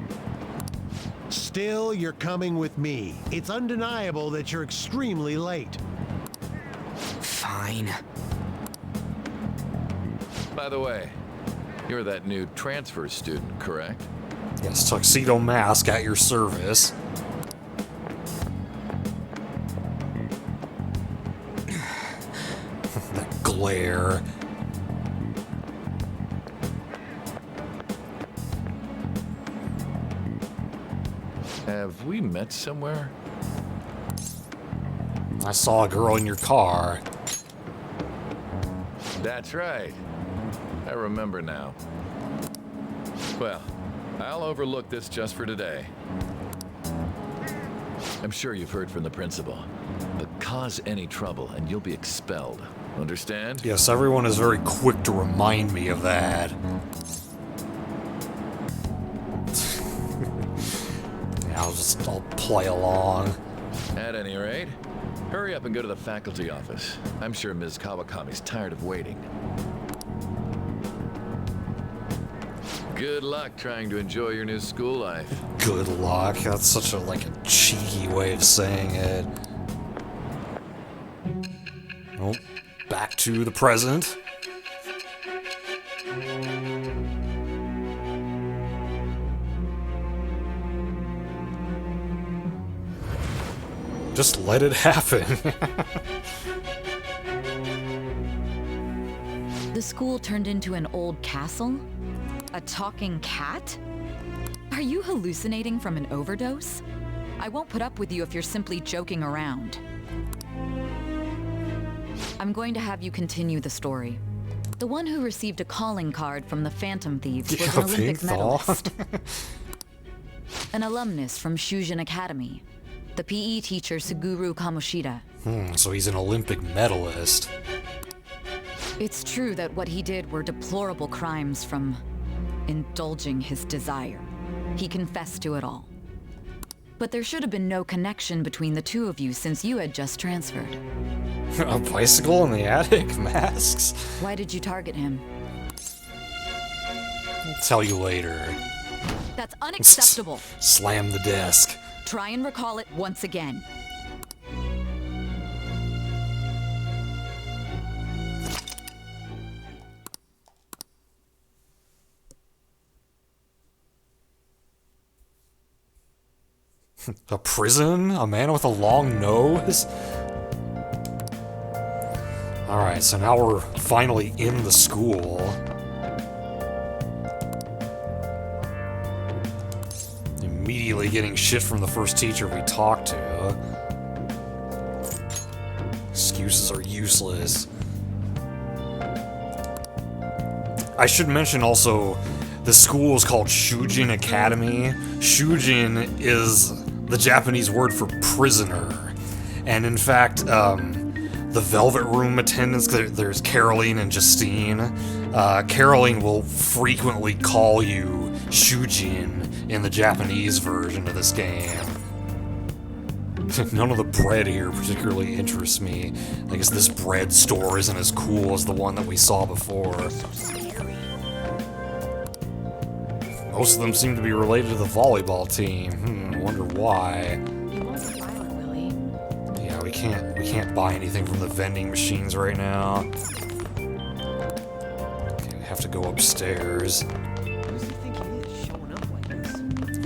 Still, you're coming with me. It's undeniable that you're extremely late. Fine. By the way, you're that new transfer student, correct? Yes, tuxedo mask at your service. That glare. Have we met somewhere? I saw a girl in your car. That's right. I remember now. Well, I'll overlook this just for today. I'm sure you've heard from the principal, but cause any trouble and you'll be expelled. Understand? Yes, everyone is very quick to remind me of that. Yeah, I'll play along. At any rate, hurry up and go to the faculty office. I'm sure Ms. Kawakami's tired of waiting. Good luck trying to enjoy your new school life. Good luck. That's such a cheeky way of saying it. Oh, back to the present. Just let it happen. The school turned into an old castle? A talking cat? Are you hallucinating from an overdose? I won't put up with you if you're simply joking around. I'm going to have you continue the story. The one who received a calling card from the Phantom Thieves was an Olympic medalist. An alumnus from Shujin Academy. The PE teacher Suguru Kamoshida. So he's an Olympic medalist. It's true that what he did were deplorable crimes from indulging his desire. He confessed to it all. But there should have been no connection between the two of you since you had just transferred. A bicycle in the attic? Masks? Why did you target him? I'll tell you later. That's unacceptable. Slam the desk. Try and recall it once again. A prison? A man with a long nose? Alright, so now we're finally in the school. Immediately getting shit from the first teacher we talked to. Excuses are useless. I should mention also, the school is called Shujin Academy. Shujin is the Japanese word for prisoner. And in fact, the Velvet Room attendants, there's Caroline and Justine. Caroline will frequently call you Shujin in the Japanese version of this game. None of the bread here particularly interests me. I guess this bread store isn't as cool as the one that we saw before. Most of them seem to be related to the volleyball team. I wonder why. Yeah, we can't buy anything from the vending machines right now. Okay, we have to go upstairs. Who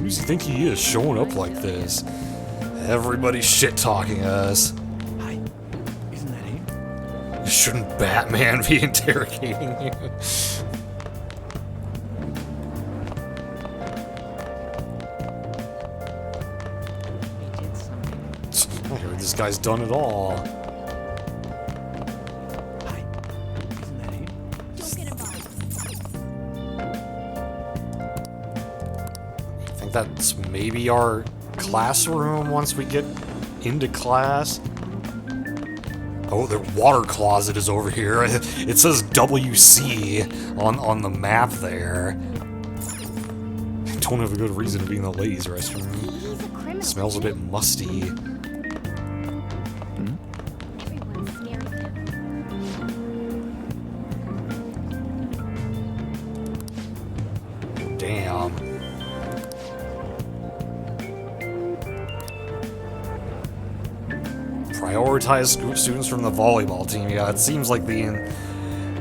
does he think he is showing up like this? Everybody's shit-talking us. Hi. Isn't that him? Shouldn't Batman be interrogating you? I heard this guy's done it all. Hi. Isn't that him? Don't get involved. I think that's maybe our classroom once we get into class. Oh, the water closet is over here. It says WC on the map there. don't have a good reason to be in the ladies' restroom. He's a criminal. Smells a bit musty. Everyone's scared of him. Damn. Prioritize students from the volleyball team. Yeah, it seems like the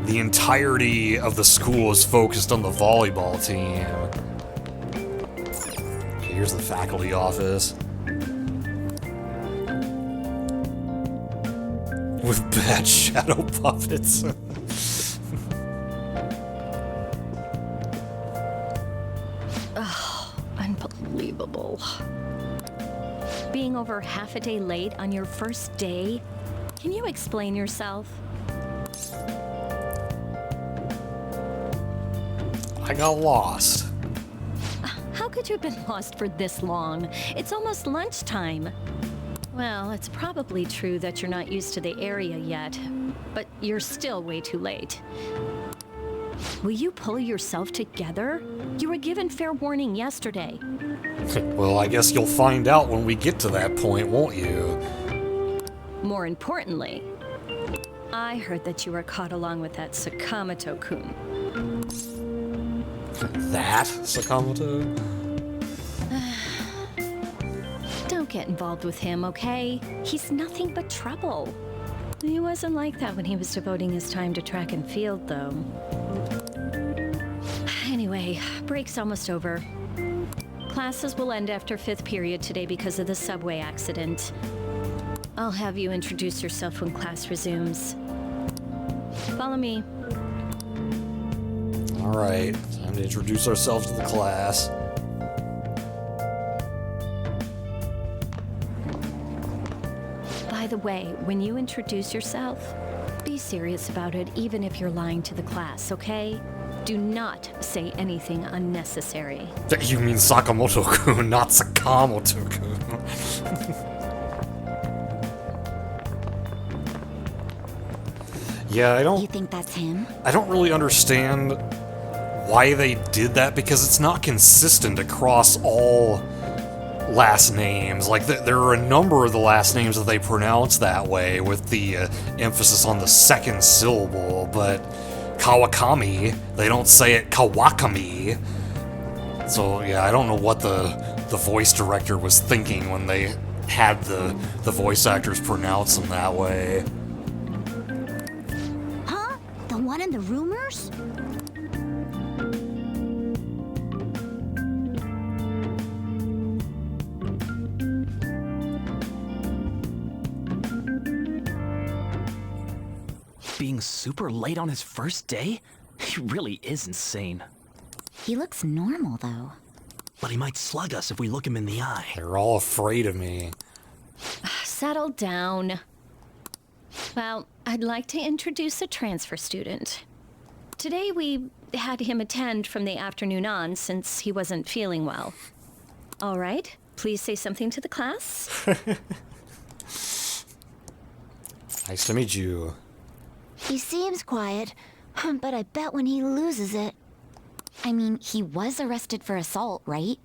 entirety of the school is focused on the volleyball team. Okay, here's the faculty office. With bad shadow puppets. Oh, unbelievable. Being over half a day late on your first day? Can you explain yourself? I got lost. How could you have been lost for this long? It's almost lunchtime. Well, it's probably true that you're not used to the area yet, but you're still way too late. Will you pull yourself together? You were given fair warning yesterday. Well, I guess you'll find out when we get to that point, won't you? More importantly, I heard that you were caught along with that Sakamoto-kun. That Sakamoto? Don't get involved with him, okay? He's nothing but trouble. He wasn't like that when he was devoting his time to track and field, though. Anyway, break's almost over. Classes will end after 5th period today because of the subway accident. I'll have you introduce yourself when class resumes. Follow me. Alright, time to introduce ourselves to the class. By the way, when you introduce yourself, be serious about it even if you're lying to the class, okay? Do not say anything unnecessary. You mean Sakamoto-kun, not Sakamoto-kun. Yeah, You think that's him? I don't really understand why they did that, because it's not consistent across all last names. Like, there are a number of the last names that they pronounce that way, with the emphasis on the second syllable, but Kawakami, they don't say it Kawakami. So, yeah, I don't know what the voice director was thinking when they had the voice actors pronounce them that way. Huh? The one in the rumors? Being super late on his first day? He really is insane. He looks normal, though. But he might slug us if we look him in the eye. They're all afraid of me. Settle down. Well, I'd like to introduce a transfer student. Today we had him attend from the afternoon on since he wasn't feeling well. All right, please say something to the class. Nice to meet you. He seems quiet, but I bet when he loses it... I mean, he was arrested for assault, right?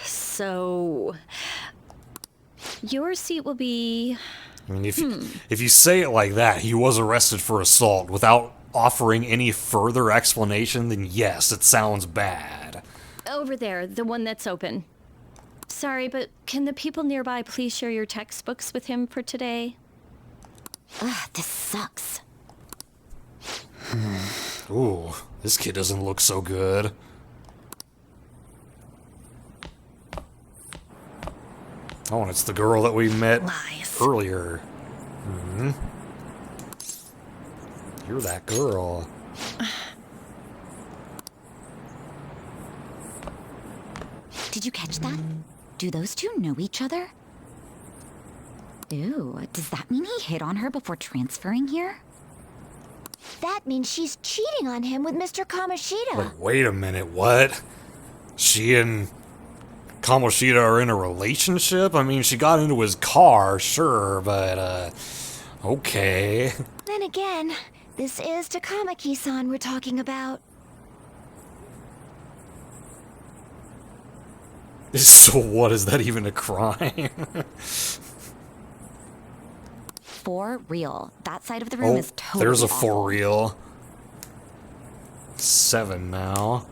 So... Your seat will be... I mean, if you say it like that, he was arrested for assault without offering any further explanation, then yes, it sounds bad. Over there, the one that's open. Sorry, but can the people nearby please share your textbooks with him for today? Ugh, this sucks. Ooh, this kid doesn't look so good. Oh, and it's the girl that we met earlier. Mm-hmm. You're that girl. Did you catch that? Do those two know each other? Ew, does that mean he hit on her before transferring here? That means she's cheating on him with Mr. Kamoshida. Like, wait a minute, what? She and Kamoshida are in a relationship? I mean, she got into his car, sure, but, okay. Then again, this is Takamaki-san we're talking about. So what, is that even a crime? For real. That side of the room is totally there's a awful. for real. 7 now.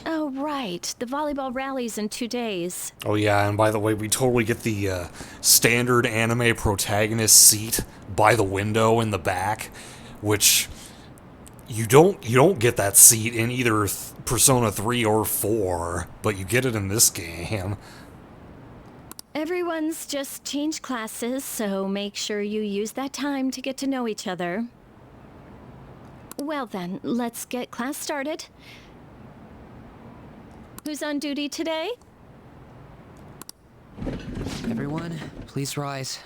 Oh, right. The volleyball rally's in 2 days. Oh yeah, and by the way, we totally get the standard anime protagonist seat by the window in the back, which you don't get that seat in either Persona 3 or 4, but you get it in this game. Everyone's just changed classes, so make sure you use that time to get to know each other. Well then, let's get class started. Who's on duty today? Everyone, please rise.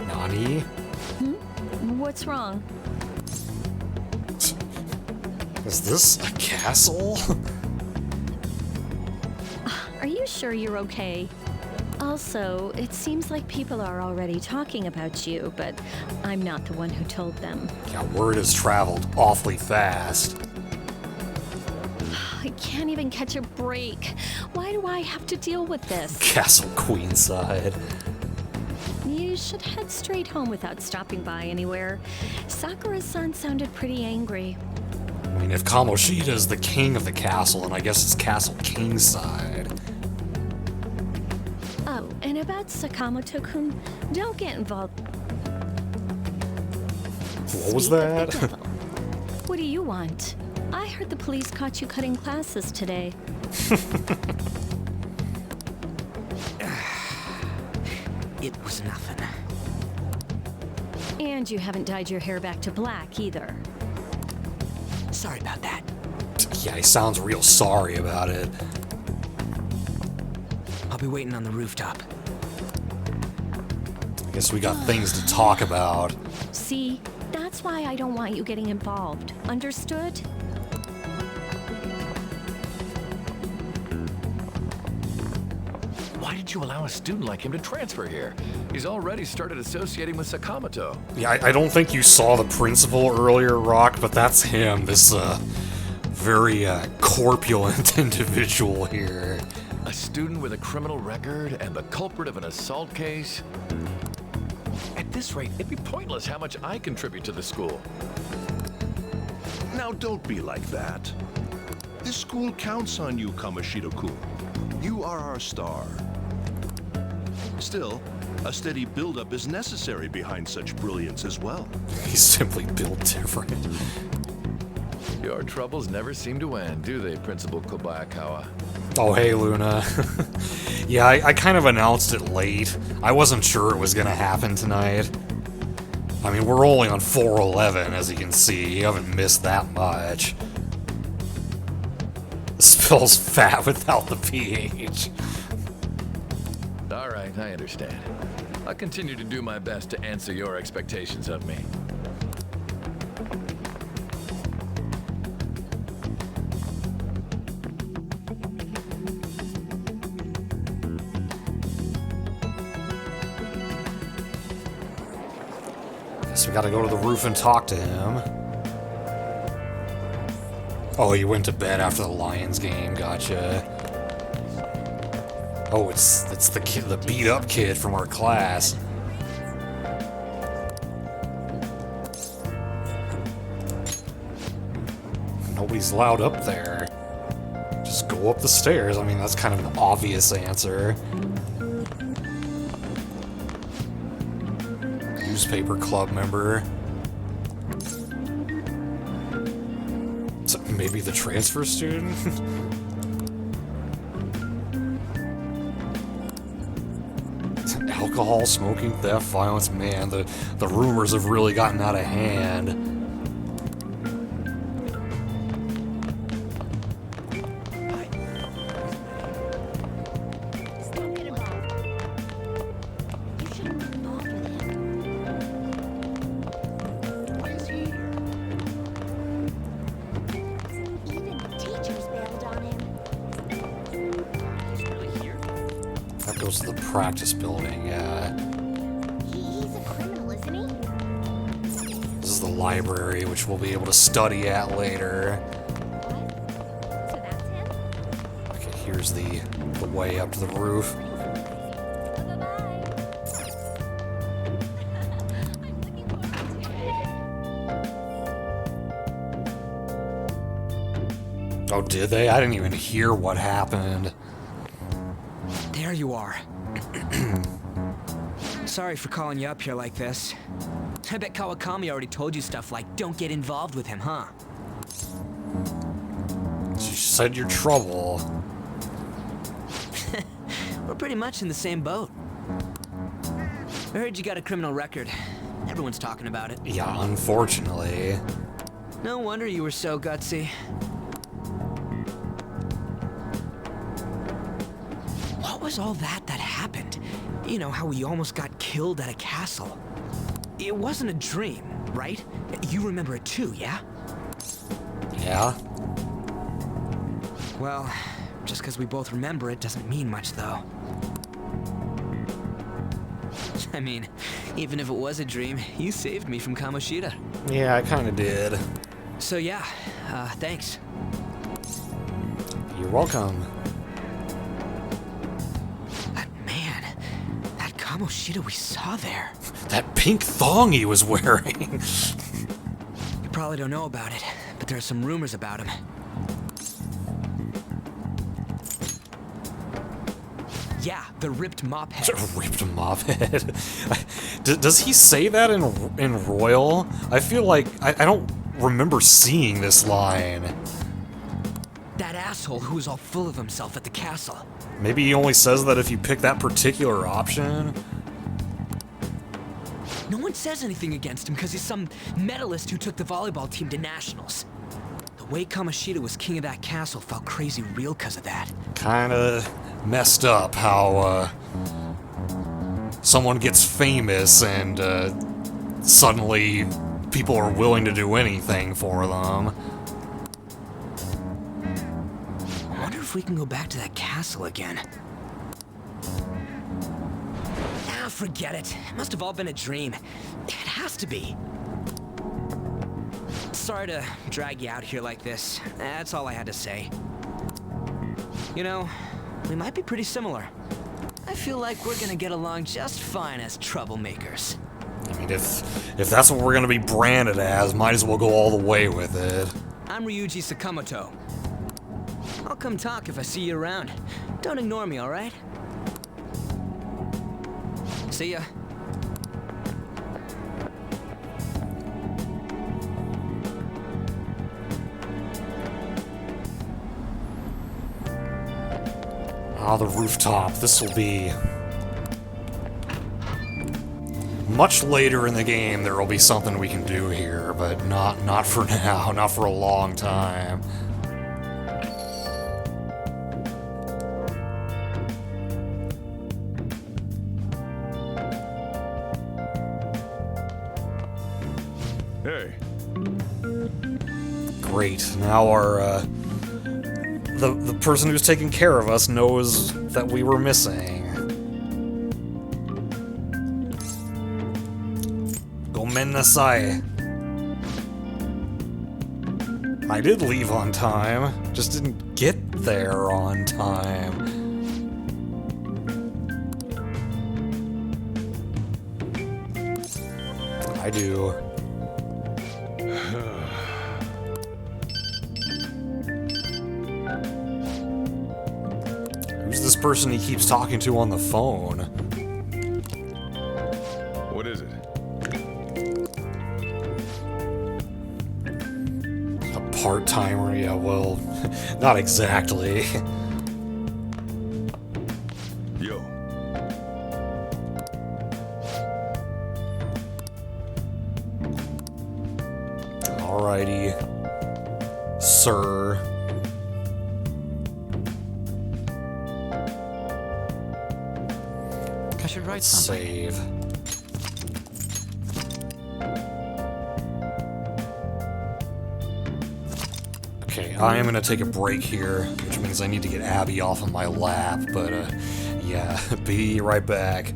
Nani? What's wrong? Is this a castle? Are you sure you're okay? Also, it seems like people are already talking about you, but I'm not the one who told them. Yeah, word has traveled awfully fast. I can't even catch a break. Why do I have to deal with this? Castle Queenside. You should head straight home without stopping by anywhere. Sakura-san sounded pretty angry. I mean, if Kamoshida is the king of the castle, then I guess it's Castle Kingside. Oh, and about Sakamoto-kun, don't get involved. What was that? What do you want? I heard the police caught you cutting classes today. It was nothing. And you haven't dyed your hair back to black either. Sorry about that. Yeah, he sounds real sorry about it. I'll be waiting on the rooftop. I guess we got things to talk about. See, that's why I don't want you getting involved. Understood? Why did you allow a student like him to transfer here? He's already started associating with Sakamoto. Yeah, I don't think you saw the principal earlier, Rock, but that's him. This, very, corpulent individual here. A student with a criminal record and the culprit of an assault case? At this rate, it'd be pointless how much I contribute to the school. Now don't be like that. This school counts on you, Kamoshida-kun. You are our star. Still, a steady buildup is necessary behind such brilliance as well. He's simply built different. Your troubles never seem to end, do they, Principal Kobayakawa? Oh, hey, Luna. Yeah, I kind of announced it late. I wasn't sure it was gonna happen tonight. I mean, we're only on 411, as you can see. You haven't missed that much. It spells fat without the PH. All right, I understand. I'll continue to do my best to answer your expectations of me. Guess we gotta go to the roof and talk to him. Oh, you went to bed after the Lions game, gotcha. Oh, it's the kid, the beat-up kid from our class. Nobody's allowed up there. Just go up the stairs. I mean, that's kind of an obvious answer. Newspaper club member. So maybe the transfer student? Alcohol, smoking, theft, violence. Man, the rumors have really gotten out of hand. goes to the practice building, yeah. He's a criminal, isn't he? This is the library, which we'll be able to study at later. So that's him? Okay, here's the way up to the roof. Oh, did they? I didn't even hear what happened. There you are. Sorry for calling you up here like this. I bet Kawakami already told you stuff like, don't get involved with him, huh? She said you're trouble. We're pretty much in the same boat. I heard you got a criminal record. Everyone's talking about it. Yeah, unfortunately. No wonder you were so gutsy. What was all that happened? You know, how we almost got killed at a castle. It wasn't a dream, right? You remember it too, yeah? Yeah? Well, just because we both remember it doesn't mean much, though. I mean, even if it was a dream, you saved me from Kamoshida. Yeah, I kind of did. So yeah, thanks. You're welcome. That Kamoshida we saw there. That pink thong he was wearing. You probably don't know about it, but there are some rumors about him. Yeah, the ripped mop head. Ripped mop head. Does he say that in Royal? I feel like I don't remember seeing this line. That asshole who was all full of himself at the castle. Maybe he only says that if you pick that particular option. No one says anything against him because he's some medalist who took the volleyball team to nationals. The way Kamoshida was king of that castle felt crazy real because of that. Kinda messed up how someone gets famous and suddenly people are willing to do anything for them. I wonder if we can go back to that castle again. Ah, forget it. It must have all been a dream. It has to be. Sorry to drag you out here like this. That's all I had to say. You know, we might be pretty similar. I feel like we're gonna get along just fine as troublemakers. I mean, if that's what we're gonna be branded as, might as well go all the way with it. I'm Ryuji Sakamoto. I'll come talk if I see you around. Don't ignore me, alright? See ya. Ah, the rooftop. This will be... much later in the game, there will be something we can do here, but not for now, not for a long time. Hey. Great. Now our, the person who's taking care of us knows that we were missing. Gomen nasai. I did leave on time, just didn't get there on time. I do. Who's this person he keeps talking to on the phone? What is it? A part-timer? Yeah, well, not exactly. Yo. Alrighty, sir. I should write something. Save. Okay, I am gonna take a break here, which means I need to get Abby off of my lap, but Yeah, be right back.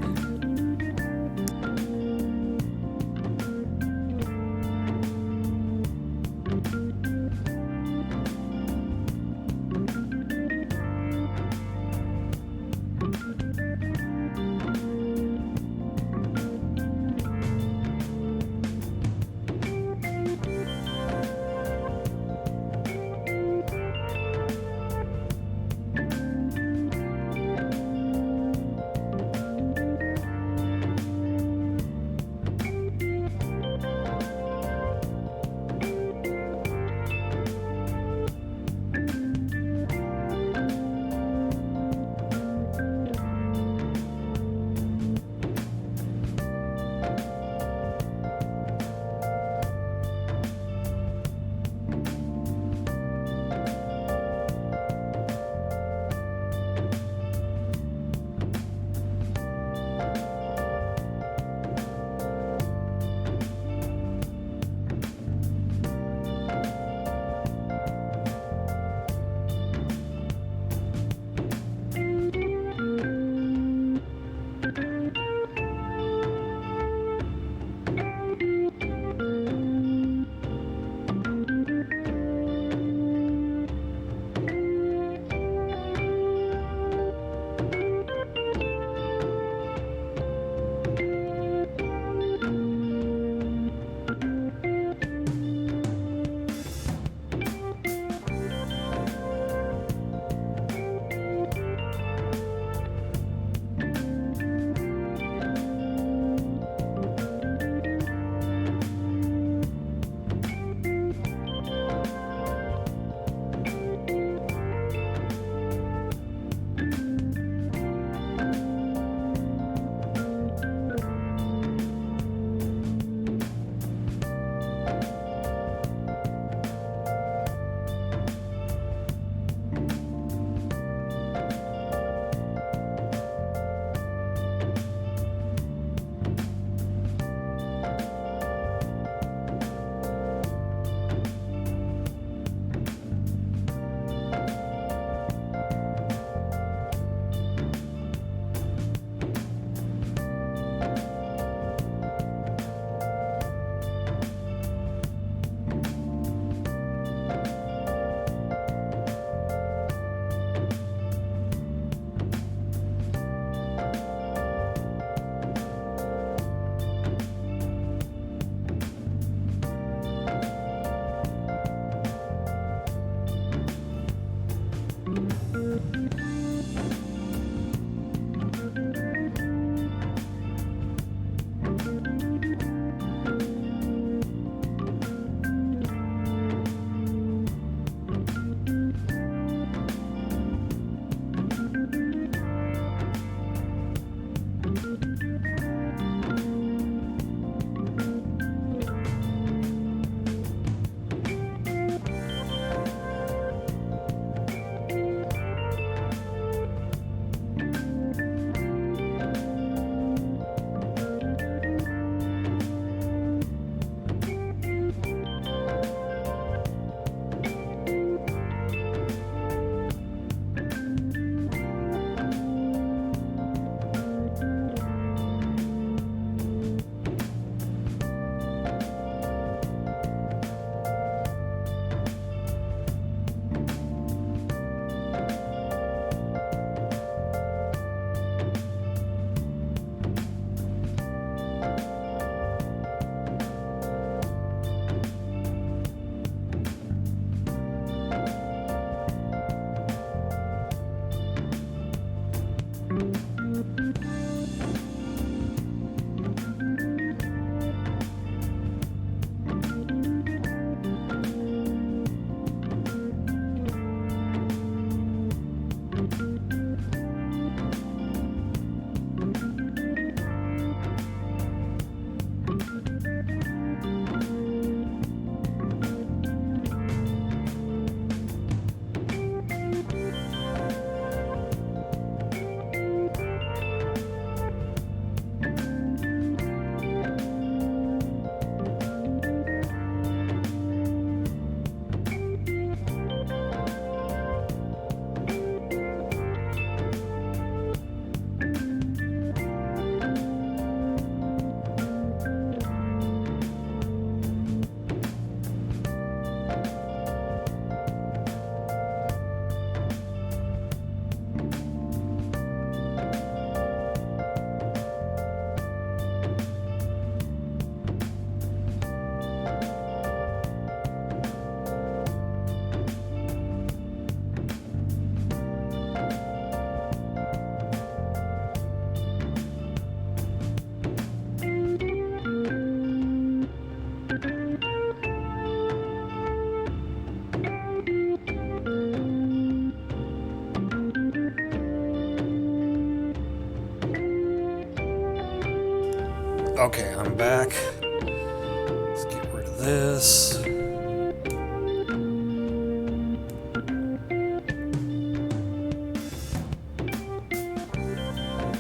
Okay, I'm back. Let's get rid of this.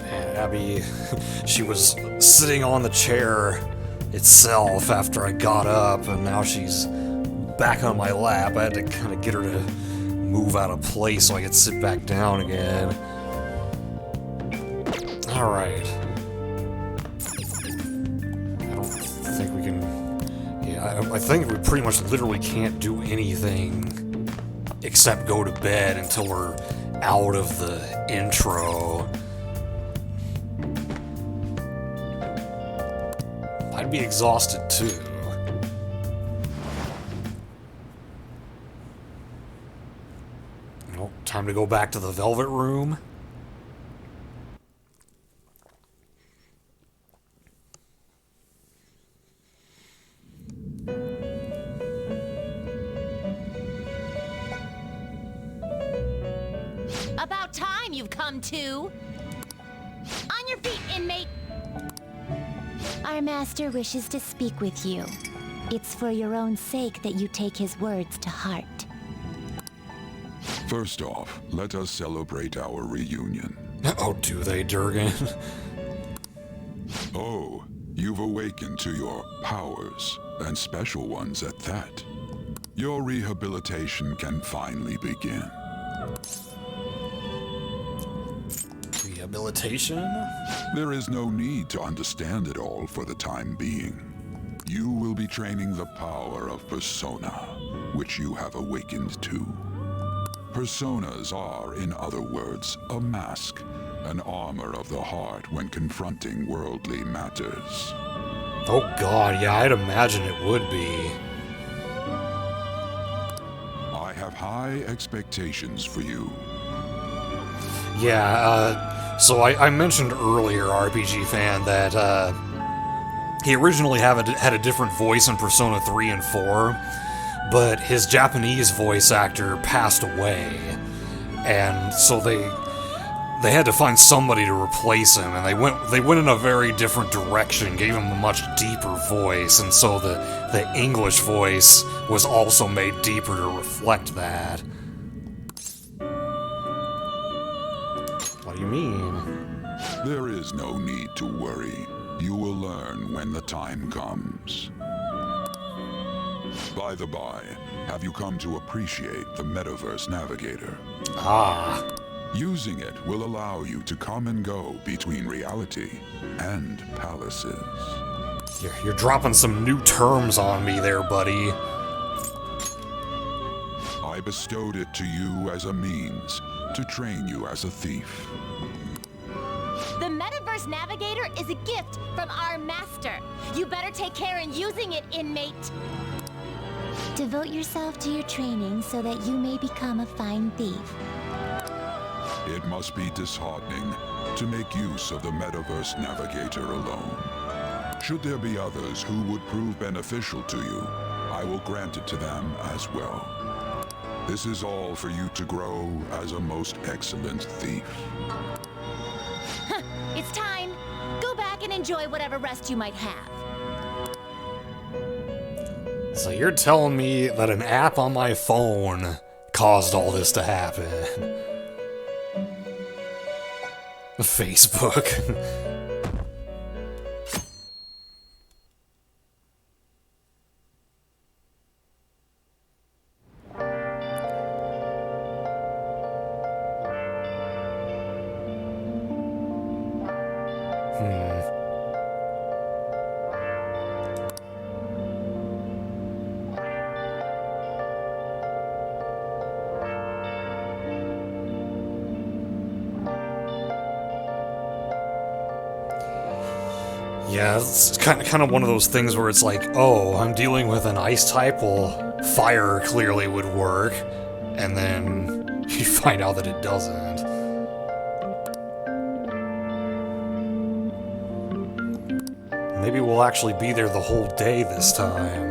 And Abby, she was sitting on the chair itself after I got up, and now she's back on my lap. I had to kind of get her to move out of place so I could sit back down again. Alright. I don't think we can... Yeah, I think we pretty much literally can't do anything except go to bed until we're out of the intro. I'd be exhausted too. Well, time to go back to the Velvet Room. About time you've come to. On your feet, inmate. Our master wishes to speak with you. It's for your own sake that you take his words to heart. First off, let us celebrate our reunion. Oh, do they, Durgan? Oh, you've awakened to your powers, and special ones at that. Your rehabilitation can finally begin. Rehabilitation? There is no need to understand it all for the time being. You will be training the power of persona, which you have awakened to. Personas are, in other words, a mask, an armor of the heart when confronting worldly matters. Oh god, yeah, I'd imagine it would be. I have high expectations for you. Yeah, so I mentioned earlier, RPG fan, that he originally had a different voice in Persona 3 and 4, but his Japanese voice actor passed away, and so they had to find somebody to replace him, and they went in a very different direction, gave him a much deeper voice, and so the English voice was also made deeper to reflect that. What do you mean? There is no need to worry. You will learn when the time comes. By the by, have you come to appreciate the Metaverse Navigator? Ah. Using it will allow you to come and go between reality and palaces. You're dropping some new terms on me there, buddy. I bestowed it to you as a means to train you as a thief. The Metaverse Navigator is a gift from our master. You better take care in using it, inmate. Devote yourself to your training so that you may become a fine thief. It must be disheartening to make use of the Metaverse Navigator alone. Should there be others who would prove beneficial to you, I will grant it to them as well. This is all for you to grow as a most excellent thief. It's time. Go back and enjoy whatever rest you might have. So you're telling me that an app on my phone caused all this to happen? Facebook. Yeah, it's kind of one of those things where it's like, oh, I'm dealing with an ice type, well, fire clearly would work, and then you find out that it doesn't. Maybe we'll actually be there the whole day this time.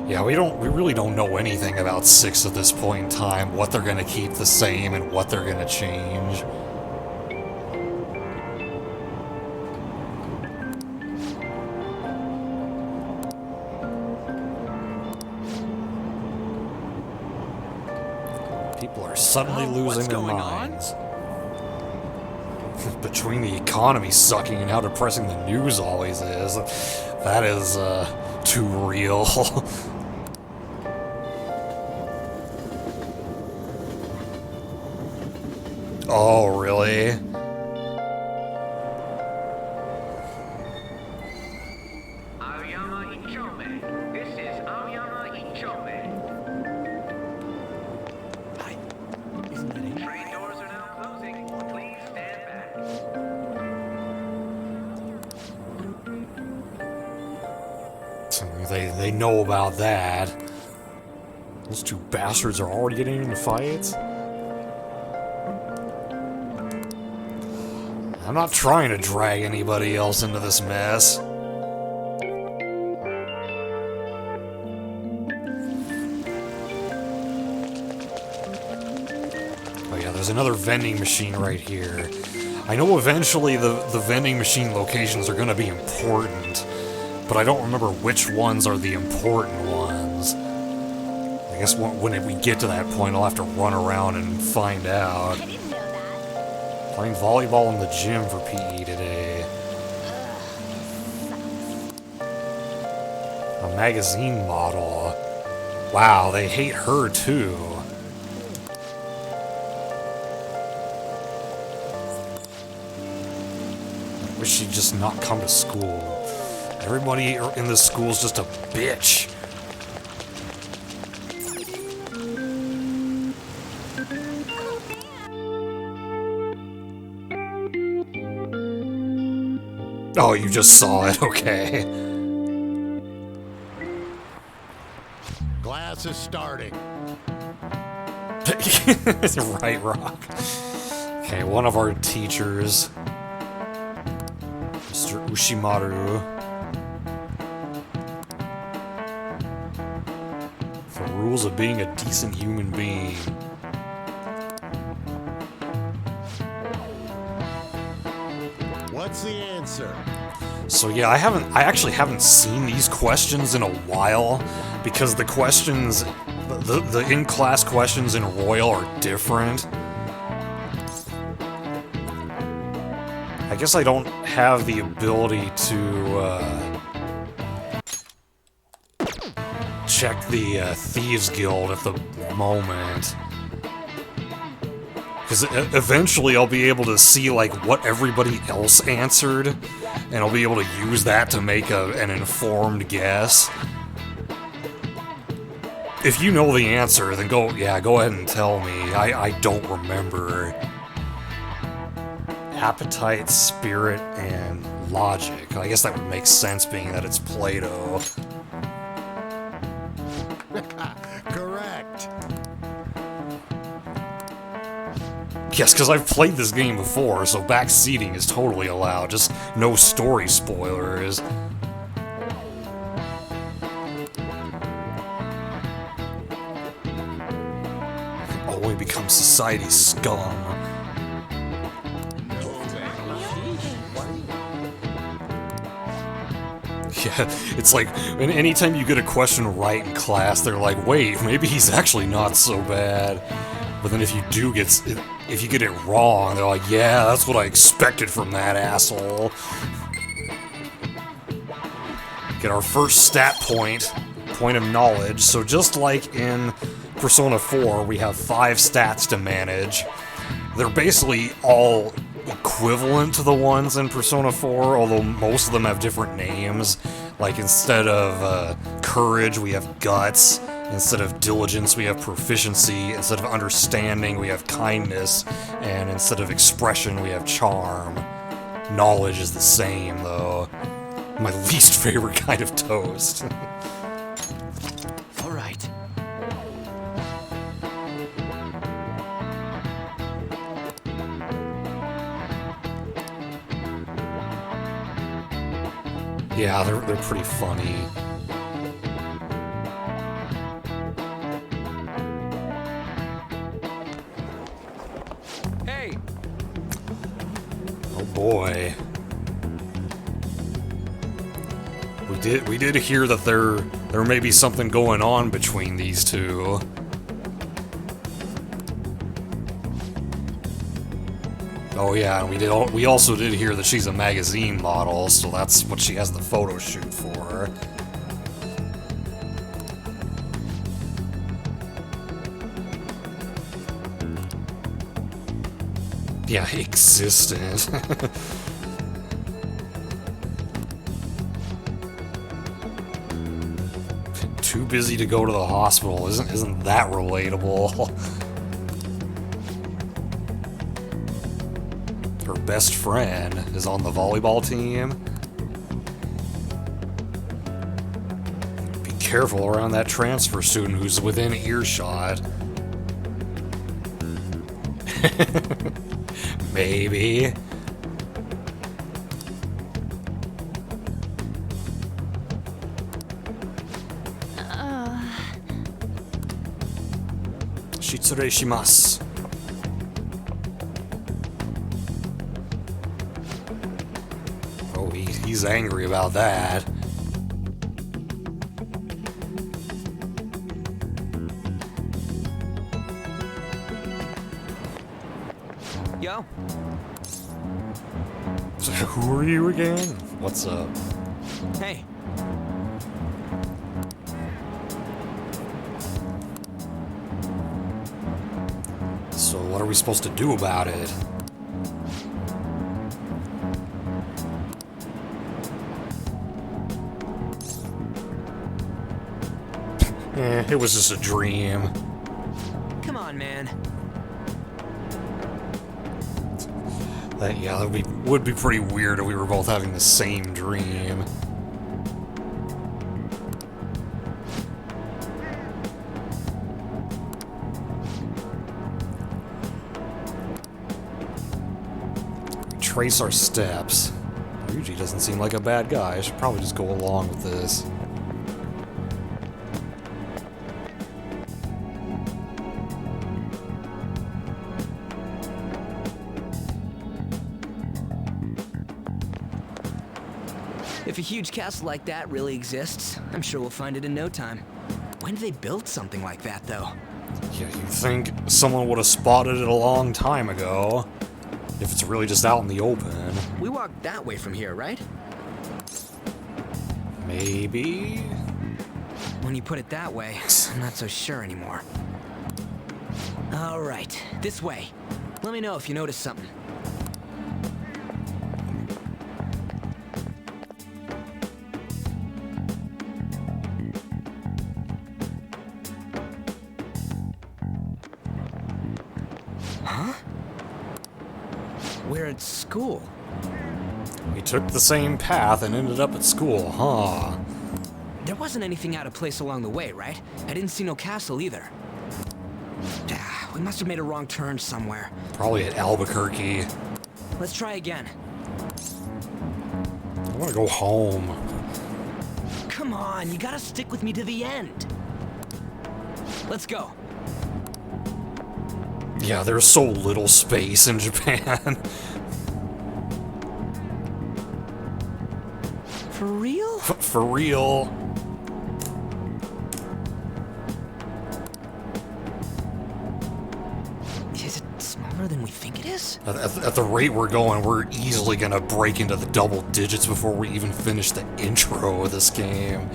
Yeah, we really don't know anything about 6 at this point in time, what they're gonna keep the same and what they're gonna change. People are suddenly losing their minds. Between the economy sucking and how depressing the news always is, that is, too real. Oh, really? Aoyama Ichome. This is Aoyama Ichome. Hi. Isn't that it? Train doors are now closing. Please stand back. They know about that. Those two bastards are already getting into fights. I'm not trying to drag anybody else into this mess. Oh yeah, there's another vending machine right here. I know eventually the vending machine locations are going to be important, but I don't remember which ones are the important ones. I guess when we get to that point, I'll have to run around and find out. Playing volleyball in the gym for PE today. A magazine model. Wow, they hate her too. I wish she'd just not come to school. Everybody in this school's just a bitch. Oh, you just saw it, okay. Class is starting. Right, Rock. Okay, one of our teachers, Mr. Ushimaru. The rules of being a decent human being. What's the answer? So yeah, I actually haven't seen these questions in a while because the questions, the in-class questions in Royal are different. I guess I don't have the ability to check the Thieves Guild at the moment. Because eventually I'll be able to see like what everybody else answered, and I'll be able to use that to make an informed guess. If you know the answer, then go ahead and tell me. I don't remember. Appetite, spirit, and logic. I guess that would make sense being that it's Plato. Correct. Yes, because I've played this game before, so backseating is totally allowed. Just no story spoilers. Only become society's scum. Yeah, it's like, anytime you get a question right in class, they're like, wait, maybe he's actually not so bad. But then if you get it wrong, they're like, yeah, that's what I expected from that asshole. Get our first stat point of knowledge. So just like in Persona 4, we have 5 stats to manage. They're basically all equivalent to the ones in Persona 4, although most of them have different names. Like instead of courage, we have guts. Instead of diligence, we have proficiency. Instead of understanding, we have kindness. And instead of expression, we have charm. Knowledge is the same, though. My least favorite kind of toast. All right. Yeah, they're pretty funny. Hey! Oh boy. We did hear that there may be something going on between these two. Oh yeah, and we also did hear that she's a magazine model, so that's what she has the photo shoot for. Yeah, existent. Too busy to go to the hospital. Isn't that relatable? Her best friend is on the volleyball team. Be careful around that transfer student who's within earshot. Maybe. Shitsure shimasu. Oh, he's angry about that. Yo. So who are you again? What's up? Hey. So what are we supposed to do about it? It was just a dream. Come on, man. Yeah, that would be pretty weird if we were both having the same dream. Trace our steps. Ryuji doesn't seem like a bad guy. I should probably just go along with this. If a huge castle like that really exists, I'm sure we'll find it in no time. When did they build something like that, though? Yeah, you'd think someone would have spotted it a long time ago. If it's really just out in the open. We walked that way from here, right? Maybe? When you put it that way, I'm not so sure anymore. All right, this way. Let me know if you notice something. Huh? We're at school. We took the same path and ended up at school, huh? There wasn't anything out of place along the way, right? I didn't see no castle either. We must have made a wrong turn somewhere. Probably at Albuquerque. Let's try again. I want to go home. Come on, you gotta stick with me to the end. Let's go. Yeah, there's so little space in Japan. For real? For real. Is it smaller than we think it is? At the rate we're going, we're easily gonna break into the double digits before we even finish the intro of this game.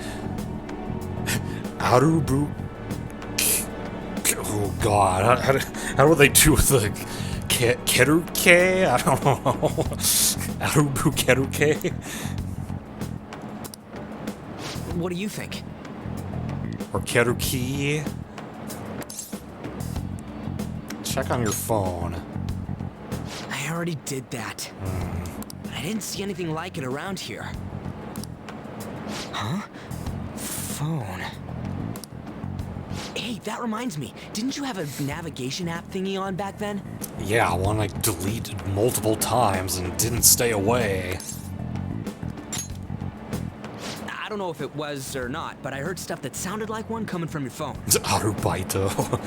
Arubu. Oh god, how do they do with the keruke? I don't know. Arubu keruke? What do you think? Or keruki? Check on your phone. I already did that. But I didn't see anything like it around here. Huh? Phone. Hey, that reminds me. Didn't you have a navigation app thingy on back then? Yeah, one I deleted multiple times and didn't stay away. I don't know if it was or not, but I heard stuff that sounded like one coming from your phone. Arubaito.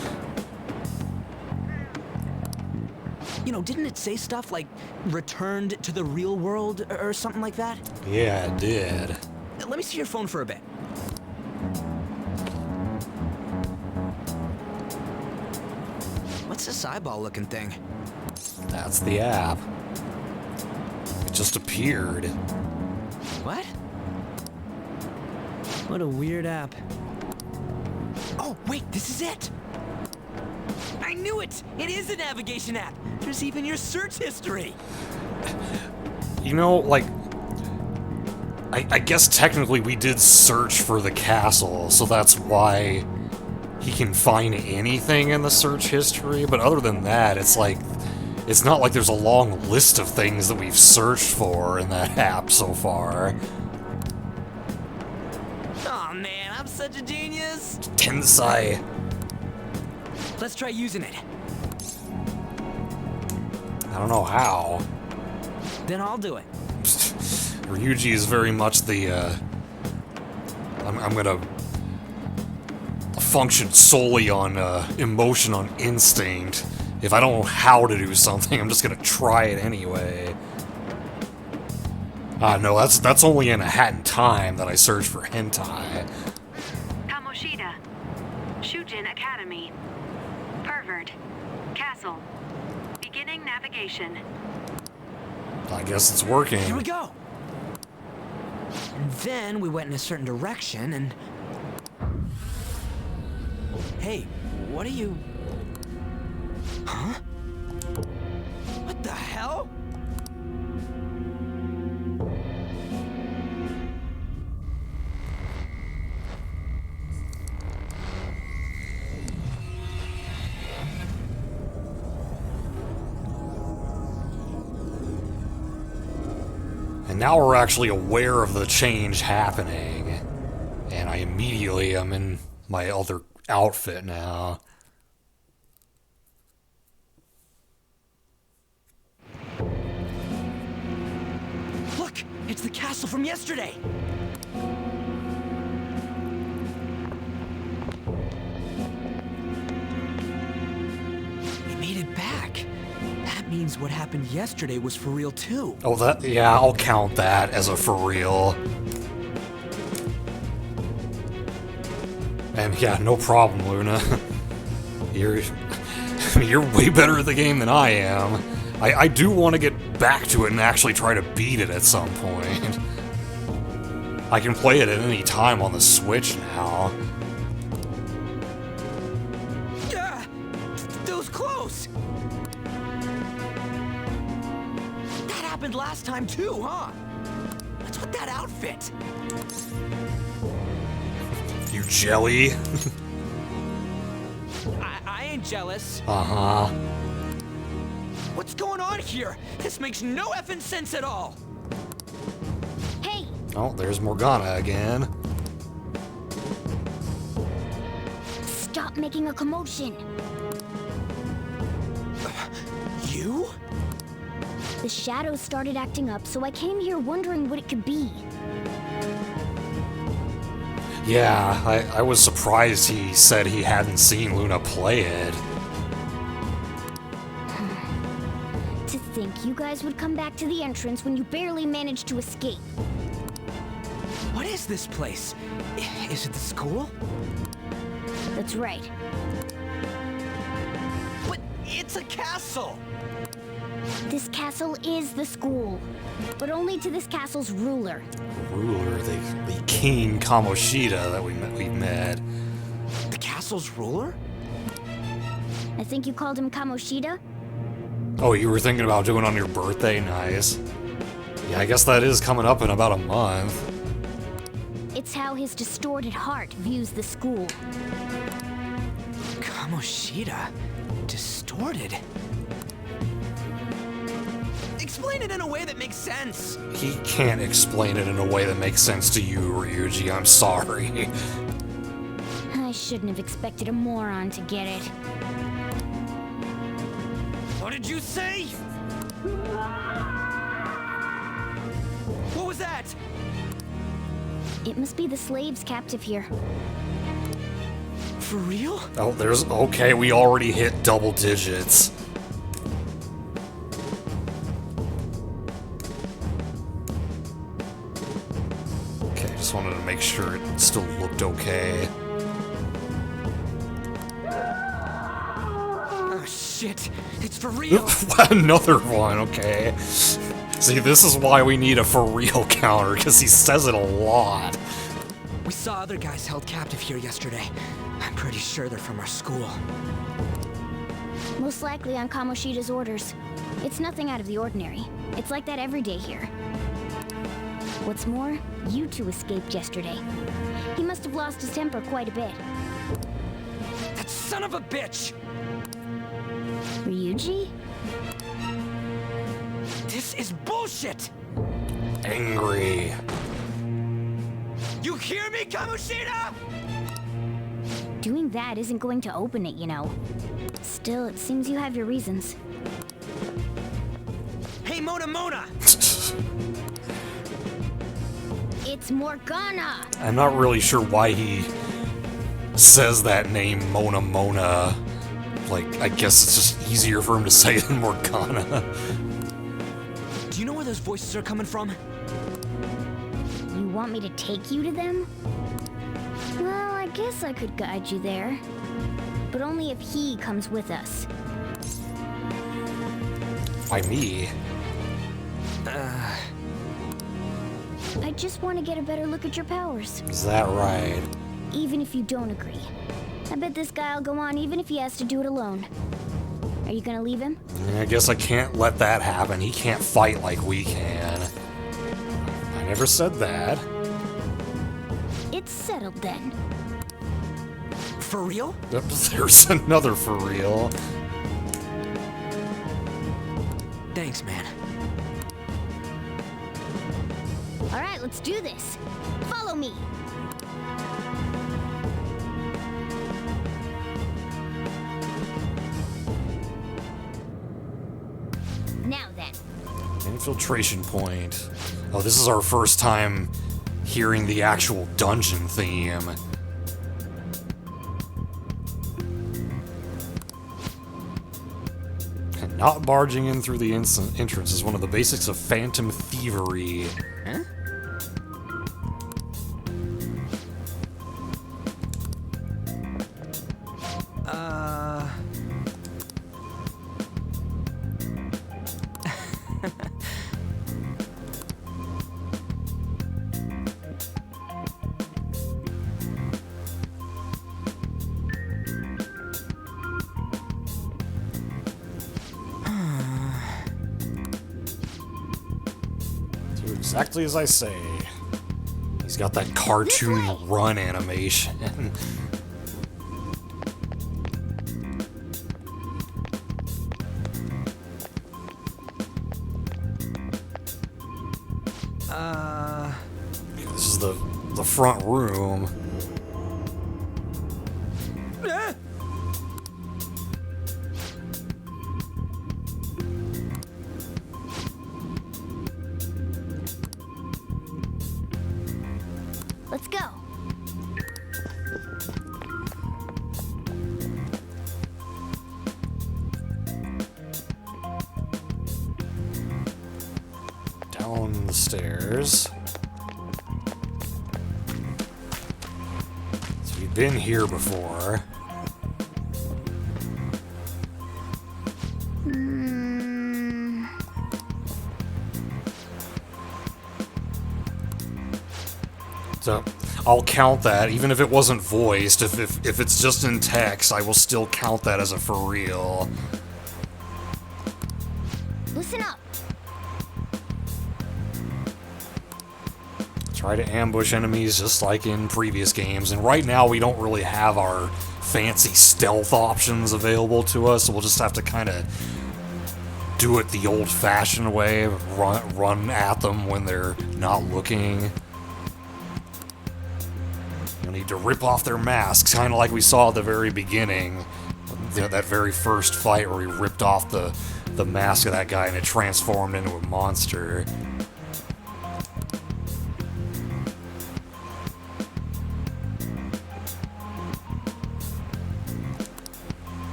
You know, didn't it say stuff like returned to the real world or something like that? Yeah, it did. Let me see your phone for a bit. What's this eyeball-looking thing? That's the app. It just appeared. What? What a weird app. Oh, wait, this is it! I knew it! It is a navigation app! There's even your search history! You know, like... I guess technically we did search for the castle, so that's why he can find anything in the search history, but other than that, it's like... It's not like there's a long list of things that we've searched for in that app so far. Oh man, I'm such a genius! Tensai. Let's try using it. I don't know how. Then I'll do it. Ryuji is very much the, I'm gonna function solely on, emotion, on instinct. If I don't know how to do something, I'm just gonna try it anyway. No, that's only in A Hat in Time that I search for hentai. Kamoshida. Shujin Academy. Pervert. Castle. Beginning navigation. I guess it's working. Here we go! And then we went in a certain direction and... Hey, what are you... Huh? What the hell? And now we're actually aware of the change happening. And I immediately am in my other outfit now. Look! It's the castle from yesterday! We made it back. That means what happened yesterday was for real too. Oh, that, yeah, I'll count that as a for real. And yeah, no problem, Luna. You're way better at the game than I am. I do want to get back to it and actually try to beat it at some point. I can play it at any time on the Switch now. That was close! That happened last time too, huh? What's with that outfit? You jelly? I ain't jealous. Uh-huh. What's going on here? This makes no effing sense at all. Hey! Oh, there's Morgana again. Stop making a commotion. You? The shadows started acting up, so I came here wondering what it could be. Yeah, I was surprised he said he hadn't seen Luna play it. To think you guys would come back to the entrance when you barely managed to escape. What is this place? Is it the school? That's right. But it's a castle! This castle is the school, but only to this castle's ruler. Ruler, the King Kamoshida that we met. The castle's ruler? I think you called him Kamoshida? Oh, you were thinking about doing it on your birthday? Nice. Yeah, I guess that is coming up in about a month. It's how his distorted heart views the school. Kamoshida? Distorted? Explain it in a way that makes sense. He can't explain it in a way that makes sense to you, Ryuji. I'm sorry. I shouldn't have expected a moron to get it. What did you say? What was that? It must be the slaves captive here. For real? Oh, there's... Okay, we already hit double digits. sure it still looked okay. Oh shit, it's for real! Another one, okay. See, this is why we need a for real counter, because he says it a lot. We saw other guys held captive here yesterday. I'm pretty sure they're from our school. Most likely on Kamoshida's orders. It's nothing out of the ordinary. It's like that every day here. What's more, you two escaped yesterday. He must have lost his temper quite a bit. That son of a bitch! Ryuji? This is bullshit! Angry. You hear me, Kamoshida? Doing that isn't going to open it, you know. Still, it seems you have your reasons. Hey, Mona Mona! It's Morgana! I'm not really sure why he says that name, Mona Mona. Like, I guess it's just easier for him to say than Morgana. Do you know where those voices are coming from? You want me to take you to them? Well, I guess I could guide you there. But only if he comes with us. By me? I just want to get a better look at your powers. Is that right? Even if you don't agree. I bet this guy'll go on even if he has to do it alone. Are you gonna leave him? I guess I can't let that happen. He can't fight like we can. I never said that. It's settled then. For real? Yep, there's another for real. Thanks, man. Alright, let's do this. Follow me. Now then. Infiltration point. Oh, this is our first time hearing the actual dungeon theme. And not barging in through the entrance is one of the basics of phantom thievery. Huh? Exactly as I say. He's got that cartoon run animation. This is the front room. Let's go. Down the stairs. So we've been here before. So I'll count that, even if it wasn't voiced. If it's just in text, I will still count that as a for real. Listen up. Try to ambush enemies just like in previous games, and right now we don't really have our fancy stealth options available to us, so we'll just have to kind of do it the old-fashioned way, run at them when they're not looking. You'll need to rip off their masks, kind of like we saw at the very beginning. You know, that very first fight where he ripped off the mask of that guy and it transformed into a monster.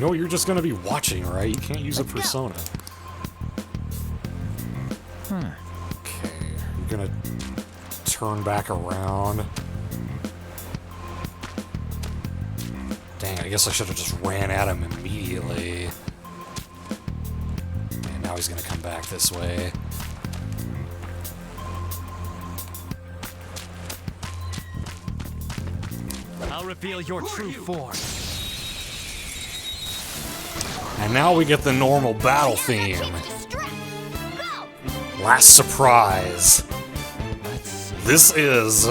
know you're just gonna be watching, right? You can't use a persona. Okay, you're gonna turn back around. Dang, I guess I should have just ran at him immediately. And now he's gonna come back this way. I'll reveal your true form. And now we get the normal battle theme. Last surprise. This is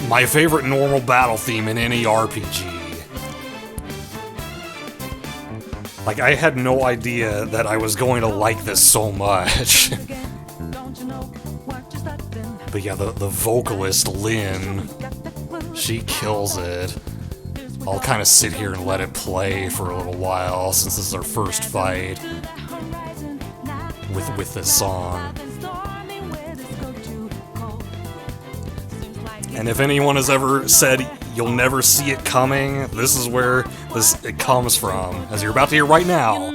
my favorite normal battle theme in any RPG. Like, I had no idea that I was going to like this so much. But yeah, the vocalist, Lynn, she kills it. I'll kind of sit here and let it play for a little while, since this is our first fight with this song. And if anyone has ever said you'll never see it coming, this is where it comes from, as you're about to hear right now.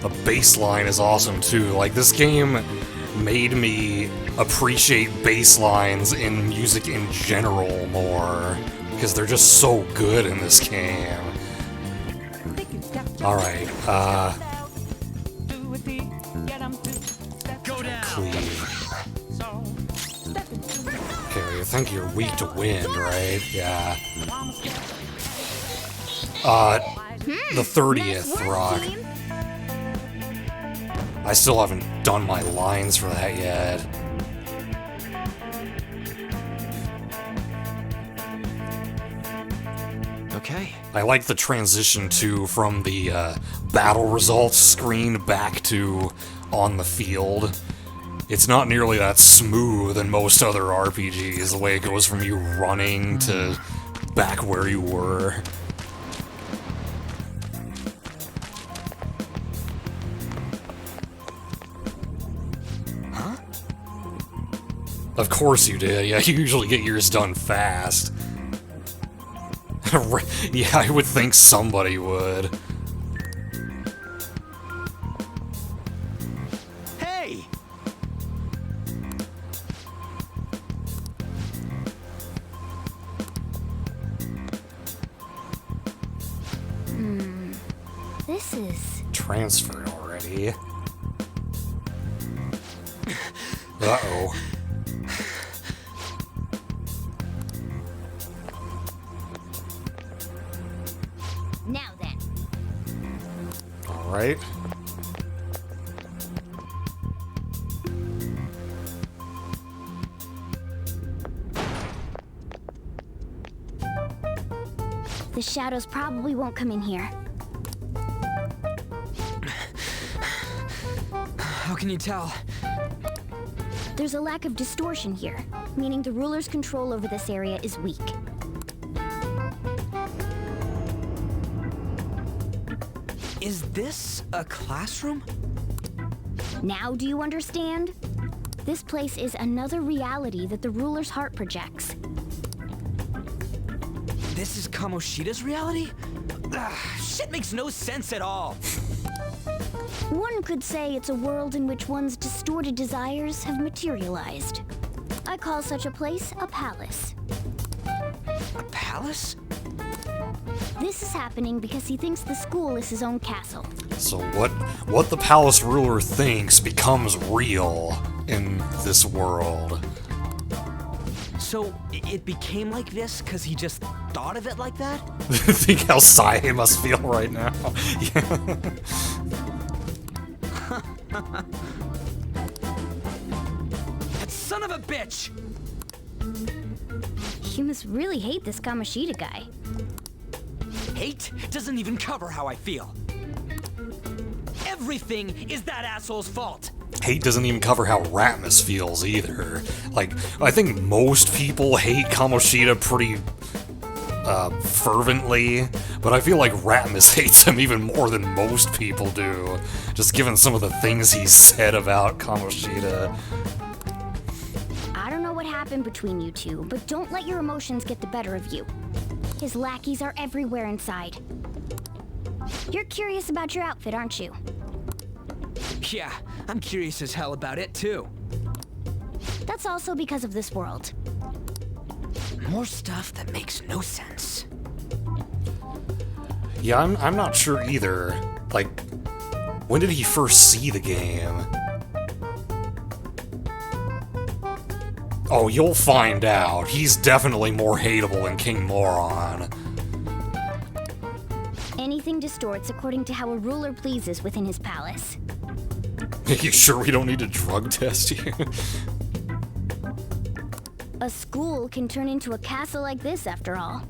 The bass line is awesome too. Like, this game made me appreciate bass lines in music in general more, because they're just so good in this game. Alright, cleave. Okay, I think you're weak to wind, right? Yeah. The 30th rock. I still haven't done my lines for that yet. Okay. I like the transition too from the battle results screen back to on the field. It's not nearly that smooth in most other RPGs, the way it goes from you running to back where you were. Of course you did. Yeah, you usually get yours done fast. Yeah, I would think somebody would. Hey! This is... Transferred already. Uh-oh. Now then. Alright. The shadows probably won't come in here. How can you tell? There's a lack of distortion here, meaning the ruler's control over this area is weak. Is this a classroom? Now do you understand? This place is another reality that the ruler's heart projects. This is Kamoshida's reality? Ugh, shit makes no sense at all. One could say it's a world in which one's distorted desires have materialized. I call such a place a palace. A palace? This is happening because he thinks the school is his own castle. So what the palace ruler thinks becomes real in this world. So it became like this because he just thought of it like that? Think how Sae must feel right now. Yeah. That son of a bitch! You must really hate this Kamoshida guy. Hate doesn't even cover how I feel. Everything is that asshole's fault. Hate doesn't even cover how Ratmus feels either. Like, I think most people hate Kamoshida fervently, but I feel like Ratmus hates him even more than most people do, just given some of the things he's said about Kamoshida. I don't know what happened between you two, but don't let your emotions get the better of you. His lackeys are everywhere inside. You're curious about your outfit, aren't you? Yeah, I'm curious as hell about it too. That's also because of this world. More stuff that makes no sense. Yeah, I'm not sure either. Like, when did he first see the game? Oh, you'll find out. He's definitely more hateable than King Moron. Anything distorts according to how a ruler pleases within his palace. You sure we don't need to drug test you? A school can turn into a castle like this, after all.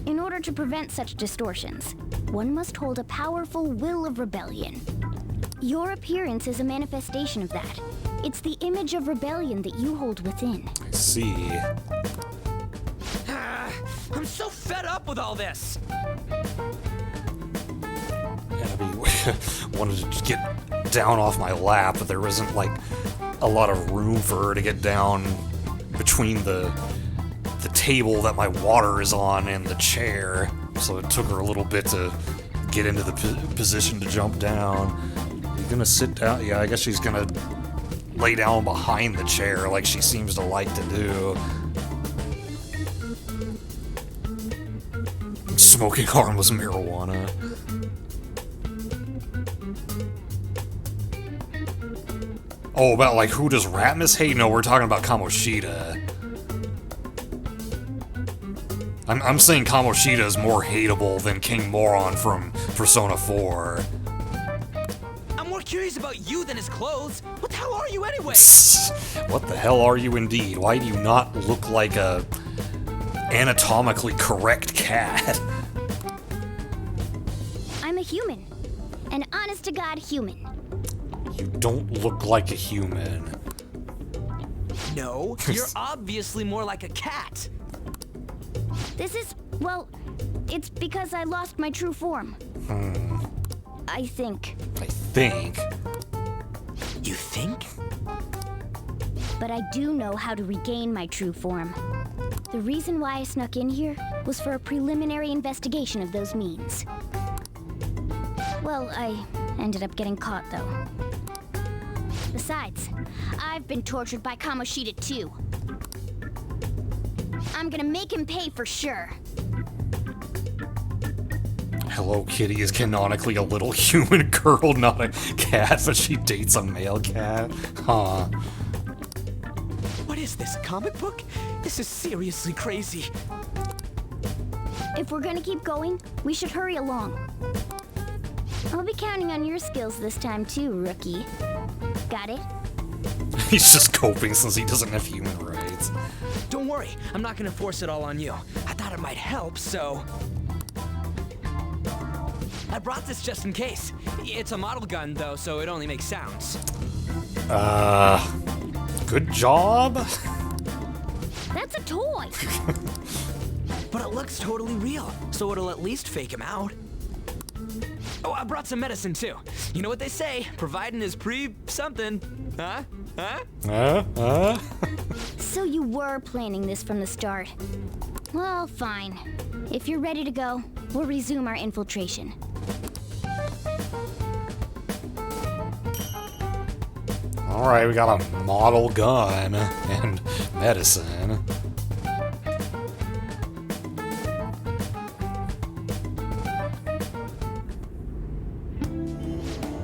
In order to prevent such distortions, one must hold a powerful will of rebellion. Your appearance is a manifestation of that. It's the image of rebellion that you hold within. I see. I'm so fed up with all this. Abby wanted to get down off my lap, but there isn't like a lot of room for her to get down between the table that my water is on and the chair, so it took her a little bit to get into the position to jump down. You gonna sit down? Yeah, I guess she's gonna lay down behind the chair like she seems to like to do. Smoking harmless marijuana. Oh, about like who does Ratmus hate? No, we're talking about Kamoshida. I'm saying Kamoshida is more hateable than King Moron from Persona 4. I'm more curious about you than his clothes. What the hell are you anyway? What the hell are you indeed? Why do you not look like a anatomically correct cat? I'm a human. An honest-to-God human. You don't look like a human. No, you're obviously more like a cat. This is, well, it's because I lost my true form. I think. I think? You think? But I do know how to regain my true form. The reason why I snuck in here was for a preliminary investigation of those means. Well, I ended up getting caught, though. Besides, I've been tortured by Kamoshida, too. I'm gonna make him pay for sure. Hello Kitty is canonically a little human girl, not a cat, but she dates a male cat. Huh. What is this, comic book? This is seriously crazy. If we're gonna keep going, we should hurry along. I'll be counting on your skills this time too, rookie. Got it? He's just coping since he doesn't have human rights. Don't worry, I'm not gonna force it all on you. I thought it might help, so... I brought this just in case. It's a model gun, though, so it only makes sounds. Good job? That's a toy! But it looks totally real, so it'll at least fake him out. Oh, I brought some medicine, too. You know what they say, providing is something. Huh? So you were planning this from the start. Well, fine. If you're ready to go, we'll resume our infiltration. Alright, we got a model gun and medicine.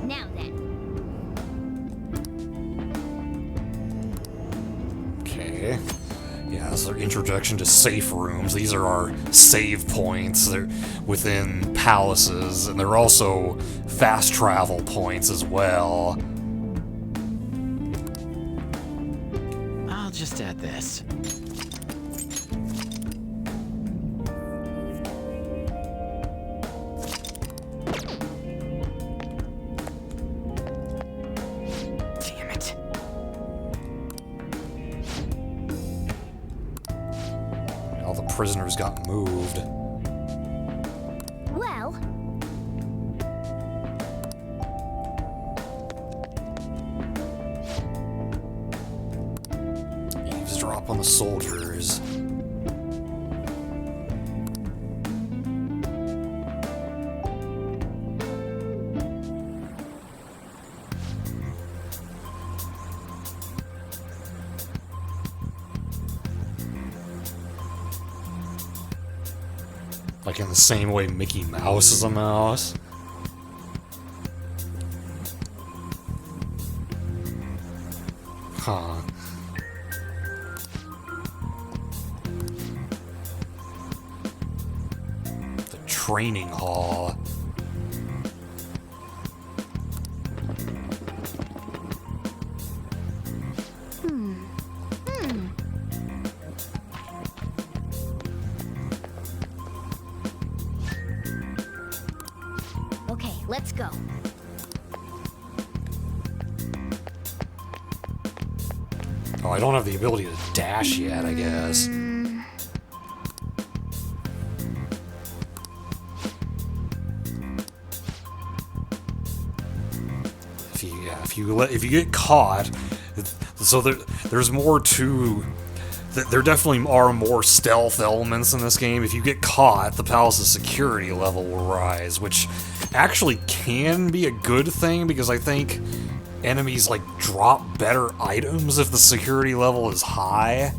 Now then. Okay. Yeah, this is our introduction to safe rooms. These are our save points. They're within palaces, and they're also fast travel points as well. I'll just add this. Damn it. All the prisoners got moved. Well, Eavesdrop on the soldiers. Like in the same way Mickey Mouse is a mouse. Huh. The training hall. okay, let's go. Oh, I don't have the ability to dash yet, I guess. If you get caught, so there's more to. There definitely are more stealth elements in this game. If you get caught, the palace's security level will rise, which actually can be a good thing because I think enemies like drop better items if the security level is high.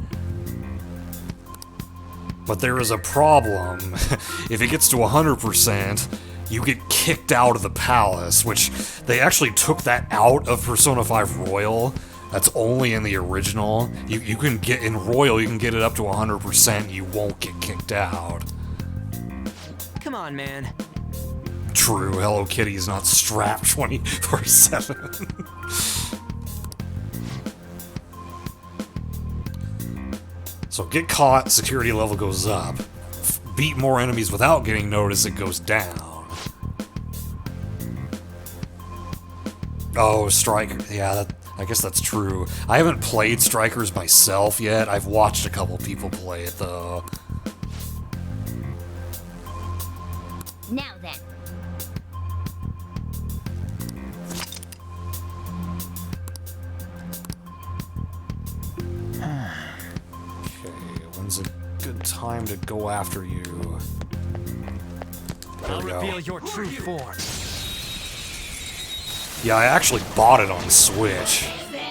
But there is a problem. If it gets to 100%, you get kicked out of the palace, which they actually took that out of Persona 5 Royal. That's only in the original. You can get in Royal, you can get it up to 100%, you won't get kicked out. Come on, man. True, Hello Kitty is not strapped 24/7. So get caught, security level goes up. Beat more enemies without getting noticed, it goes down. Oh, Striker. Yeah, I guess that's true. I haven't played Strikers myself yet. I've watched a couple people play it, though. Now then. Okay, when's a good time to go after you? There we go. Reveal your true form. Yeah, I actually bought it on Switch,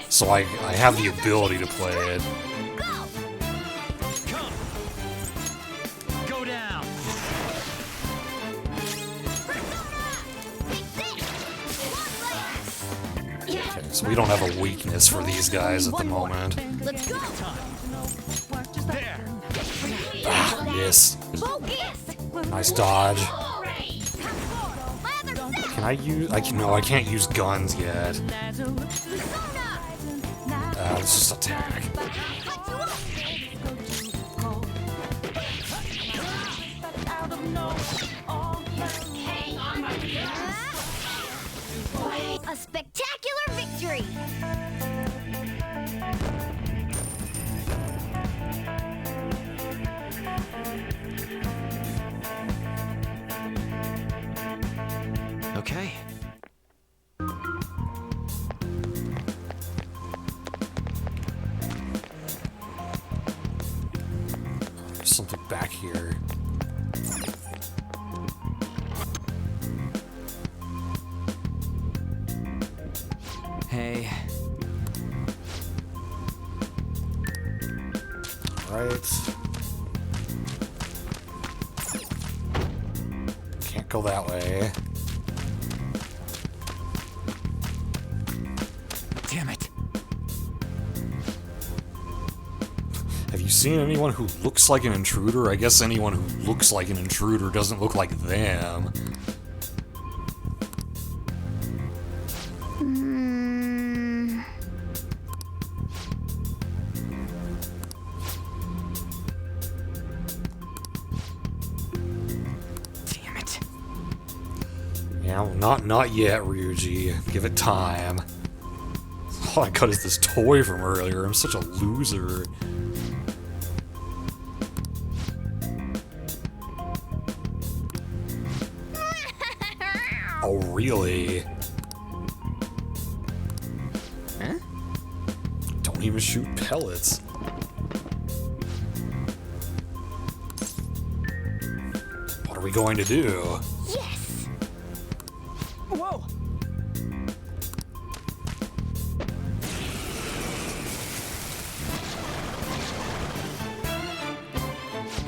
so I have the ability to play it. Go down. Okay, so we don't have a weakness for these guys at the moment. Let's go. There. Ah, miss. Focus. Nice dodge. Can I use? No, I can't use guns yet. Let's just attack. A spectacular victory. Okay. There's something back here. Hey. Right. Can't go that way. Damn it. Have you seen anyone who looks like an intruder? I guess anyone who looks like an intruder doesn't look like them. Damn it. Yeah, well, not yet, Ryuji. Give it time. All I got is this toy from earlier. I'm such a loser. Oh, really? Huh? Don't even shoot pellets. What are we going to do? Yes! Whoa!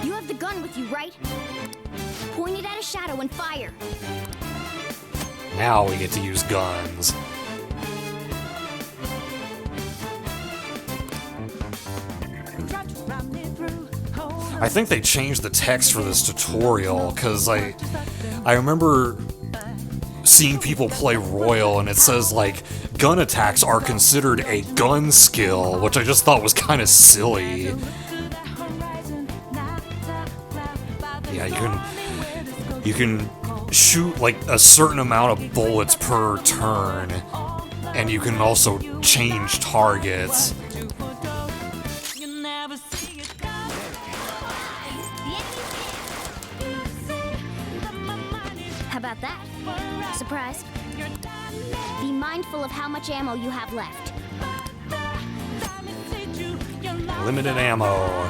You have the gun with you, right? Point it at a shadow and fire. Now we get to use guns. I think they changed the text for this tutorial, because I remember seeing people play Royal, and it says, like, gun attacks are considered a gun skill, which I just thought was kind of silly. Yeah, you can shoot, like, a certain amount of bullets per turn, and you can also change targets. How about that? Surprised? Be mindful of how much ammo you have left. Limited ammo.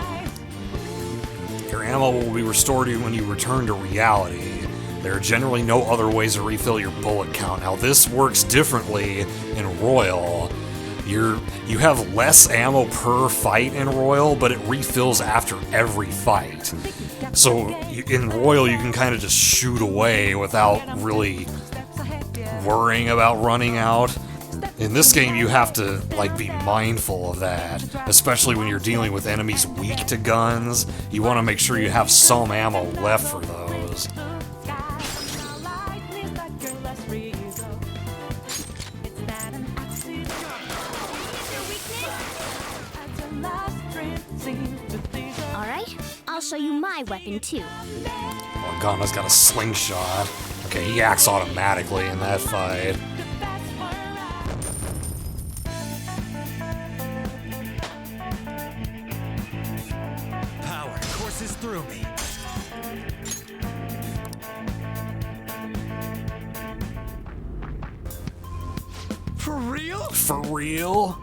Your ammo will be restored to you when you return to reality. There are generally no other ways to refill your bullet count. Now this works differently in Royal. You have less ammo per fight in Royal, but it refills after every fight. So in Royal you can kind of just shoot away without really worrying about running out. In this game you have to like be mindful of that, especially when you're dealing with enemies weak to guns. You want to make sure you have some ammo left for those. Alright, I'll show you my weapon too. Morgana's got a slingshot. Okay, he acts automatically in that fight. Power courses through me. For real? For real?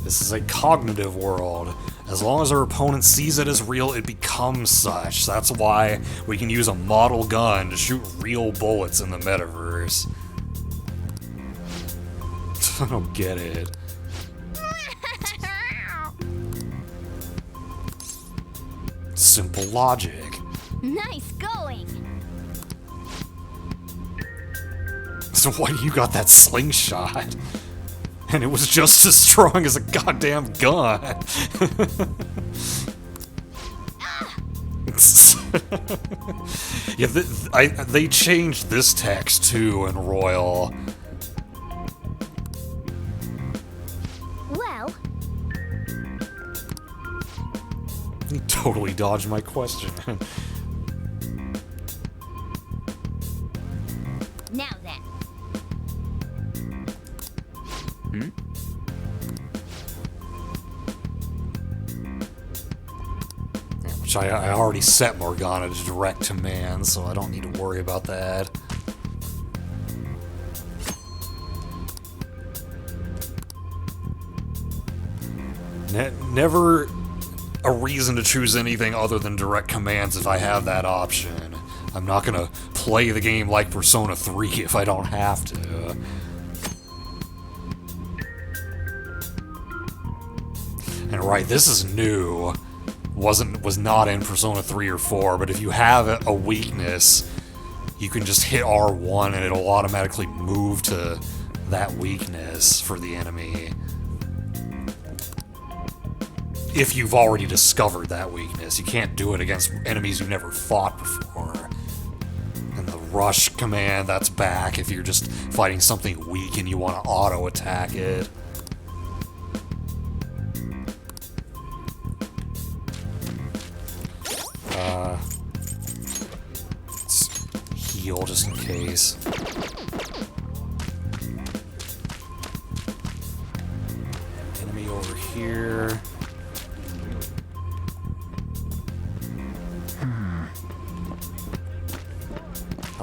This is a cognitive world. As long as our opponent sees it as real, it becomes such. That's why we can use a model gun to shoot real bullets in the metaverse. I don't get it. Simple logic. Nice going! So why you got that slingshot? And it was just as strong as a goddamn gun. Yeah, they changed this text too in Royal. Well, He totally dodged my question. now then. Which I already set Morgana to direct command, so I don't need to worry about that. Never a reason to choose anything other than direct commands if I have that option. I'm not gonna play the game like Persona 3 if I don't have to. And right, this is new. Was not in Persona 3 or 4, but if you have a weakness, you can just hit R1 and it'll automatically move to that weakness for the enemy. If you've already discovered that weakness. You can't do it against enemies you've never fought before. And the rush command, that's back if you're just fighting something weak and you want to auto-attack it. Let's heal just in case. Enemy over here.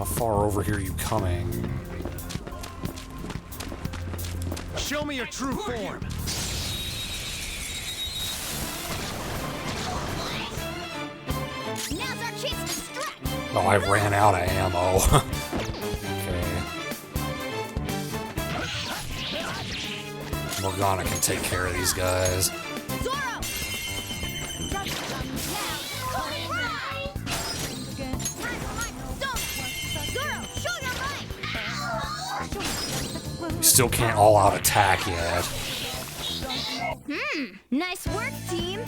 How far over here are you coming? Show me your true form. Now's our chance to strike. Oh, I ran out of ammo. Okay. Morgana can take care of these guys. Zoro! Zoro, show your might! We still can't all-out attack yet. Nice work, team.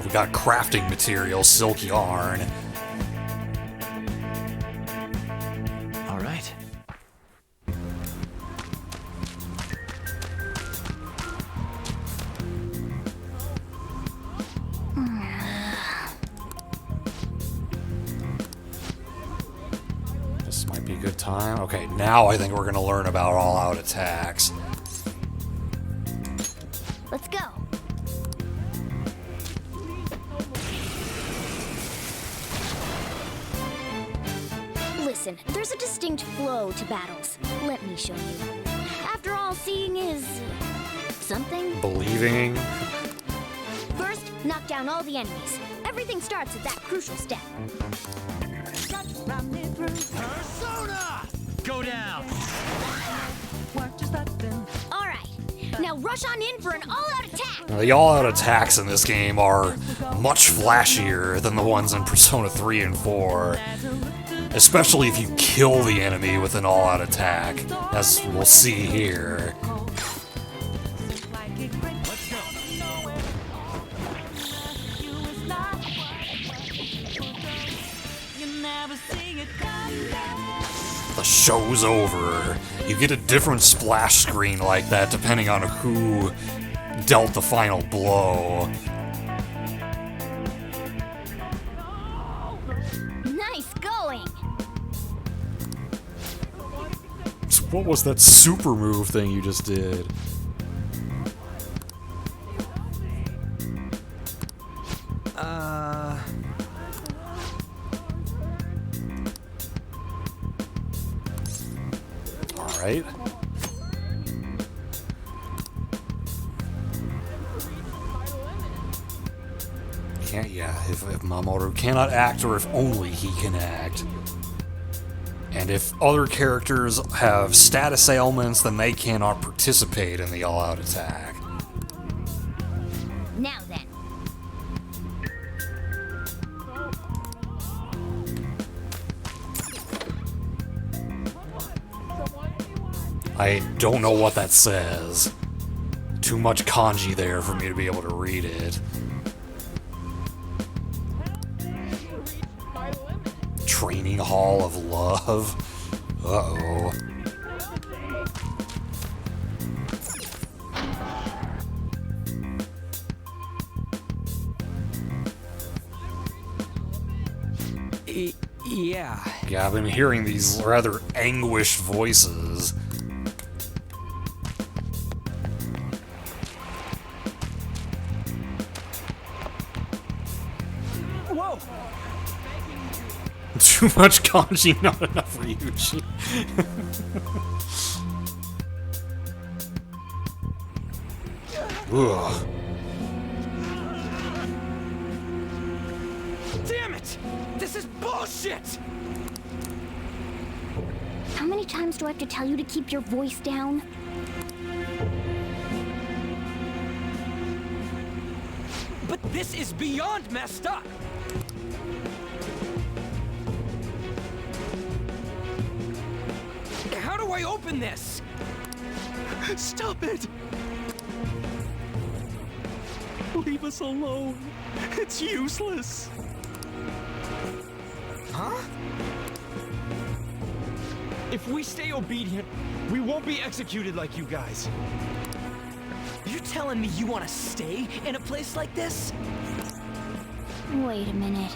We got crafting materials, silk yarn. All right. This might be a good time. Okay, now I think we're gonna learn about all-out attacks. Let's go. Listen, there's a distinct flow to battles. Let me show you. After all, seeing is something. Believing. First, knock down all the enemies. Everything starts at that crucial step. Persona! Go down! All right, now rush on in for an all-out attack. Now, the all-out attacks in this game are much flashier than the ones in Persona 3 and 4. Especially if you kill the enemy with an all-out attack, as we'll see here. The show's over. You get a different splash screen like that depending on who dealt the final blow. Nice going. So what was that super move thing you just did? Alright. Can't, yeah, if Mamoru cannot act or if only he can act. And if other characters have status ailments, then they cannot participate in the all-out attack. Now then. I don't know what that says. Too much kanji there for me to be able to read it. Training Hall of Love. Uh-oh. Yeah. Yeah, I've been hearing these rather anguished voices. Whoa! Too much kanji, not enough Ryuji. Ugh. Damn it! This is bullshit! How many times do I have to tell you to keep your voice down? But this is beyond messed up! How do I open this? Stop it! Leave us alone. It's useless. Huh? If we stay obedient, we won't be executed like you guys. You telling me you want to stay in a place like this? Wait a minute.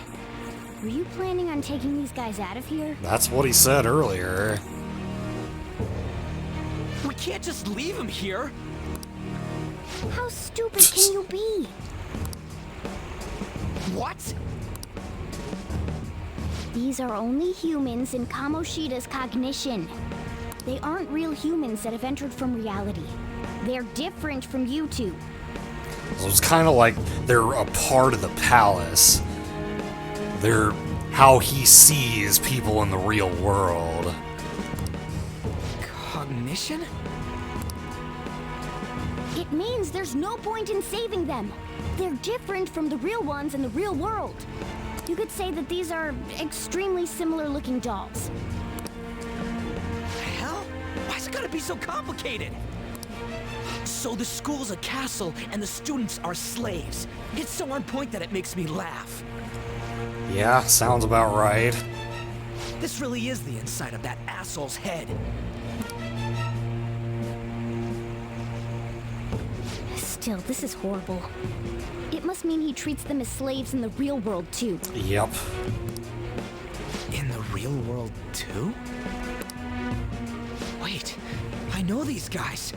Were you planning on taking these guys out of here? That's what he said earlier. We can't just leave him here. How stupid can you be? What? These are only humans in Kamoshida's cognition. They aren't real humans that have entered from reality. They're different from you two. So it's kind of like they're a part of the palace. They're how he sees people in the real world. Cognition? It means there's no point in saving them. They're different from the real ones in the real world. You could say that these are extremely similar looking dolls. Hell? Why's it gotta be so complicated? So the school's a castle and the students are slaves. It's so on point that it makes me laugh. Yeah, sounds about right. This really is the inside of that asshole's head. Still, this is horrible. It must mean he treats them as slaves in the real world, too. Yep. In the real world, too? Wait, I know these guys.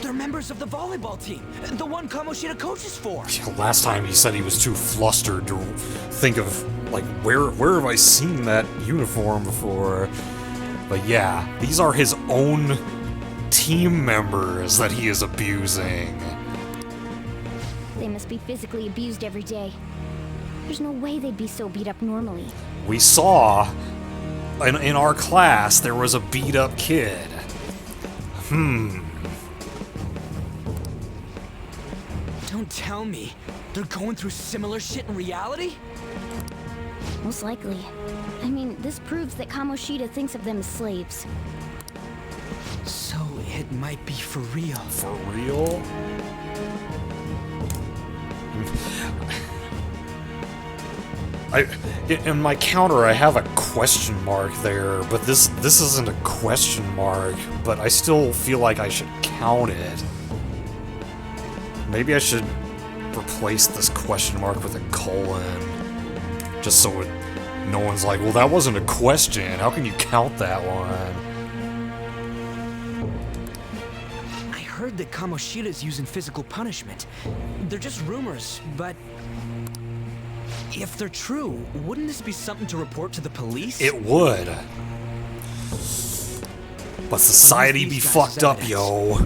They're members of the volleyball team, the one Kamoshida coaches for. Last time he said he was too flustered to think of, like, where have I seen that uniform before? But yeah, these are his own team members that he is abusing. They must be physically abused every day. There's no way they'd be so beat up normally. We saw in our class there was a beat up kid. Don't tell me they're going through similar shit in reality? Most likely. I mean, this proves that Kamoshida thinks of them as slaves. So it might be for real. For real? In my counter, I have a question mark there, but this isn't a question mark, but I still feel like I should count it. Maybe I should replace this question mark with a colon, just so no one's like, well, that wasn't a question. How can you count that one? I heard that Kamoshida's using physical punishment. They're just rumors, but if they're true, wouldn't this be something to report to the police? It would. But society be fucked up, yo.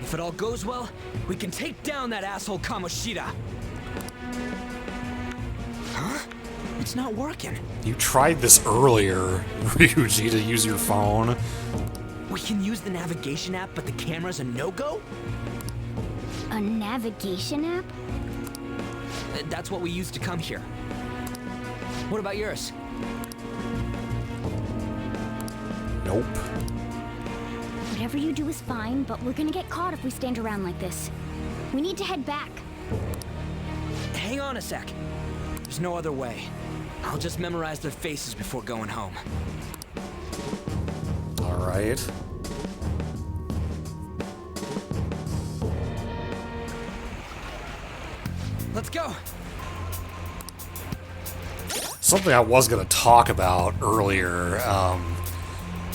If it all goes well, we can take down that asshole Kamoshida. Huh? It's not working. You tried this earlier, Ryuji, to use your phone. We can use the navigation app, but the camera's a no-go? A navigation app? That's what we used to come here. What about yours? Nope. Whatever you do is fine, but we're gonna get caught if we stand around like this. We need to head back. Hang on a sec. There's no other way. I'll just memorize their faces before going home. Alright. Let's go. Something I was going to talk about earlier.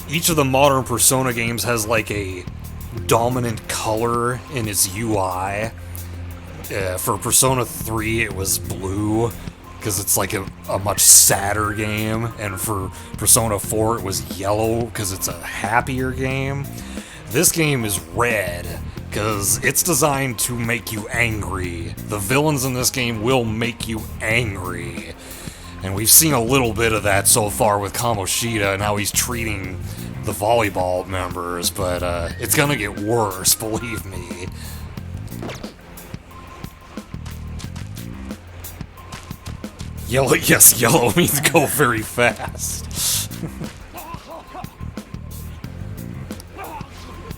Each of the modern Persona games has like a dominant color in its UI. For Persona 3 it was blue, because it's like a much sadder game, and for Persona 4 it was yellow, because it's a happier game. This game is red, because it's designed to make you angry. The villains in this game will make you angry. And we've seen a little bit of that so far with Kamoshida and how he's treating the volleyball members, but it's gonna get worse, believe me. Yellow, yes, yellow means go very fast.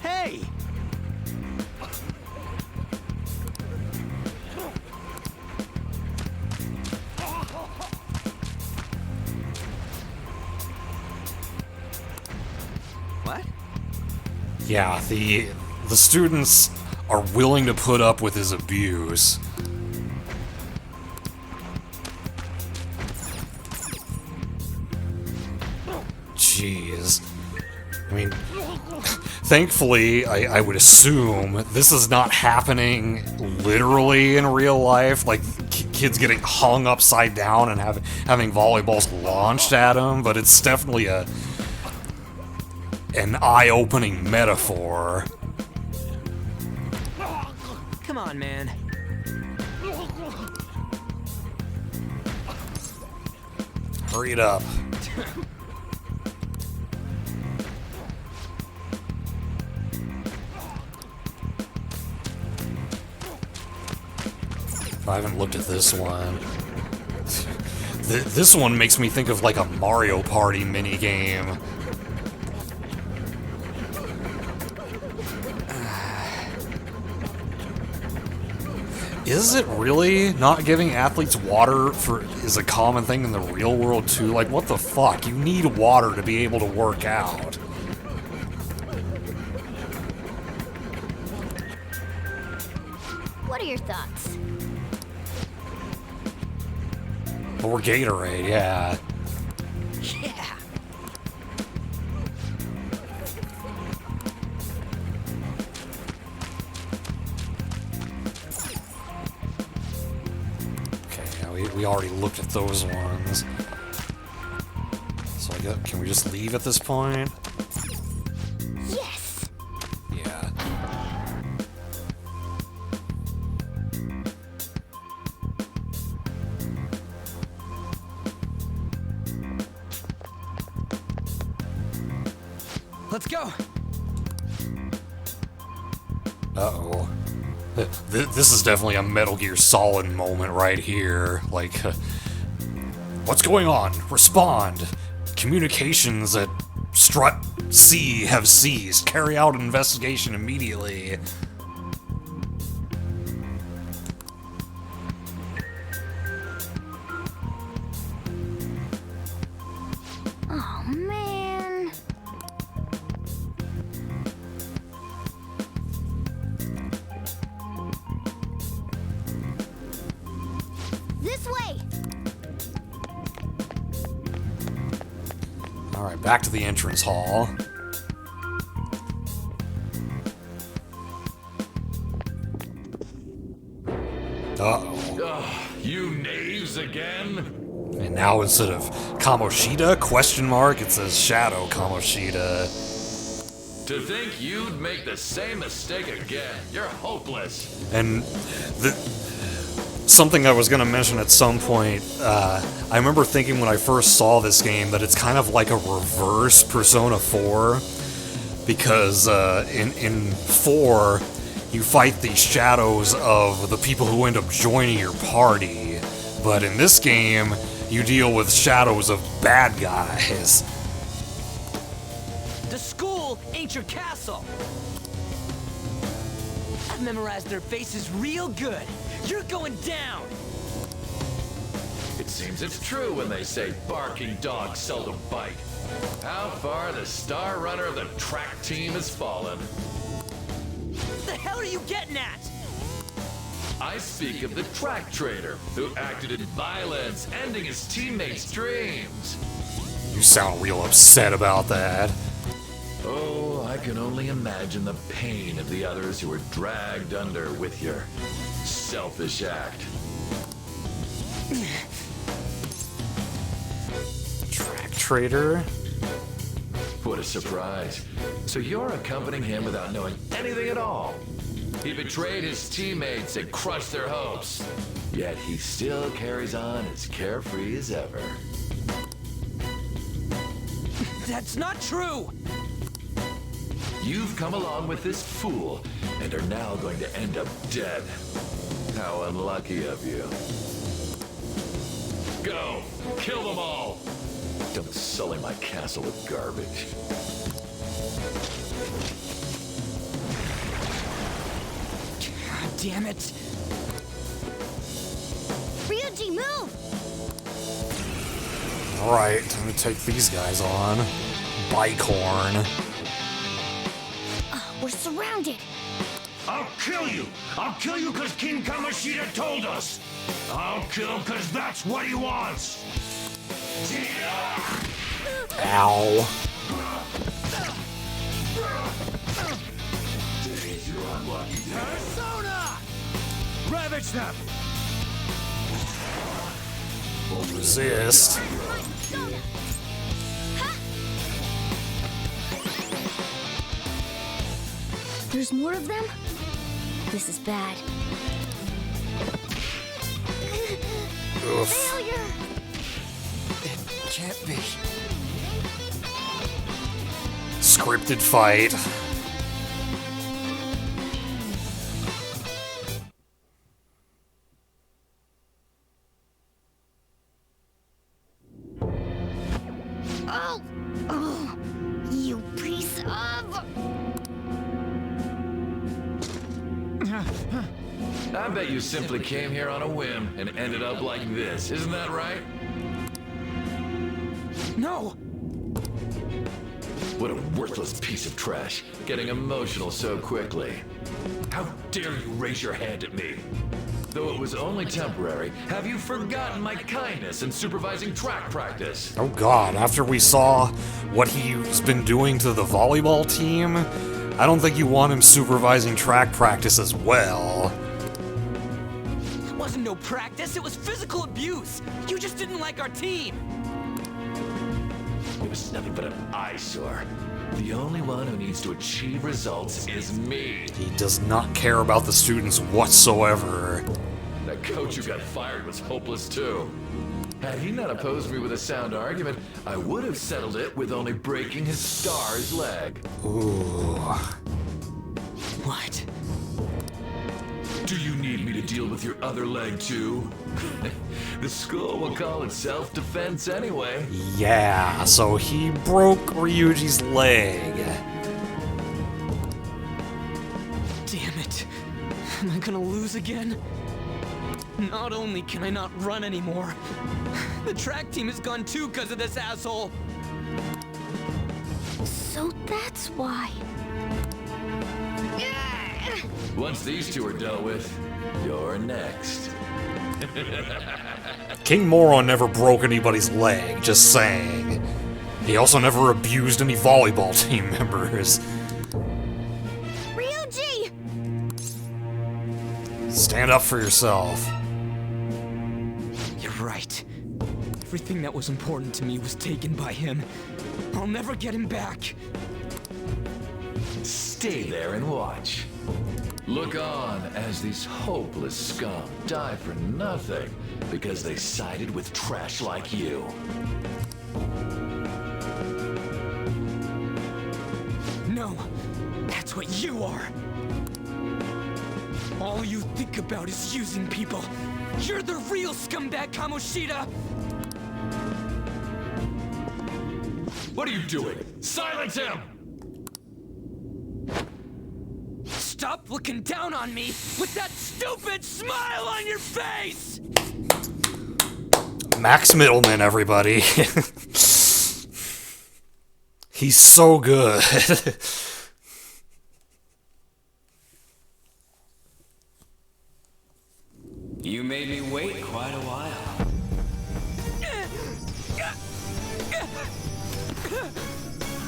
Hey! What? Yeah, the students are willing to put up with his abuse. Jeez. I mean, thankfully, I would assume this is not happening literally in real life, like kids getting hung upside down and having volleyballs launched at them, but it's definitely an eye-opening metaphor. Come on, man. Hurry it up. I haven't looked at this one. This one makes me think of like a Mario Party minigame. Is it really not giving athletes water is a common thing in the real world too? Like, what the fuck? You need water to be able to work out. What are your thoughts? Or Gatorade, yeah. Yeah. Okay, yeah, we already looked at those ones. So can we just leave at this point? Yes. Yeah. Let's go. Uh-oh. This is definitely a Metal Gear Solid moment right here. Like, what's going on? Respond. Communications at Strut C have ceased. Carry out an investigation immediately. Oh, man. This way! Alright, back to the entrance hall. Uh-oh. Ugh, you knaves again? And now instead of Kamoshida, question mark, it says Shadow Kamoshida. To think you'd make the same mistake again. You're hopeless. And something I was going to mention at some point, I remember thinking when I first saw this game that it's kind of like a reverse Persona 4, because in 4, you fight the shadows of the people who end up joining your party, but in this game, you deal with shadows of bad guys. The school ain't your castle. I've memorized their faces real good. You're going down. It seems it's true when they say barking dogs seldom bite. How far the star runner of the track team has fallen. What the hell are you getting at? I speak of the track trader who acted in violence, ending his teammates' dreams. You sound real upset about that. Oh, I can only imagine the pain of the others who were dragged under with your selfish act. Track trader? What a surprise. So you're accompanying him without knowing anything at all. He betrayed his teammates and crushed their hopes. Yet he still carries on as carefree as ever. That's not true! You've come along with this fool and are now going to end up dead. How unlucky of you. Go! Kill them all! Don't sully my castle with garbage. God damn it! Ryuji, move! Alright, time to take these guys on. Bicorn. We're surrounded. I'll kill you! I'll kill you because King Kamoshida told us! I'll kill him because that's what he wants! Ow. Finish them! Won't resist. There's more of them? This is bad. Oof. Failure! It can't be. Scripted fight. Oh! Oh! You piece of... I bet you simply came here on a whim and ended up like this. Isn't that right? No! What a worthless piece of trash. Getting emotional so quickly. How dare you raise your hand at me? Though it was only temporary, have you forgotten my kindness in supervising track practice? Oh god, after we saw what he's been doing to the volleyball team, I don't think you want him supervising track practice as well. It wasn't no practice, it was physical abuse. You just didn't like our team. It was nothing but an eyesore. The only one who needs to achieve results is me. He does not care about the students whatsoever. That coach who got fired was hopeless too. Had he not opposed me with a sound argument, I would have settled it with only breaking his star's leg. Ooh. What? Do you need me to deal with your other leg too? The school will call it self-defense anyway. Yeah, so he broke Ryuji's leg. Damn it. Am I gonna lose again? Not only can I not run anymore, the track team is gone too because of this asshole. So that's why. Once these two are dealt with, you're next. King Moro never broke anybody's leg, just saying. He also never abused any volleyball team members. Ryuji! Stand up for yourself. You're right. Everything that was important to me was taken by him. I'll never get him back. Stay there and watch. Look on as these hopeless scum die for nothing because they sided with trash like you. No, that's what you are. All you think about is using people. You're the real scumbag, Kamoshida! What are you doing? Silence him! Stop looking down on me with that stupid smile on your face! Max Middleman, everybody. He's so good. You made me wait quite a while.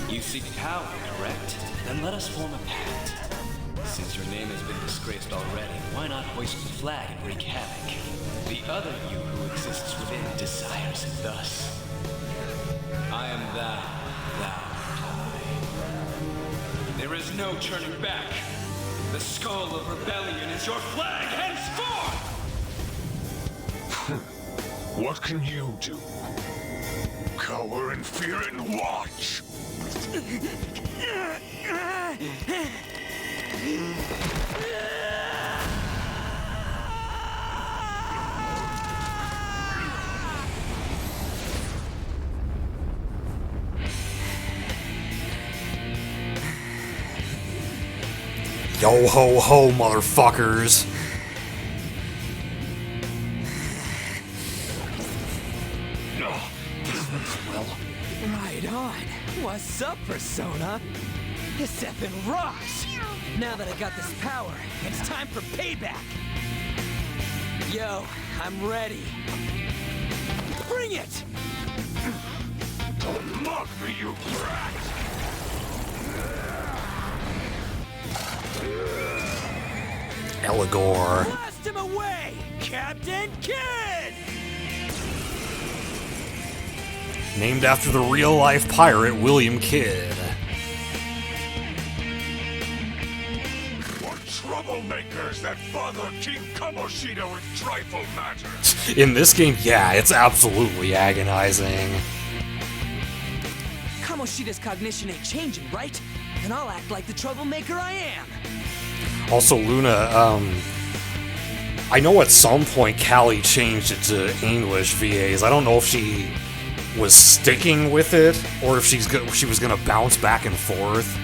You seek power, correct? Then let us form a pact. Since your name has been disgraced already, why not hoist the flag and wreak havoc? The other you who exists within desires it thus. I am thou art I. There is no turning back. The skull of rebellion is your flag henceforth! What can you do? Cower in fear and watch! Yo ho ho, motherfuckers. Right on. What's up, Persona? This effing rocks! Now that I got this power, it's time for payback! Yo, I'm ready. Bring it! Don't mock me, you brat! Eligor. Blast Blast him away, Captain Kidd! Named after the real-life pirate William Kidd. What troublemakers that bother King Kamoshida with trifle matters? In this game, yeah, it's absolutely agonizing. Kamoshida's cognition ain't changing, right? Then I'll act like the troublemaker I am. Also, Luna, I know at some point Callie changed it to English VAs. I don't know if she was sticking with it or if she was gonna bounce back and forth.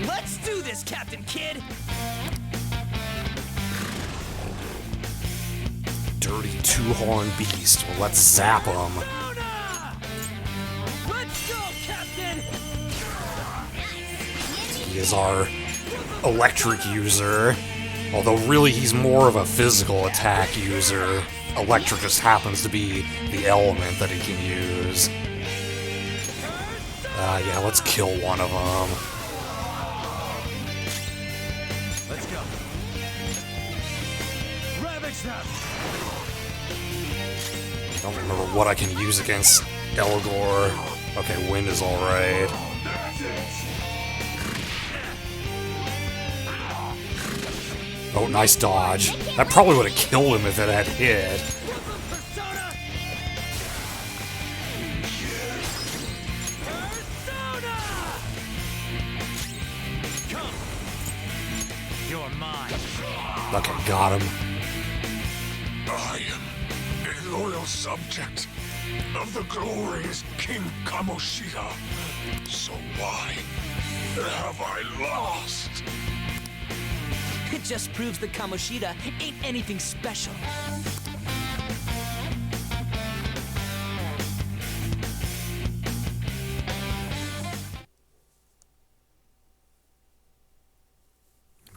Let's do this, Captain Kidd! Dirty two-horned beast. Well, let's zap him. Let's go, Captain! He is our electric user. Although really he's more of a physical attack user. Electric just happens to be the element that he can use. Yeah, let's kill one of them. Let's go. Ravage them. I don't remember what I can use against Elgor. Okay, wind is alright. Oh, nice dodge. That probably would have killed him if it had hit. You're mine. Okay, got him. I am a loyal subject of the glorious King Kamoshida. So why have I lost? It just proves that Kamoshida ain't anything special.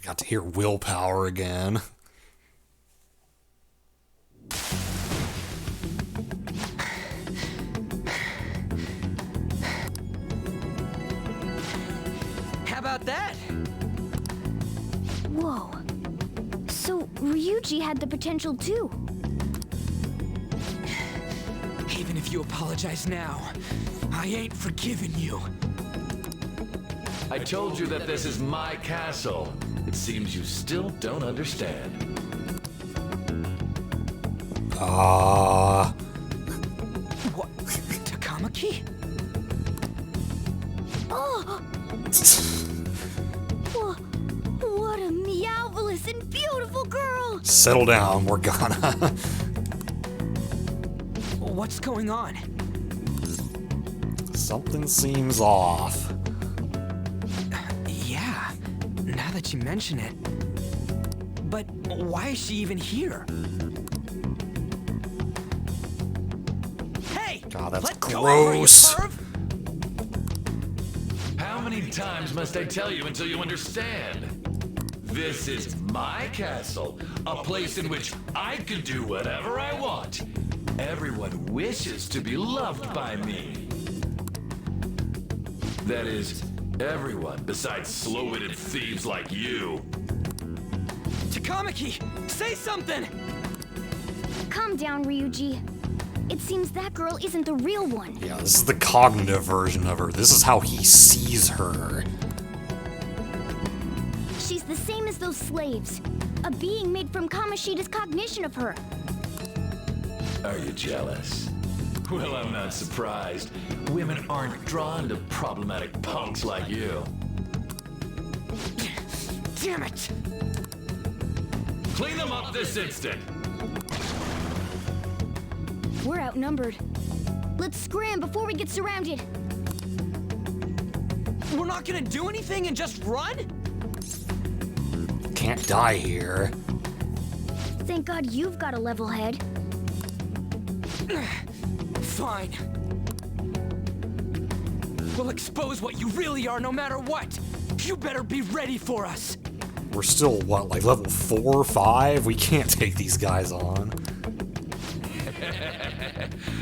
Got to hear willpower again. How about that? Whoa. So, Ryuji had the potential too. Even if you apologize now, I ain't forgiving you. I told you that this is my castle. It seems you still don't understand. What? Takamaki? Oh! What a meowvelous and beautiful girl! Settle down, Morgana. What's going on? Something seems off. Yeah, now that you mention it. But why is she even here? Hey! God, that's let go over, you gross. perv! How many times must I tell you until you understand? This is my castle, a place in which I can do whatever I want. Everyone wishes to be loved by me. That is, everyone besides slow-witted thieves like you. Takamaki, say something! Calm down, Ryuji. It seems that girl isn't the real one. Yeah, this is the cognitive version of her. This is how he sees her. She's the same as those slaves. A being made from Kamoshida's cognition of her. Are you jealous? Well, I'm not surprised. Women aren't drawn to problematic punks like you. Damn it! Clean them up this instant! We're outnumbered. Let's scram before we get surrounded. We're not gonna do anything and just run? Can't die here. Thank God you've got a level head. Fine. We'll expose what you really are no matter what. You better be ready for us. We're still, what, like level 4 or 5? We can't take these guys on.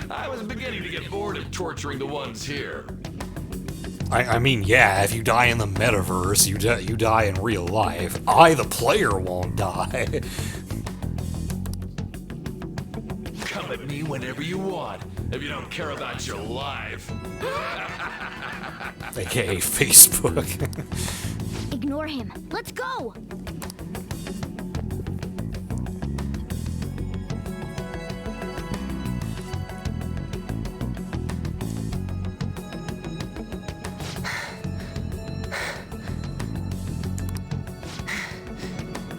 I was beginning to get bored of torturing the ones here. I mean, yeah, if you die in the metaverse, you die in real life. I, the player, won't die. Come at me whenever you want, if you don't care about your life. AKA Facebook. Ignore him. Let's go!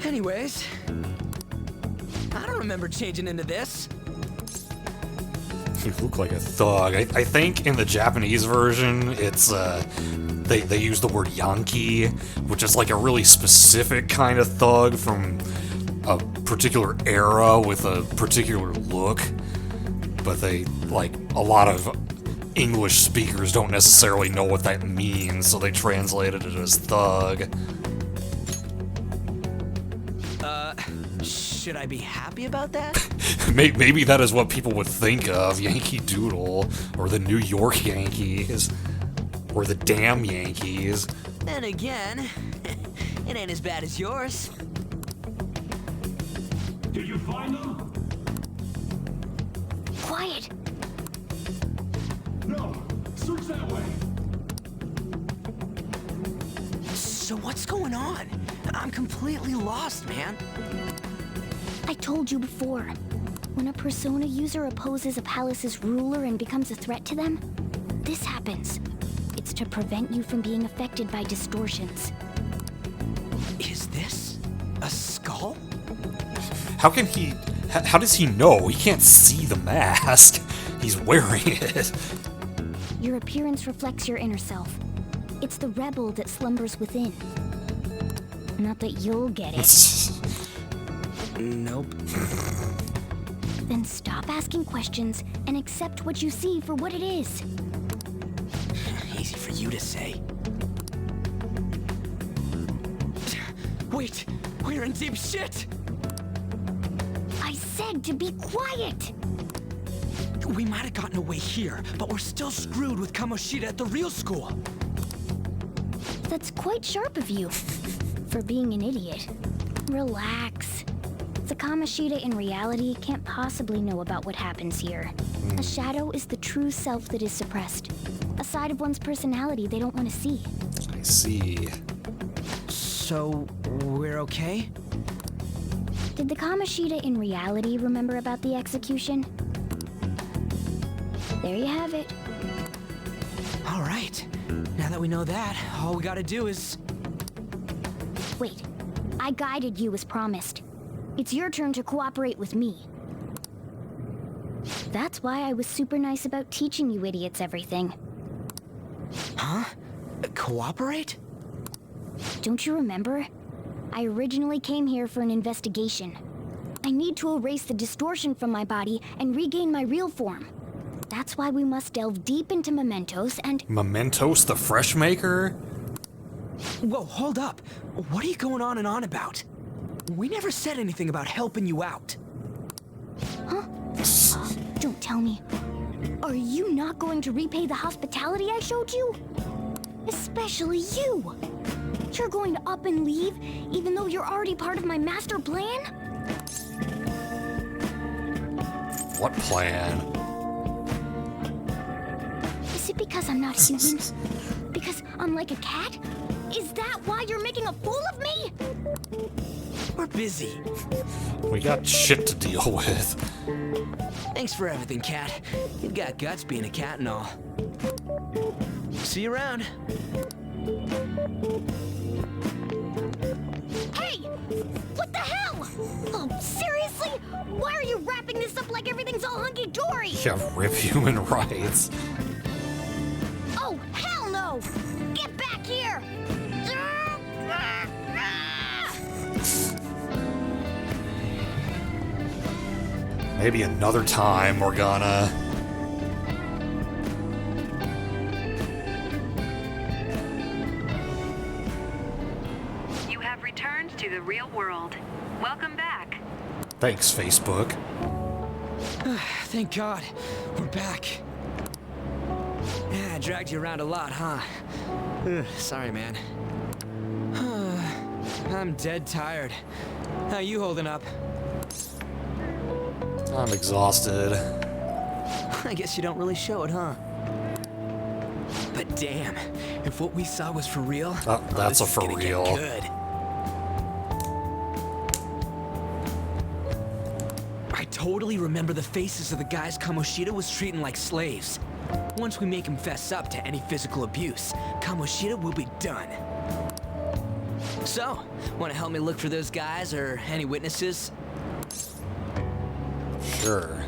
Anyways, I don't remember changing into this. You look like a thug. I think in the Japanese version, it's, they use the word Yankee, which is like a really specific kind of thug from a particular era with a particular look. But they, like, a lot of English speakers don't necessarily know what that means, so they translated it as thug. Should I be happy about that? Maybe that is what people would think of, Yankee Doodle, or the New York Yankees, or the damn Yankees. Then again, it ain't as bad as yours. Did you find them? Quiet! No! Search that way! So what's going on? I'm completely lost, man. I told you before. When a Persona user opposes a palace's ruler and becomes a threat to them, this happens. It's to prevent you from being affected by distortions. Is this a skull? How does he know? He can't see the mask. He's wearing it. Your appearance reflects your inner self. It's the rebel that slumbers within. Not that you'll get it. Nope. Then stop asking questions and accept what you see for what it is. Easy for you to say. Wait, we're in deep shit! I said to be quiet! We might have gotten away here, but we're still screwed with Kamoshida at the real school. That's quite sharp of you. For being an idiot. Relax. The Kamoshida in reality can't possibly know about what happens here. A shadow is the true self that is suppressed. A side of one's personality they don't want to see. I see. So, we're okay? Did the Kamoshida in reality remember about the execution? There you have it. All right. Now that we know that, all we gotta do is... Wait. I guided you as promised. It's your turn to cooperate with me. That's why I was super nice about teaching you idiots everything. Huh? Cooperate? Don't you remember? I originally came here for an investigation. I need to erase the distortion from my body and regain my real form. That's why we must delve deep into Mementos and... Mementos the Fresh Maker? Whoa, hold up. What are you going on and on about? We never said anything about helping you out. Huh? Don't tell me. Are you not going to repay the hospitality I showed you? Especially you. You're going to up and leave, even though you're already part of my master plan? What plan? Is it because I'm not human? Because I'm like a cat? Is that why you're making a fool of me? We're busy. We got shit to deal with. Thanks for everything, Cat. You've got guts being a cat and all. See you around. Hey! What the hell? Oh, seriously? Why are you wrapping this up like everything's all hunky-dory? Yeah, rip human rights. Oh, hell no! Get back here! Maybe another time we're gonna... You have returned to the real world. Welcome back. Thanks, Facebook. Thank God. We're back. Yeah, I dragged you around a lot, huh? Sorry, man. I'm dead tired. How you holding up? I'm exhausted. I guess you don't really show it, huh? But damn, if what we saw was for real, that's a for real. Good. I totally remember the faces of the guys Kamoshida was treating like slaves. Once we make him fess up to any physical abuse, Kamoshida will be done. So, want to help me look for those guys or any witnesses? Sure.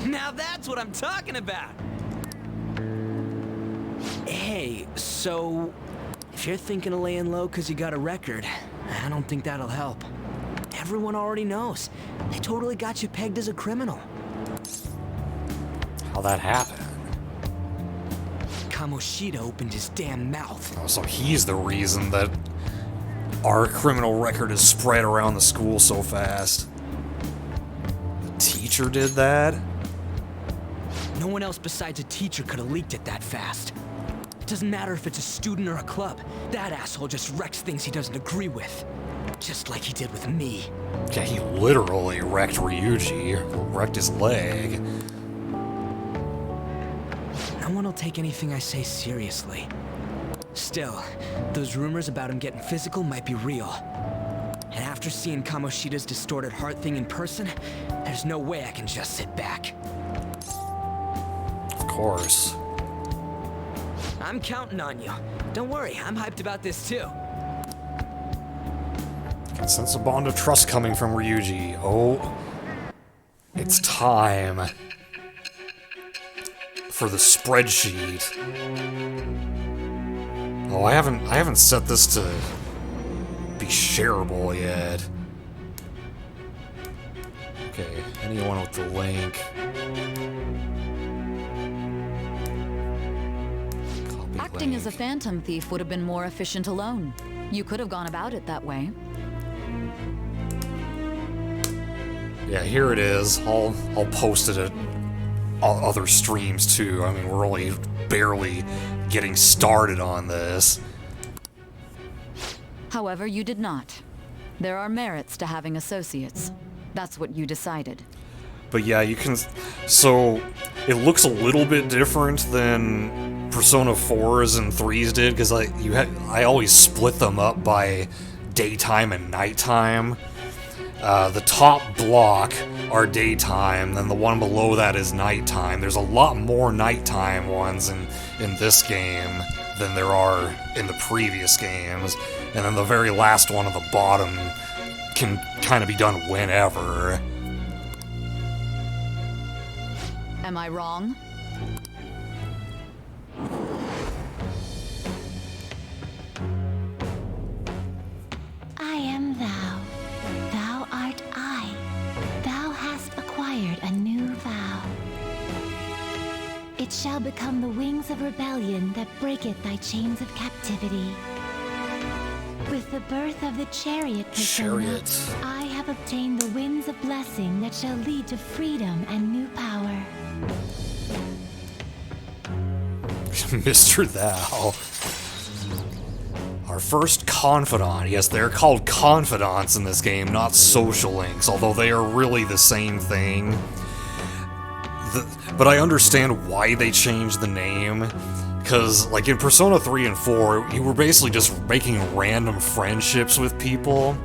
Now that's what I'm talking about! Hey, so if you're thinking of laying low because you got a record, I don't think that'll help. Everyone already knows. They totally got you pegged as a criminal. How'd that happen? Kamoshida opened his damn mouth. Oh, so he's the reason that our criminal record is spread around the school so fast. The teacher did that? No one else besides a teacher could have leaked it that fast. It doesn't matter if it's a student or a club. That asshole just wrecks things he doesn't agree with. Just like he did with me. Yeah, he literally wrecked Ryuji, wrecked his leg. No one will take anything I say seriously. Still, those rumors about him getting physical might be real. And after seeing Kamoshida's distorted heart thing in person, there's no way I can just sit back. Of course. I'm counting on you. Don't worry, I'm hyped about this too. I can sense a bond of trust coming from Ryuji. Oh, it's time for the spreadsheet. Oh, I haven't set this to be shareable yet. Okay, anyone with the link. Acting as a phantom thief would have been more efficient alone. You could have gone about it that way. Yeah, here it is. I'll post it at other streams too. I mean, we're only barely getting started on this. However, you did not. There are merits to having associates. That's what you decided. But yeah, you can... So, it looks a little bit different than Persona 4's and 3's did, because I always split them up by daytime and nighttime. The top block are daytime, then the one below that is nighttime. There's a lot more nighttime ones in this game than there are in the previous games. And then the very last one at the bottom can kind of be done whenever. Am I wrong? I am thou. Thou art I. Thou hast acquired a new vow. It shall become the wings of rebellion that breaketh thy chains of captivity. With the birth of the chariot persona, I have obtained the winds of blessing that shall lead to freedom and new power. Mr. Thou. Our first confidant. Yes, they're called confidants in this game, not social links, although they are really the same thing. But I understand why they changed the name. Because, like, in Persona 3 and 4, you were basically just making random friendships with people.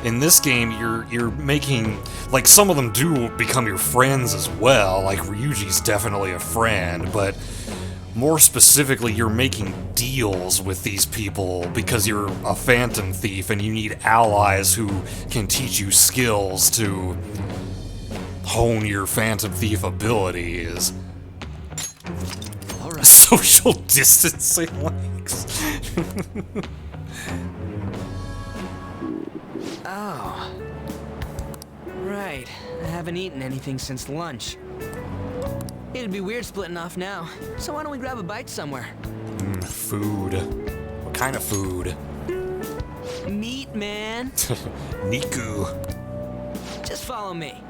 In this game, you're making... Like, some of them do become your friends as well. Like, Ryuji's definitely a friend, but... More specifically, you're making deals with these people because you're a phantom thief and you need allies who can teach you skills to hone your phantom thief abilities. Alright. Social distancing links. Oh. Right. I haven't eaten anything since lunch. It'd be weird splitting off now, so why don't we grab a bite somewhere? Food. What kind of food? Meat, man. Niku. Just follow me.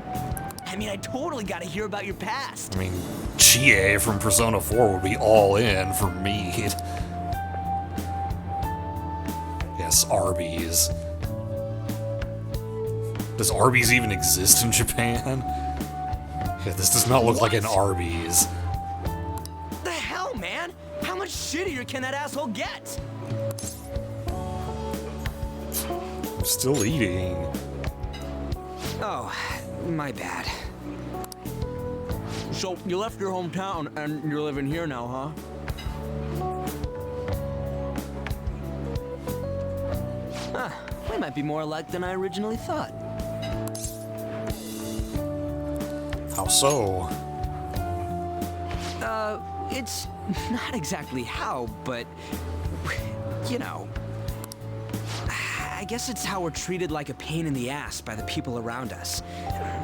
I mean, I totally gotta hear about your past. I mean, Chie from Persona 4 would be all in for meat. Yes, Arby's. Does Arby's even exist in Japan? Yeah, this does not look like an Arby's. The hell, man? How much shittier can that asshole get? I'm still eating. Oh, my bad. So, you left your hometown and you're living here now, huh? Huh, we might be more alike than I originally thought. How so? It's not exactly how, but, you know. I guess it's how we're treated like a pain in the ass by the people around us.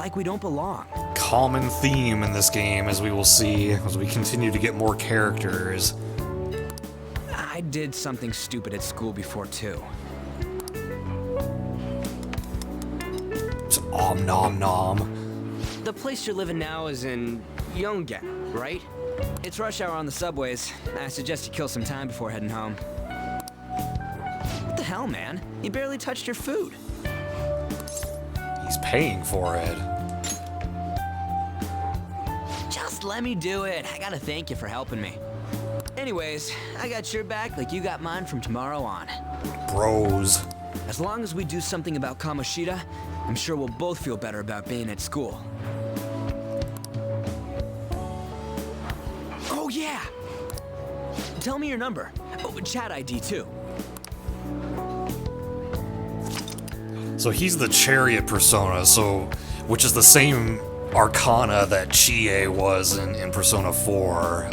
Like we don't belong. Common theme in this game, as we will see, as we continue to get more characters. I did something stupid at school before, too. It's nom nom. The place you're living now is in Yongen, right? It's rush hour on the subways. I suggest you kill some time before heading home. What the hell, man? You barely touched your food. He's paying for it. Just let me do it. I gotta thank you for helping me. Anyways, I got your back like you got mine from tomorrow on. Bros. As long as we do something about Kamoshida, I'm sure we'll both feel better about being at school. Oh yeah! Tell me your number. Oh, chat ID too. So he's the chariot persona, which is the same arcana that Chie was in Persona 4.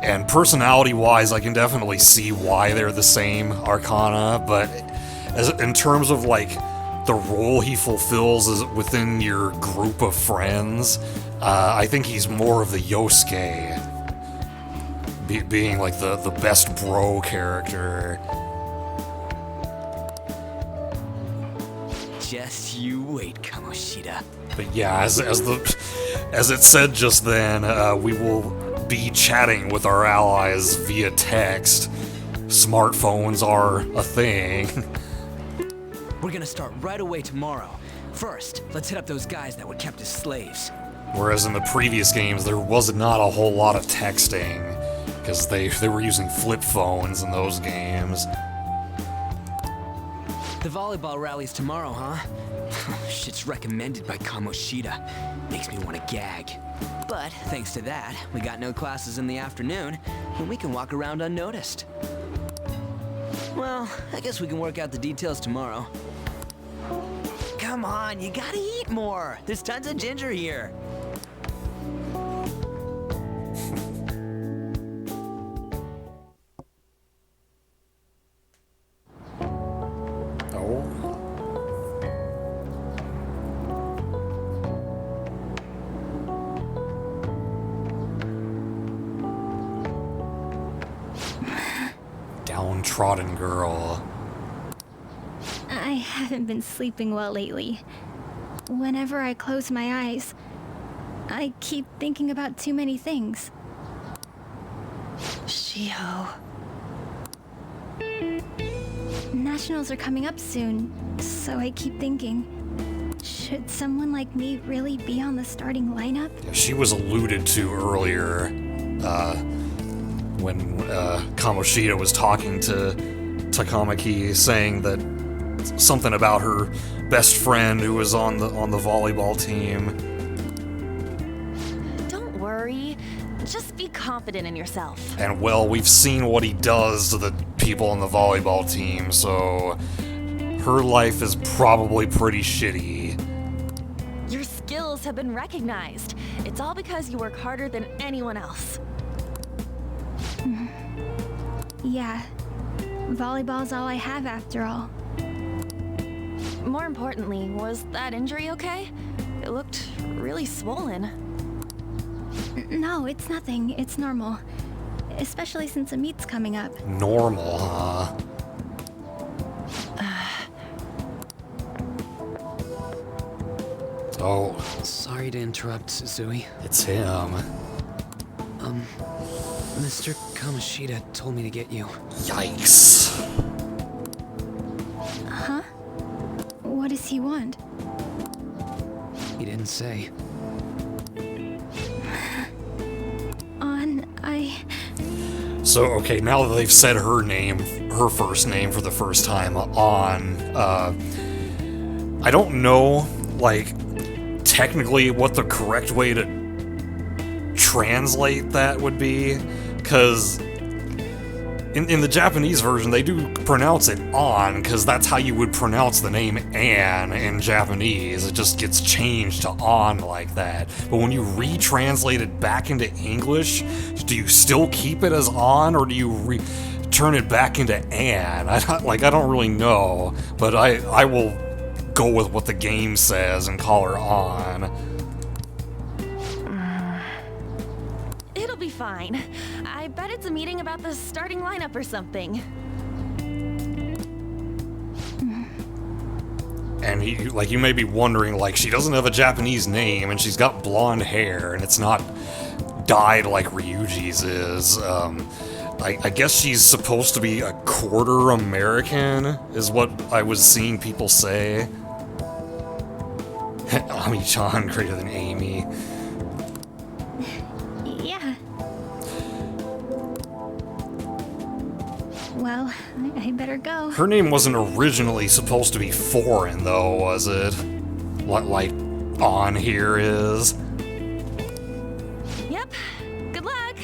And personality-wise, I can definitely see why they're the same arcana, but in terms of like the role he fulfills is within your group of friends, I think he's more of the Yosuke, being like the best bro character. Just you wait, Kamoshida. But yeah, as it said just then, we will be chatting with our allies via text. Smartphones are a thing. We're gonna start right away tomorrow. First, let's hit up those guys that were kept as slaves. Whereas in the previous games, there was not a whole lot of texting, because they were using flip phones in those games. The volleyball rally's tomorrow, huh? Shit's recommended by Kamoshida. Makes me want to gag. But thanks to that, we got no classes in the afternoon, and we can walk around unnoticed. Well, I guess we can work out the details tomorrow. Come on, you gotta eat more. There's tons of ginger here. Downtrodden girl. I haven't been sleeping well lately. Whenever I close my eyes, I keep thinking about too many things. Shiho. Nationals are coming up soon, so I keep thinking, should someone like me really be on the starting lineup? Yeah, she was alluded to earlier, when Kamoshida was talking to Takamaki, saying that something about her best friend who was on the volleyball team. Don't worry. Just be confident in yourself. And well, we've seen what he does to the people on the volleyball team, so her life is probably pretty shitty. Your skills have been recognized. It's all because you work harder than anyone else. Yeah. Volleyball's all I have after all. More importantly, was that injury okay? It looked really swollen. No, it's nothing. It's normal. Especially since a meet's coming up. Normal, huh? Oh. Sorry to interrupt, Suzui. It's him. Mr. Kamoshida told me to get you. Yikes. he want? He didn't say. So, okay, now that they've said her name, her first name for the first time, On, I don't know, like, technically what the correct way to translate that would be, because in the Japanese version, they do pronounce it On, because that's how you would pronounce the name Anne in Japanese. It just gets changed to On like that. But when you retranslate it back into English, do you still keep it as On, or do you turn it back into Anne? I don't really know, but I will go with what the game says and call her On. It'll be fine. I bet it's a meeting about the starting lineup or something. And you may be wondering, like, she doesn't have a Japanese name, and she's got blonde hair, and it's not dyed like Ryuji's is. I guess she's supposed to be a quarter American, is what I was seeing people say. Ami-chan greater than Amy. Yeah. Well, I better go. Her name wasn't originally supposed to be foreign, though, was it? Like On here is. Yep. Good luck.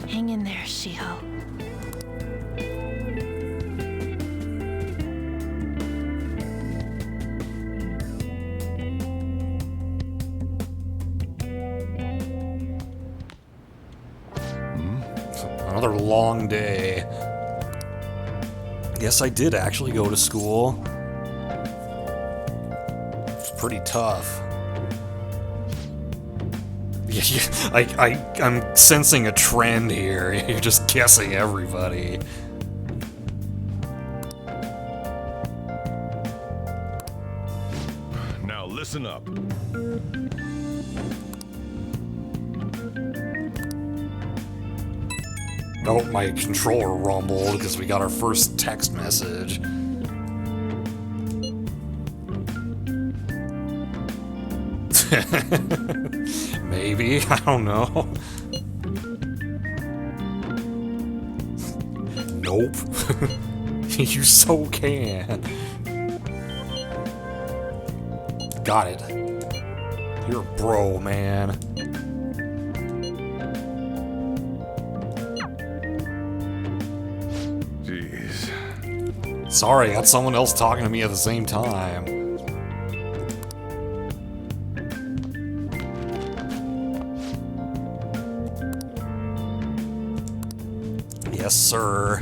Hang in there, Shiho. Another long day. Yes, I did actually go to school. It's pretty tough. I'm sensing a trend here. You're just guessing everybody. Now listen up. Oh, my controller rumbled because we got our first text message. Maybe, I don't know. Nope. You so can. Got it. You're a bro, man. Jeez. Sorry, I got someone else talking to me at the same time. Yes, sir.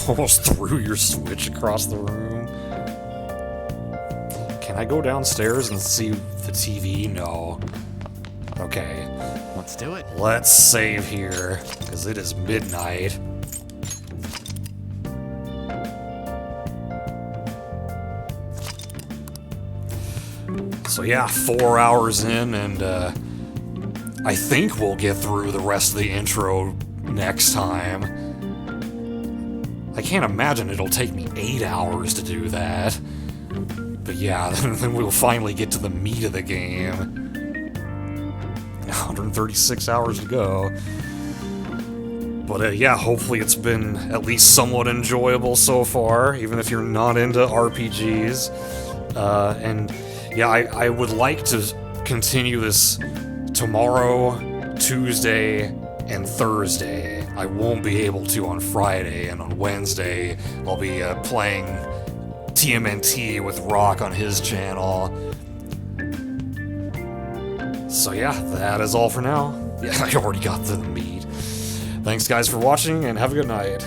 Almost threw your Switch across the room. Can I go downstairs and see the TV? No. Okay. Let's do it. Let's save here, because it is midnight. So yeah, 4 hours in, and I think we'll get through the rest of the intro next time. I can't imagine it'll take me 8 hours to do that. But yeah, then we'll finally get to the meat of the game. 136 hours to go. But yeah, hopefully it's been at least somewhat enjoyable so far, even if you're not into RPGs. And yeah, I would like to continue this tomorrow, Tuesday, and Thursday. I won't be able to on Friday, and on Wednesday I'll be playing TMNT with Rock on his channel. So yeah, that is all for now. Yeah, I already got to the meat. Thanks guys for watching, and have a good night.